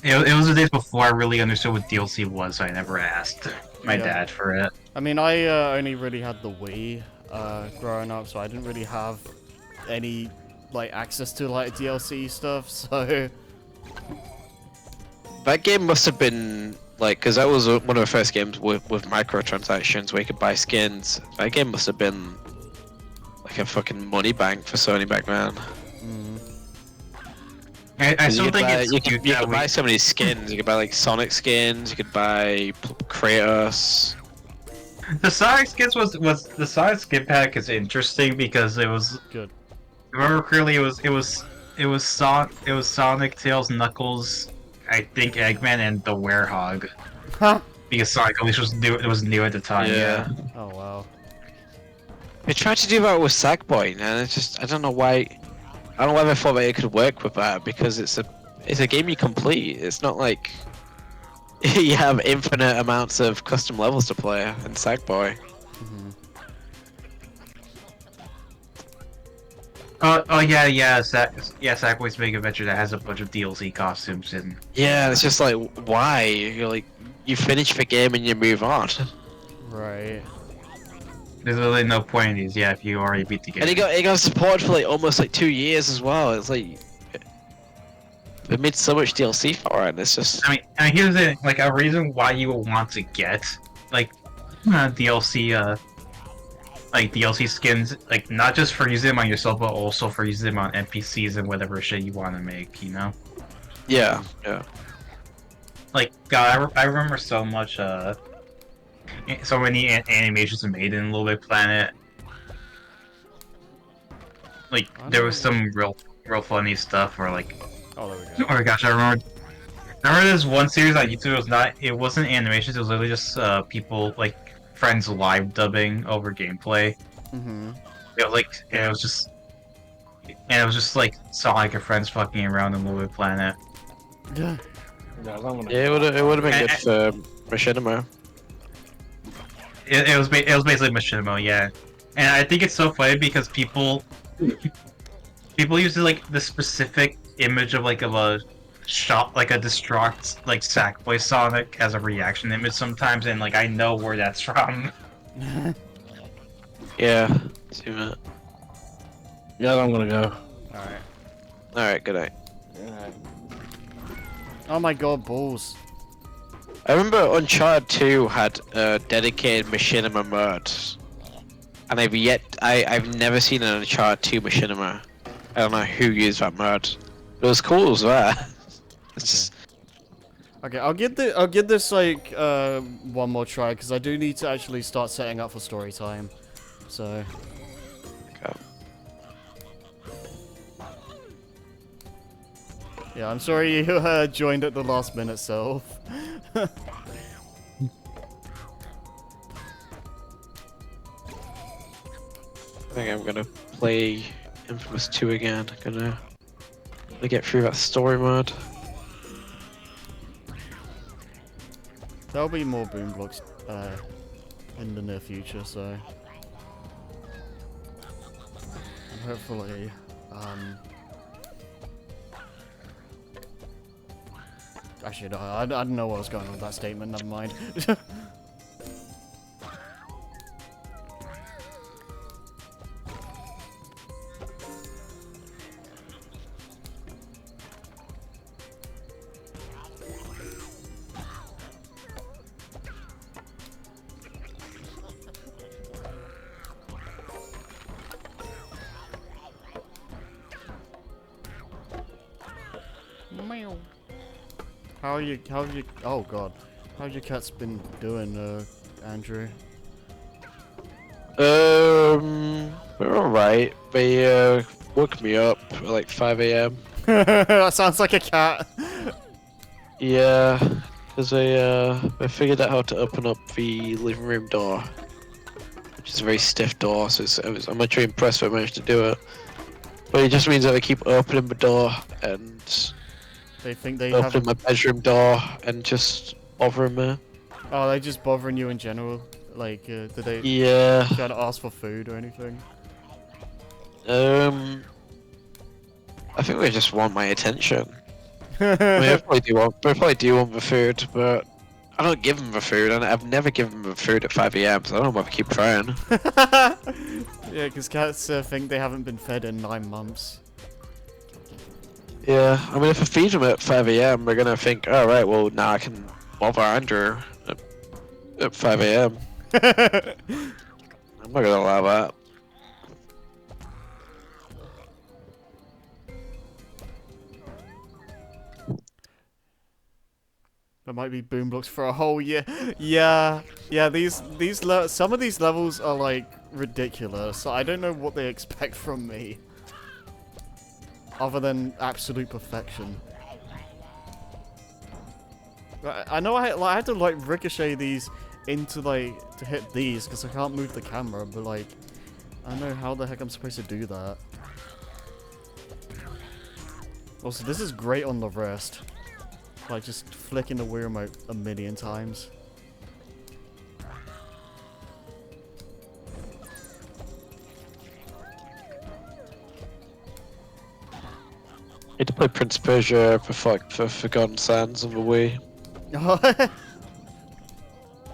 it was the days before I really understood what DLC was, so I never asked my Yeah. dad for it. I mean, I only really had the Wii growing up, so I didn't really have any like access to like DLC stuff. So That game must have been like, because that was one of the first games with microtransactions where you could buy skins. That game must have been like a fucking money bank for Sony back then. I still think it's you cute could that buy so many skins. You could buy like Sonic skins. You could buy Kratos. the Sonic skins was the Sonic skin pack is interesting because it was good. remember clearly it was Sonic, Tails, Knuckles, I think Eggman, and the Werehog. Huh? Because Sonic at least was new. It was new at the time. Yeah. Oh wow. They tried to do that with Sackboy, and it's just I don't know why. I don't know why they thought that it could work with that because it's a game you complete. It's not like you have infinite amounts of custom levels to play in Sackboy. Oh yeah. Sackboy's Big Adventure that has a bunch of DLC costumes and. Yeah, it's just like why you're like you finish the game and you move on. Right. There's really no point in these. Yeah, if you already beat the game. And it got support for like almost like 2 years as well. It's like they made so much DLC for it. And it's just I mean, here's the thing, like a reason why you will want to get like DLC, like DLC skins, like not just for using them on yourself, but also for using them on NPCs and whatever shit you want to make. You know. yeah. Like God, I remember so much. So many animations made in Little Big Planet. Like there was some real funny stuff, or like, Oh, there we oh go. my gosh, I remember this one series on YouTube. It wasn't animations. It was literally just people like friends live dubbing over gameplay. It was just like Sonic and friends fucking around in Little Big Planet. Yeah. Yeah, Yeah, it would have been good for Machinima. It was basically Machinima, yeah. And I think it's so funny because people use like the specific image of a shot, like a distraught like Sackboy Sonic as a reaction image sometimes, and like I know where that's from. Yeah. See that. Yeah, I'm gonna go. All right. All right. Good night. Oh my god, balls. I remember Uncharted 2 had a dedicated machinima mode, and I've never seen an Uncharted 2 machinima. I don't know who used that mode, but it was cool as well. It's just, Okay, I'll give this like one more try because I do need to actually start setting up for story time. So. okay. Yeah, I'm sorry you joined at the last minute, Self. I think I'm gonna play Infamous 2 again. Gonna get through that story mode. There'll be more Boom Blocks in the near future, so. And hopefully, actually, no, I don't know what was going on with that statement, never mind. Meow. How have you, oh god. How's your cat's been doing, Andrew? We're alright. They woke me up at like 5 a.m. That sounds like a cat. Yeah, because I figured out how to open up the living room door, which is a very stiff door. So I'm actually impressed that I managed to do it. But it just means that I keep opening the door and They think they opening have. my bedroom door and just bothering me. Oh, they just bothering you in general. Like, did they Yeah. try to ask for food or anything? I think they just want my attention. I mean, I probably do want the food, but I don't give them the food, and I've never given them the food at 5 a.m. So I don't know if I keep trying. Yeah, because cats think they haven't been fed in 9 months. Yeah, I mean, if I feed them at 5 a.m., they're gonna think, all right, well now I can bother Andrew at 5 a.m. I'm not gonna allow that. There might be boom blocks for a whole year. Yeah, some of these levels are like ridiculous. I don't know what they expect from me, other than absolute perfection. I know I had to like ricochet these into like to hit these because I can't move the camera, but like I don't know how the heck I'm supposed to do that. Also, this is great on the wrist. Like, just flicking the Wii remote a million times. I had to play Prince Persia for Forgotten Sands on the Wii.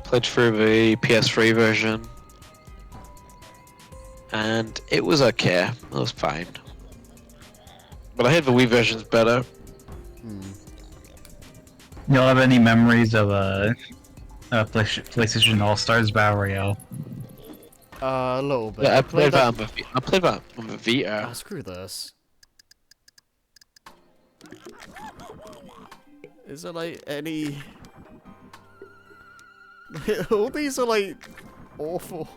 Played through the PS3 version. And it was okay. It was fine. But I heard the Wii version's better. You don't have any memories of PlayStation All Stars Battle Royale? A little bit. Yeah, I played that on the Vita. Oh, screw this. Is there like any... All these are like awful.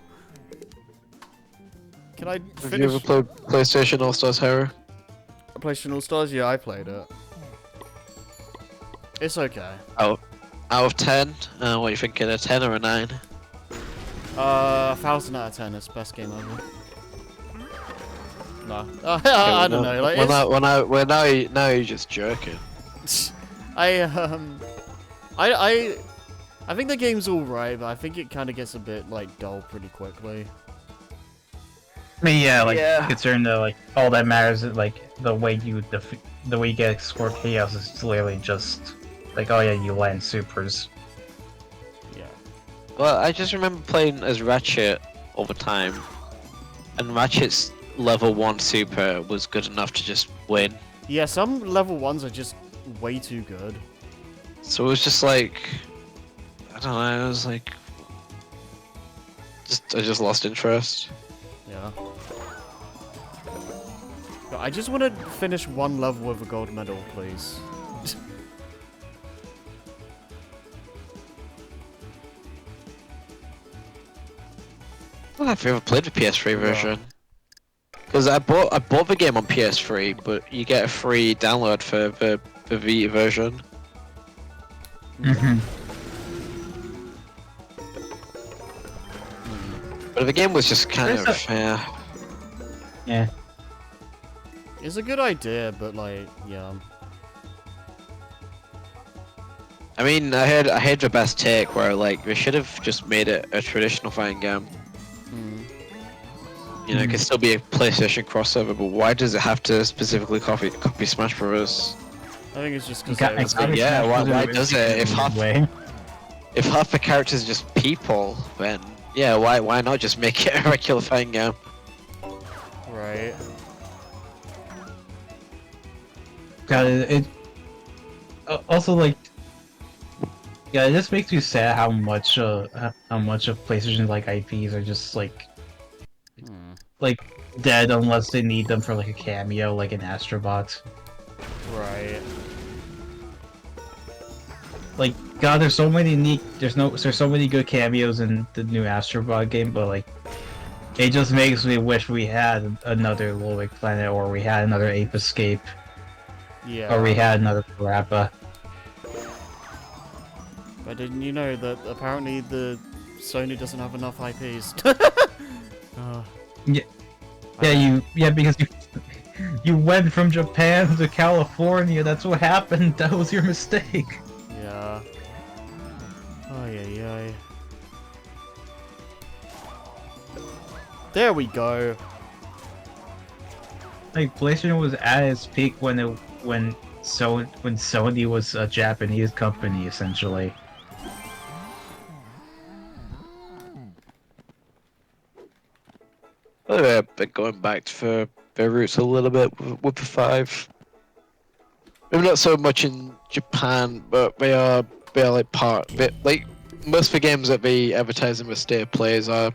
Can I Have you finish ever played PlayStation All Stars Hero? PlayStation All Stars? Yeah, I played it. It's okay. Out of 10, what are you thinking? A 10 or a 9? 1,000 out of 10. It's best game ever. No, I don't know. Like, now you're just joking. I think the game's alright, but I think it kind of gets a bit like dull pretty quickly. I mean, yeah, like Yeah. considering that like all that matters is like the way you get score chaos is literally just like, oh yeah, you land supers. Yeah. Well, I just remember playing as Ratchet all the time, and Ratchet's level 1 super was good enough to just win. Yeah, some level 1s are just way too good. So it was just like, I don't know. It was like, I just lost interest. Yeah. But I just want to finish one level with a gold medal, please. I don't know if you ever played the PS3 Yeah. version. Because I bought the game on PS3, but you get a free download for the Vita version. Mhm. But the game was just kind There's of Yeah. It's a good idea, but like, yeah. I mean, I heard the best take where like they should have just made it a traditional fighting game. You know, it could still be a PlayStation crossover, but why does it have to specifically copy Smash Bros? I think it's just You because got- Yeah, Smash why Bros. does it? If half the characters are just people, then yeah, why not just make it a regular fighting game? right. God, also like, yeah, it just makes me sad how much of PlayStation like IPs are just like dead unless they need them for like a cameo, like an Astrobot. Right. Like, God, there's so many there's so many good cameos in the new Astrobot game, but like, it just makes me wish we had another Little Big Planet, or we had another Ape Escape, Yeah. or we had another Parappa. But didn't you know that apparently the Sony doesn't have enough IPs? Yeah, because you went from Japan to California. That's what happened. That was your mistake. Yeah. Ay, ay, ay. There we go. Like, PlayStation was at its peak when Sony was a Japanese company, essentially. But going back to their roots a little bit with the 5. Maybe not so much in Japan, but they are like like most of the games that they advertise in the state of plays are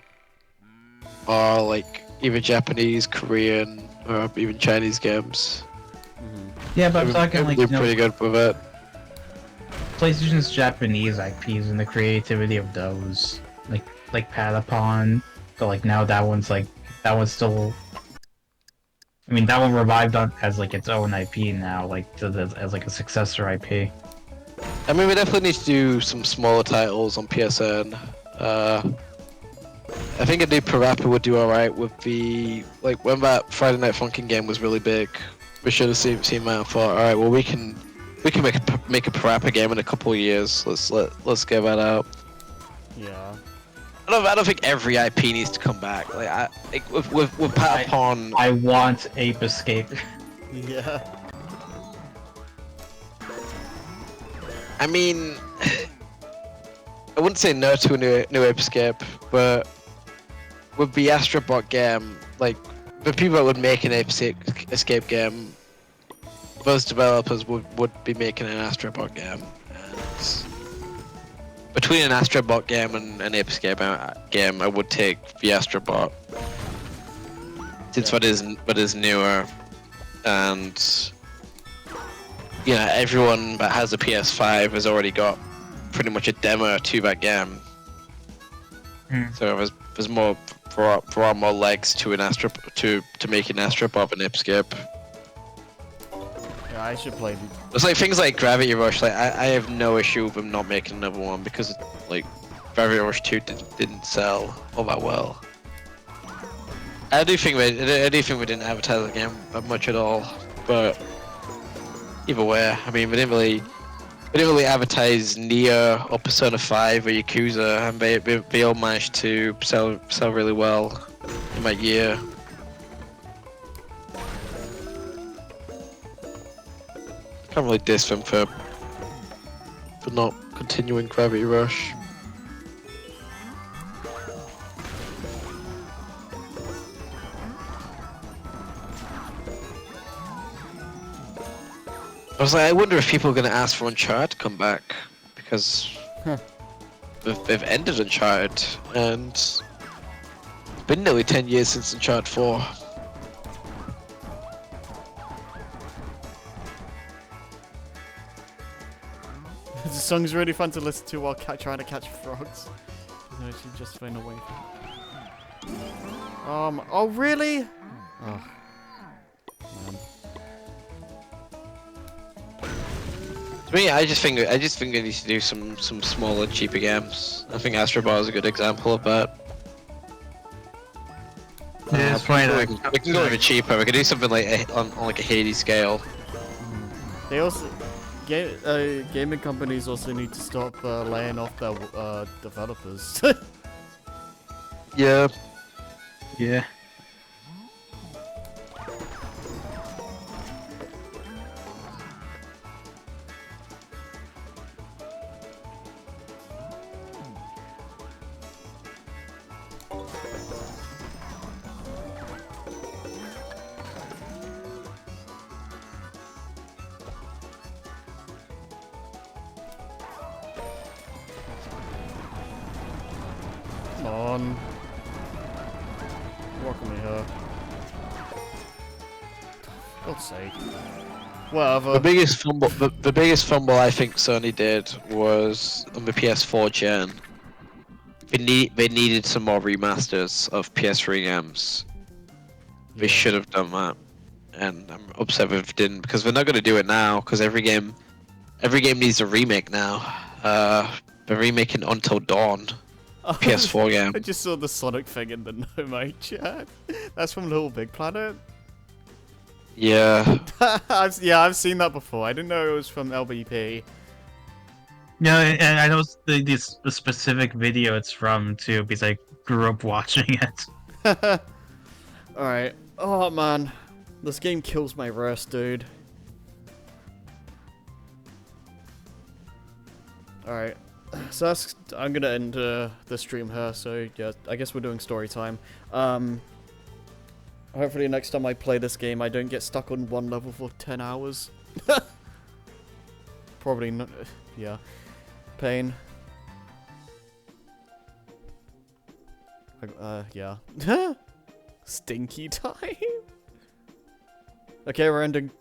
like either Japanese, Korean, or even Chinese games. Yeah, but I'm talking like, they're pretty good with it. PlayStation's Japanese IPs and the creativity of those, like Patapon, but like now that one's still. I mean, that one revived as like its own IP now, like as like a successor IP. I mean, we definitely need to do some smaller titles on PSN. I think a new Parappa would do alright with the like when that Friday Night Funkin' game was really big. We should have seen that and thought, alright, well we can make a Parappa game in a couple of years. Let's get that out. Yeah. I don't think every IP needs to come back. Like with Patapon. I want Ape Escape. Yeah. I mean, I wouldn't say no to a new Ape Escape, but with the Astrobot game, like the people that would make an Ape Escape game, those developers would be making an Astrobot game. And between an Astrobot game and an Ape Escape game, I would take the Astrobot, since that is newer, and you know, everyone that has a PS5 has already got pretty much a demo to that game. So there's more more legs to an to making Astrobot than Ape-Escape. Yeah, I should play. It's like things like Gravity Rush. Like I have no issue with them not making another one because like Gravity Rush 2 didn't sell all that well. I do think we didn't advertise the game much at all, but either way, I mean we didn't really advertise Nier or Persona 5 or Yakuza, and they all managed to sell really well in that year. Can't really diss them for not continuing Gravity Rush. I was like, I wonder if people are gonna ask for Uncharted to come back because Huh. they've ended Uncharted, and it's been nearly 10 years since Uncharted 4. The song's really fun to listen to while trying to catch frogs. No, she's just flown away. Oh really? Oh, man. To me, I just think they need to do some smaller, cheaper games. I think Astro Ball is a good example of that. Yeah, it's funny we that- can, we can go even cheaper. We could do something like on like a Hades scale. They also, gaming companies also need to stop laying off their developers. Yeah. Yeah. Come on. Welcome me here. God's sake. Whatever. The biggest fumble I think Sony did was on the PS4 gen. They needed some more remasters of PS3 games. They Yeah. should have done that, and I'm upset they didn't because they're not going to do it now because every game needs a remake now. They're remaking Until Dawn, PS4 game. I just saw the Sonic thing in the No My chat. That's from Little Big Planet. Yeah, I've seen that before. I didn't know it was from LBP. Yeah, and I know the specific video it's from too, because I grew up watching it. Alright. Oh man. This game kills my wrist, dude. Alright. So that's... I'm gonna end the stream here, so yeah, I guess we're doing story time. Hopefully next time I play this game I don't get stuck on one level for 10 hours. Probably not... yeah. Pain. Yeah. Stinky time? Okay, we're ending.